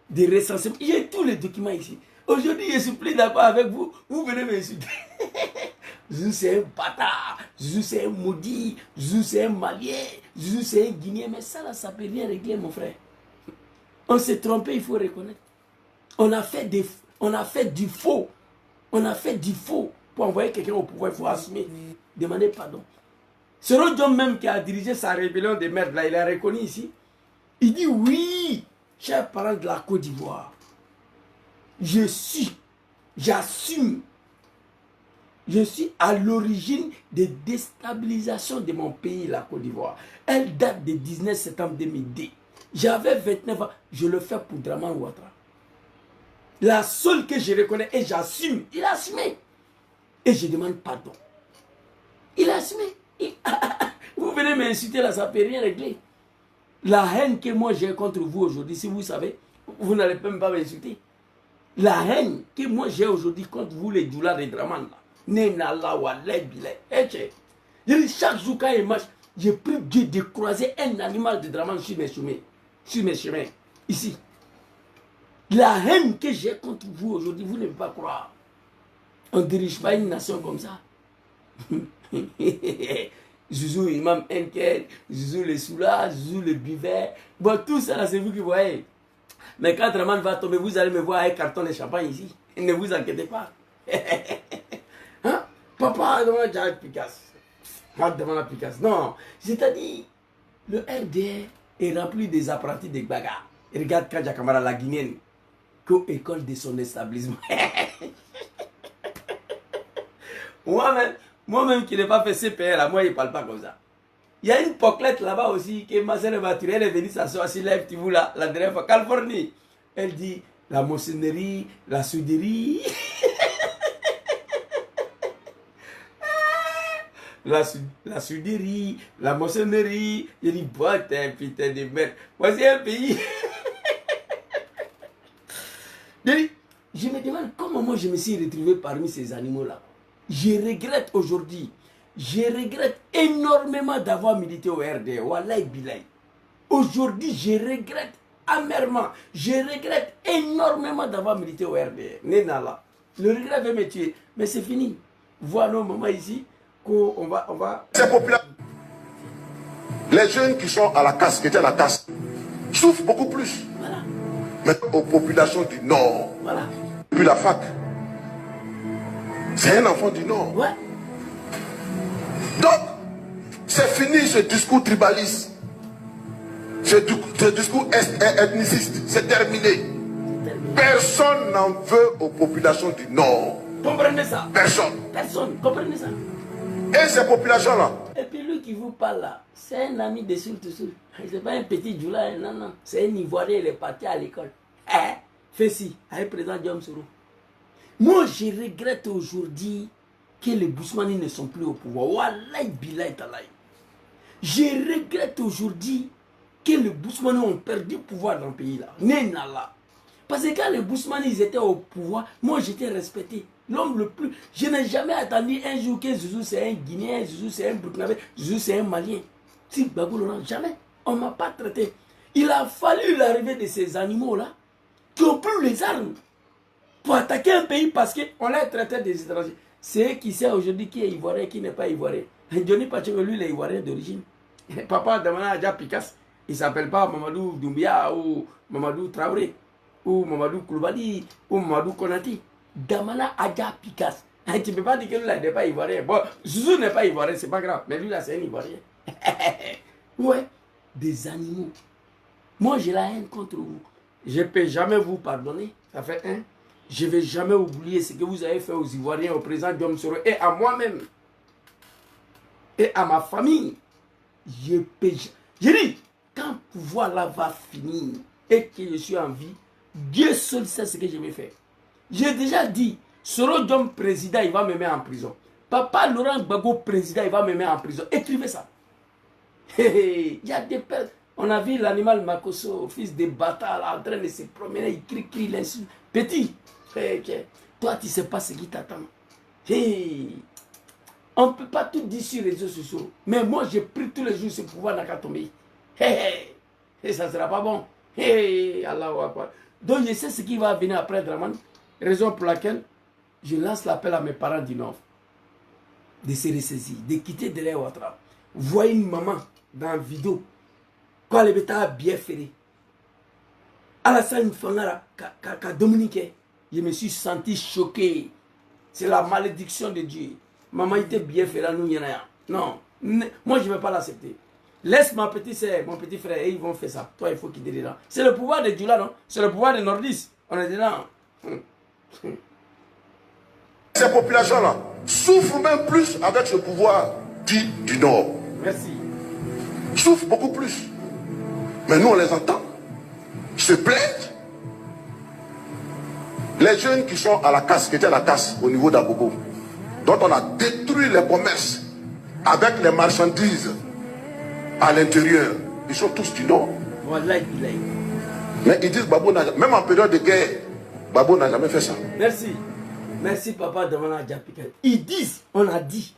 des recensements. J'ai tous les documents ici. Aujourd'hui, je suis plus d'accord avec vous. Vous venez m'insulter. Zou c'est un bâtard. Zou c'est un maudit. Zou c'est un malien. Zou c'est un guinéen. Mais ça, là, ça ne peut rien régler, mon frère. On s'est trompé, il faut reconnaître. On a fait du faux. On a fait du faux. Pour envoyer quelqu'un au pouvoir, il faut assumer. Demander pardon. Ce Rodjon même qui a dirigé sa rébellion de merde, là, il a reconnu ici. Il dit oui, chers parents de la Côte d'Ivoire, j'assume, je suis à l'origine des déstabilisations de mon pays, la Côte d'Ivoire. Elle date du 19 septembre 2002. J'avais 29 ans, je le fais pour Dramane Ouattara. La seule que je reconnais et j'assume, il a assumé. Et je demande pardon. Il a assumé. Vous venez m'insulter là, ça ne peut rien régler. La haine que moi j'ai contre vous aujourd'hui, si vous savez, vous n'allez même pas m'insulter. La haine que moi j'ai aujourd'hui contre vous, les doulas de Dramane, chaque jour quand il marche, j'ai pris Dieu de croiser un animal de Dramane sur mes chemins, ici. La haine que j'ai contre vous aujourd'hui, vous ne pouvez pas croire. On ne dirige pas une nation comme ça. Zouzou Imam Enkel, Zouzou le Soula, Zouzou le Bivet. Bon, tout ça, c'est vous qui voyez. Mais quand Dramane va tomber, vous allez me voir avec un carton de champagne ici. Ne vous inquiétez pas. Hein? Papa, devant la Picasso. Devant la Picasso. Non, c'est-à-dire, le RDA est rempli des apprentis de Gbaga. Regarde Kadja Kamara, la Guinéenne, qu'école de son établissement. Moi-même qui n'ai pas fait CPR, là, moi, il ne parle pas comme ça. Il y a une poclette là-bas aussi, que ma sœur Maturelle, elle est venue s'asseoir sur lève, tu vois là, la dernière fois, Californie. Elle dit, la maçonnerie, la souderie. la souderie, la maçonnerie. Je dis, bah, t'es un putain de merde. Moi, c'est un pays. Je me demande comment moi je me suis retrouvé parmi ces animaux-là. Je regrette aujourd'hui, je regrette énormément d'avoir milité au RDA. Wallahi billahi. Aujourd'hui, je regrette amèrement, je regrette énormément d'avoir milité au RDA. Nénala. Le regret va me tuer, mais c'est fini. Voilà nos mamans ici, qu'on va... C'est populaire. Les jeunes qui sont à la casse, qui étaient à la casse, souffrent beaucoup plus. Voilà. Mais aux populations du Nord, voilà. Puis la fac, c'est un enfant du Nord. Ouais. Donc, c'est fini ce discours tribaliste. Ce discours ethniciste, c'est terminé. Personne n'en veut aux populations du Nord. Comprenez ça? Personne. Personne, comprenez ça? Et ces populations-là? Et puis lui qui vous parle là, c'est un ami de Soul-to-Soul. C'est pas un petit Djoula, non, non. C'est un Ivoirien, il est parti à l'école. Fessi, avec le président Diom Soro. Moi, je regrette aujourd'hui que les Bousmani ne sont plus au pouvoir. Wallahi billahi talaï. Je regrette aujourd'hui que les Bousmani ont perdu le pouvoir dans le pays là. Nénala. Parce que quand les Bousmani ils étaient au pouvoir, moi j'étais respecté. L'homme le plus... Je n'ai jamais attendu un jour que Zouzou c'est un Guinéen, Zouzou c'est un Burkinabé, Zouzou c'est un Malien. Si Babou Laurent, jamais. On ne m'a pas traité. Il a fallu l'arrivée de ces animaux-là qui ont pris les armes pour attaquer un pays parce qu'on les traitait des étrangers. C'est qui sait aujourd'hui qui est ivoirien, qui n'est pas ivoirien. Johnny Pacheco, lui, il est ivoirien d'origine. Papa Damana Adja Pikas, il ne s'appelle pas Mamadou Doumbia ou Mamadou Traoré ou Mamadou Koulibaly ou Mamadou Konati. Damana Adja Pikas. Tu ne peux pas dire que lui, là, il n'est pas ivoirien. Bon, Zouzou n'est pas ivoirien, c'est pas grave. Mais lui, là, c'est un ivoirien. Ouais, des animaux. Moi, j'ai la haine contre vous. Je ne peux jamais vous pardonner. Ça fait un. Je ne vais jamais oublier ce que vous avez fait aux Ivoiriens, au président Diom Soro et à moi-même. Et à ma famille. Je dis, quand le pouvoir là va finir et que je suis en vie, Dieu seul sait ce que je vais faire. J'ai déjà dit, Soro Diom président, il va me mettre en prison. Papa Laurent Gbagbo président, il va me mettre en prison. Écrivez ça. Il y a des personnes. On a vu l'animal Makoso, fils de bâtard, là, en train de se promener, il crie l'insulte. Petit, toi, tu ne sais pas ce qui t'attend. On ne peut pas tout dire sur les réseaux sociaux. Mais moi, j'ai pris tous les jours ce pouvoir dans tomber. Et ça ne sera pas bon. Allahu Akbar. Donc, je sais ce qui va venir après Draman. Raison pour laquelle je lance l'appel à mes parents du Nord de se ressaisir, de quitter derrière Ouattara. Voyez une maman dans la vidéo. Quand les bêta bien ferré. Alassane Fangara, qu'a Dominique, je me suis senti choqué. C'est la malédiction de Dieu. Maman était bien ferré, nous, il y en a. Non, moi je ne vais pas l'accepter. Laisse ma petite soeur, mon petit frère, et ils vont faire ça. Toi, il faut qu'ils te dedans. C'est le pouvoir de Dieu là, non? C'est le pouvoir des nordistes. On est dedans. Ces populations-là souffrent même plus avec ce pouvoir dit du Nord. Merci. Souffrent beaucoup plus. Mais nous, on les entend. Se plaignent. Les jeunes qui sont à la casse, qui étaient à la casse au niveau d'Agogo, dont on a détruit les commerces avec les marchandises à l'intérieur, ils sont tous du Nord. Mais ils disent Babo n'a jamais, même en période de guerre, Babo n'a jamais fait ça. Merci. Merci papa Damana Diapika. Ils disent, on a dit,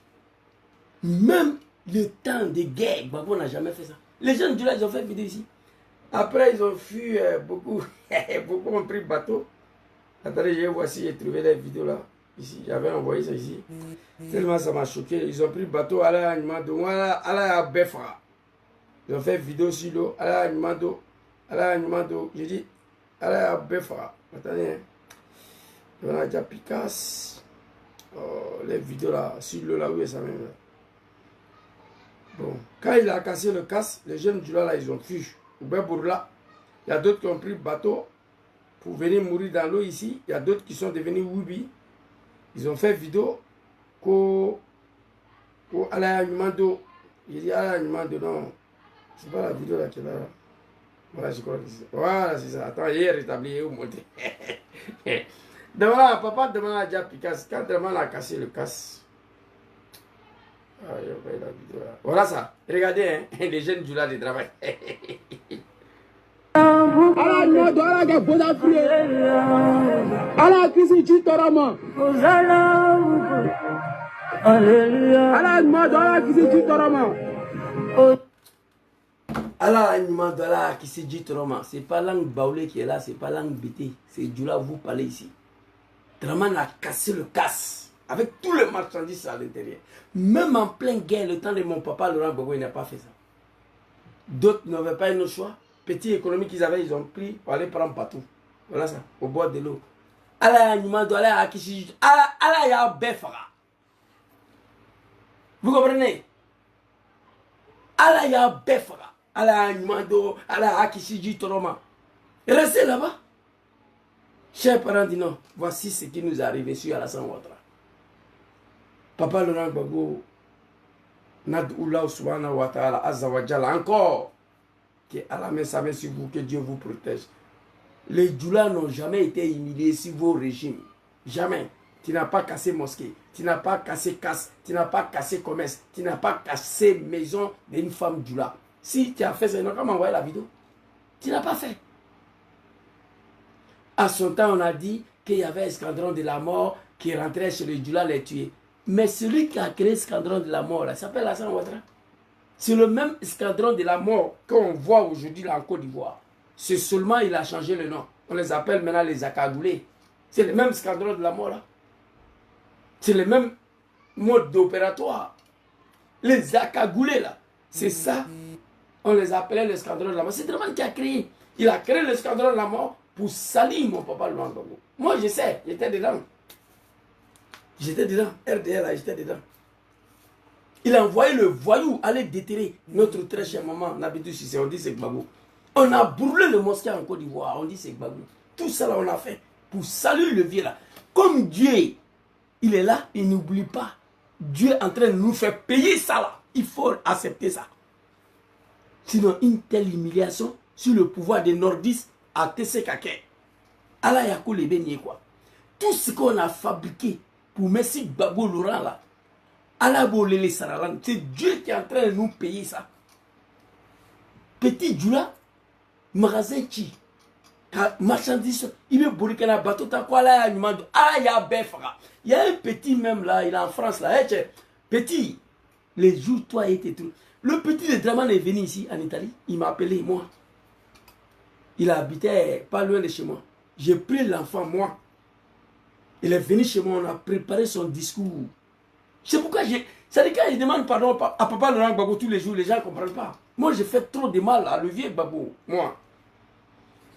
même le temps de guerre, Babo n'a jamais fait ça. Les jeunes du là, ils ont fait vidéo ici. Après, ils ont fui beaucoup. Beaucoup ont pris le bateau. Attendez, je vois si j'ai trouvé les vidéos là. Ici, j'avais envoyé ça ici. Tellement ça m'a choqué. Ils ont pris le bateau à la Animado. Voilà, à la Befra. Ils ont fait vidéo sur l'eau. À la Animado. À la Animado. J'ai dit, à la Befra. Attendez, hein. On a déjà Picasso. Oh, les vidéos là, sur l'eau là, où est ça même là. Bon, quand il a cassé le casse, les jeunes du là, ils ont fui. Il y a d'autres qui ont pris le bateau pour venir mourir dans l'eau ici. Il y a d'autres qui sont devenus Wubi. Ils ont fait vidéo qu'au Alaïmando. Il dit Alaïmando, non. C'est pas la vidéo là qui est là. Voilà, je crois que c'est ça. Voilà, c'est ça. Attends, il est rétabli, il est monté. Voilà, papa demande à Diapikas. Quand demande a cassé le casse. Ah, il y a la vidéo là. Voilà ça. Regardez, hein, les jeunes du là de travail. Ala no do ala ga boda fie. Ala kisi chitorama. Alléluia. Ala no do ala kisi chitorama. Ala no do ala kisi chitorama. C'est pas langue baoulé qui est là, c'est pas langue bété. C'est du là vous parlez ici. Draman a cassé le casse. Avec tous les marchandises à l'intérieur. Même en pleine guerre, le temps de mon papa, Laurent Gbagbo, il n'a pas fait ça. D'autres n'avaient pas eu nos choix. Petit économie qu'ils avaient, ils ont pris pour aller prendre partout. Voilà ça, au bord de l'eau. Ala Nimando, ala Akishi, ala ya Befara. Vous comprenez? Ala ya Befara. à la Animando, à la Akishiji Toroma. Restez là-bas. Chers parents dit non, voici ce qui nous est arrivé sur Alassane Ouattara. Papa Laurent Gbagbo, Nadoula Subhanahu wa ta'ala, Azawajal, encore, que Allah me savait sur vous, que Dieu vous protège. Les Djoula n'ont jamais été humiliés sur vos régimes. Jamais. Tu n'as pas cassé mosquée, tu n'as pas cassé casse, tu n'as pas cassé commerce, tu n'as pas cassé maison d'une femme Djoula. Si tu as fait ça, ils n'ont qu'à m'envoyer la vidéo. Tu n'as pas fait. À son temps, on a dit qu'il y avait un escadron de la mort qui rentrait chez les Djoula les tuer. Mais celui qui a créé l'escadron de la mort, là, s'appelle Alassane Ouattara. C'est le même escadron de la mort qu'on voit aujourd'hui là en Côte d'Ivoire. C'est seulement il a changé le nom. On les appelle maintenant les Akagoulés. C'est le même escadron de la mort là. C'est le même mode d'opératoire. Les Akagoulés là. C'est ça. On les appelait l'escadron de la mort. C'est Draman qui a créé. Il a créé l'escadron de la mort pour salir mon papa Laurent Gbagbo. Moi je sais, j'étais dedans. J'étais dedans. RDL là, j'étais dedans. Il a envoyé le voyou aller déterrer notre très chère maman Nabitou Cissé. On dit c'est Gbagbo. On a brûlé le mosquée en Côte d'Ivoire. On dit c'est Gbagbo. Tout ça là on a fait pour saluer le vieux là. Comme Dieu, il est là, il n'oublie pas. Dieu est en train de nous faire payer ça là. Il faut accepter ça. Sinon une telle humiliation sur le pouvoir des nordistes à Tessékake. Allah Yakou les beignets quoi. Tout ce qu'on a fabriqué pour Messi Gbagbo Laurent là. Allah Bolele Saralan. C'est Dieu qui est en train de nous payer ça. Petit Djoula, magasin qui marchandise, il veut bourriquer la bateau, t'as quoi là, il m'a dit, ah, il y a Befra. Il y a un petit même là, il est en France là, petit, les jours, toi, et tout. Le petit de Draman est venu ici, en Italie, il m'a appelé, moi. Il habitait pas loin de chez moi. J'ai pris l'enfant, moi. Il est venu chez moi, on a préparé son discours. C'est pourquoi j'ai. C'est-à-dire quand il demande pardon à papa Laurent Gbagbo tous les jours, les gens ne comprennent pas. Moi, j'ai fait trop de mal à le vieux Gbagbo, moi.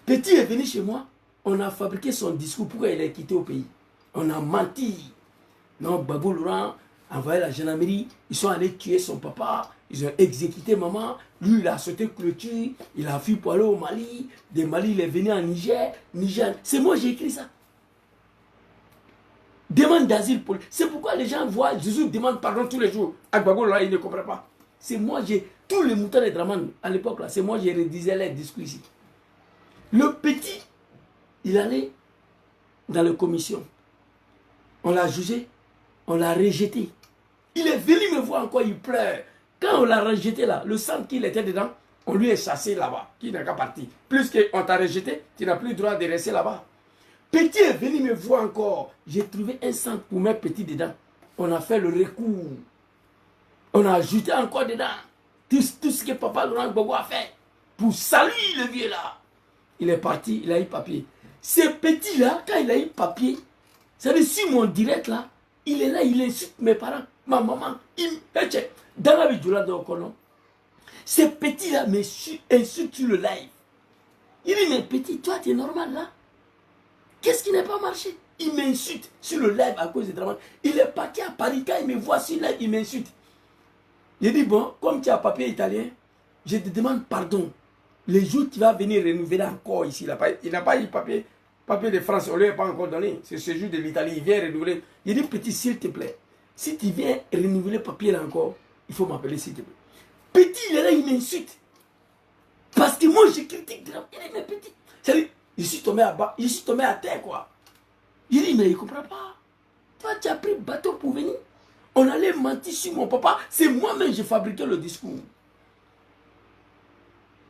Petit est venu chez moi, on a fabriqué son discours pourquoi il est quitté au pays. On a menti. Non, Gbagbo Laurent a envoyé la gendarmerie, ils sont allés tuer son papa, ils ont exécuté maman, lui il a sauté clôture, il a fui pour aller au Mali, de Mali il est venu en Niger, c'est moi j'ai écrit ça. Demande d'asile politique. C'est pourquoi les gens voient Jésus demande pardon tous les jours. À Gbagbo Laurent, il ne comprend pas. C'est moi, j'ai tous les moutons de Draman à l'époque là, c'est moi j'ai rédigé les discours ici. Le petit, il allait dans la commission. On l'a jugé, on l'a rejeté. Il est venu me voir encore, il pleure. Quand on l'a rejeté là, le sang qu'il était dedans, on lui est chassé là-bas, qui n'a qu'à partir. Plus qu'on t'a rejeté, tu n'as plus le droit de rester là-bas. Petit est venu me voir encore. J'ai trouvé un sang pour mettre petit dedans. On a fait le recours. On a ajouté encore dedans tout ce que papa Laurent Gbagbo a fait pour saluer le vieux là. Il est parti, il a eu papier. Ce petit là, quand il a eu papier, ça veut dire sur mon direct là, il est là, il insulte mes parents, ma maman. Dans la vidéo là de Okono, ce petit là m'insulte sur le live. Il dit, mais petit, toi tu es normal là. Qu'est-ce qui n'a pas marché? Il m'insulte sur le live à cause des drames. Il est parti à Paris, quand il me voit sur le live, il m'insulte. Il dit, bon, comme tu as papier italien, je te demande pardon. Les jours tu vas venir renouveler encore ici, il n'a pas eu papier de France, on ne lui a pas encore donné. C'est ce jour de l'Italie, il vient renouveler. Il dit, petit, s'il te plaît, si tu viens renouveler papier là encore, il faut m'appeler s'il te plaît. Petit, il est là, il m'insulte. Parce que moi, je critique. Il dit, mais petit, c'est-à-dire, je suis tombé à bas, je suis tombé à terre, quoi. Il dit, mais il ne comprend pas. Toi, tu as pris bateau pour venir. On allait mentir sur mon papa. C'est moi-même, j'ai fabriqué le discours.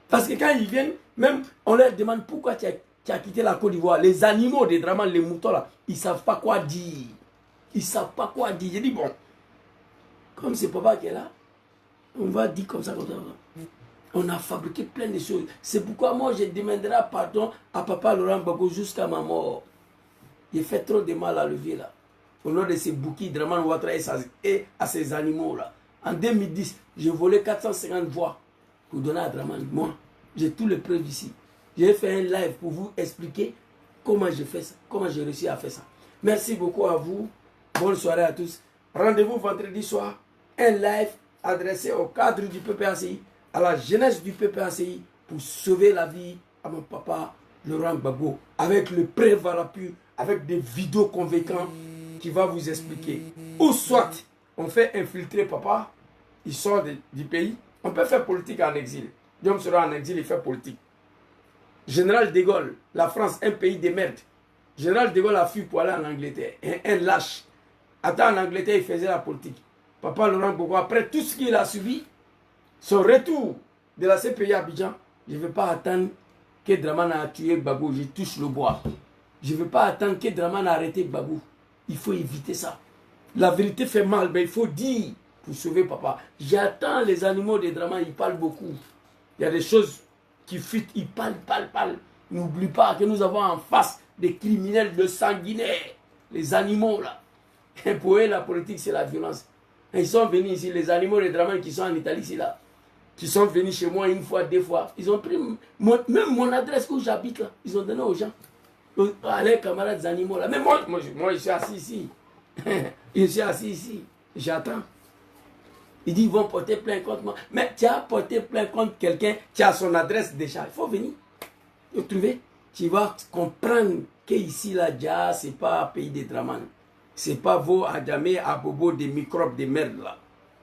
Parce que quand ils viennent, même, on leur demande pourquoi tu as quitté la Côte d'Ivoire. Les animaux des Draman, les moutons là, ils ne savent pas quoi dire. Ils ne savent pas quoi dire. J'ai dit, bon, comme c'est papa qui est là, on va dire comme ça, comme ça. On a fabriqué plein de choses. C'est pourquoi moi, je demanderai pardon à papa Laurent Gbagbo jusqu'à ma mort. Il fait trop de mal à lever là. Au nom de ces bouquets, Draman Ouattara et à ces animaux là. En 2010, j'ai volé 450 voix pour donner à Draman. Moi, j'ai tous les preuves ici. J'ai fait un live pour vous expliquer comment j'ai fait ça, comment j'ai réussi à faire ça. Merci beaucoup à vous. Bonne soirée à tous. Rendez-vous vendredi soir. Un live adressé au cadre du PPACI à la jeunesse du PPACI pour sauver la vie à mon papa Laurent Gbagbo, avec le prévalapur, avec des vidéos convaincants qui va vous expliquer. Ou soit, on fait infiltrer papa, il sort du pays, on peut faire politique en exil. Diom sera en exil, il fait politique. Général de Gaulle, la France, un pays de merde. Général de Gaulle a fui pour aller en Angleterre, un lâche. Attends, en Angleterre, il faisait la politique. Papa Laurent Gbagbo, après tout ce qu'il a subi, son retour de la CPI à Abidjan, je ne veux pas attendre que Dramane a tué Gbagbo, je touche le bois. Je ne veux pas attendre que Dramane a arrêté Gbagbo. Il faut éviter ça. La vérité fait mal, mais il faut dire pour sauver papa. J'attends les animaux de Dramane, ils parlent beaucoup. Il y a des choses qui fuitent, ils parlent. N'oublie pas que nous avons en face des criminels, de sanguinaires, les animaux là. Et pour eux, la politique, c'est la violence. Et ils sont venus ici, les animaux de Dramane qui sont en Italie, c'est là. Qui sont venus chez moi une fois, deux fois. Ils ont pris même mon adresse où j'habite là. Ils ont donné aux gens. À leurs camarades animaux là. Mais moi je suis assis ici. Je suis assis ici. J'attends. Ils disent ils vont porter plainte contre moi. Mais tu as porté plainte contre quelqu'un qui a son adresse déjà. Il faut venir. Tu trouver. Tu vas comprendre qu'ici là, déjà, ce n'est pas un pays de Dramane. Ce n'est pas vos Adjamé, Abobo, des microbes, des merdes là.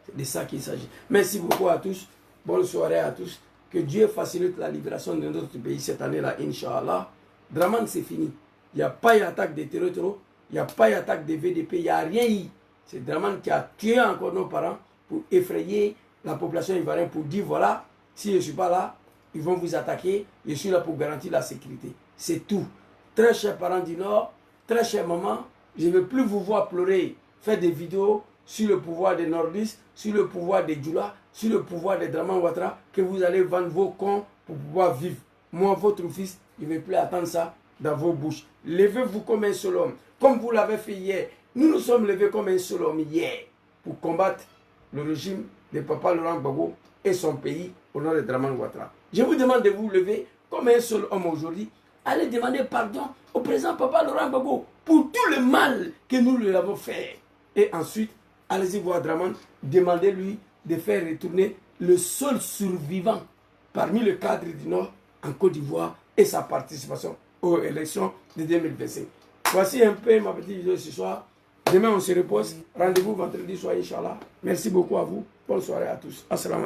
C'est de ça qu'il s'agit. Merci beaucoup à tous. Bonne soirée à tous. Que Dieu facilite la libération de notre pays cette année-là, Inch'Allah. Dramane, c'est fini. Il n'y a pas eu d'attaque de terreau, il n'y a pas eu d'attaque de VDP, il n'y a rien eu. C'est Dramane qui a tué encore nos parents pour effrayer la population ivoirienne, pour dire voilà, si je ne suis pas là, ils vont vous attaquer, je suis là pour garantir la sécurité. C'est tout. Très chers parents du Nord, très chère maman, je ne veux plus vous voir pleurer, faire des vidéos sur le pouvoir des Nordistes, sur le pouvoir des Djoula, sur le pouvoir des Dramane Ouattara, que vous allez vendre vos cons pour pouvoir vivre. Moi, votre fils, je ne vais plus attendre ça dans vos bouches. Levez-vous comme un seul homme, comme vous l'avez fait hier. Nous nous sommes levés comme un seul homme hier pour combattre le régime de Papa Laurent Gbagbo et son pays au nom de Dramane Ouattara. Je vous demande de vous lever comme un seul homme aujourd'hui. Allez demander pardon au président Papa Laurent Gbagbo pour tout le mal que nous lui avons fait. Et ensuite, allez-y voir Dramane, demandez-lui de faire retourner le seul survivant parmi le cadre du Nord en Côte d'Ivoire et sa participation aux élections de 2025. Voici un peu ma petite vidéo ce soir. Demain, on se repose. Rendez-vous vendredi soir, Inch'Allah. Merci beaucoup à vous. Bonne soirée à tous. Assalamu alaikum.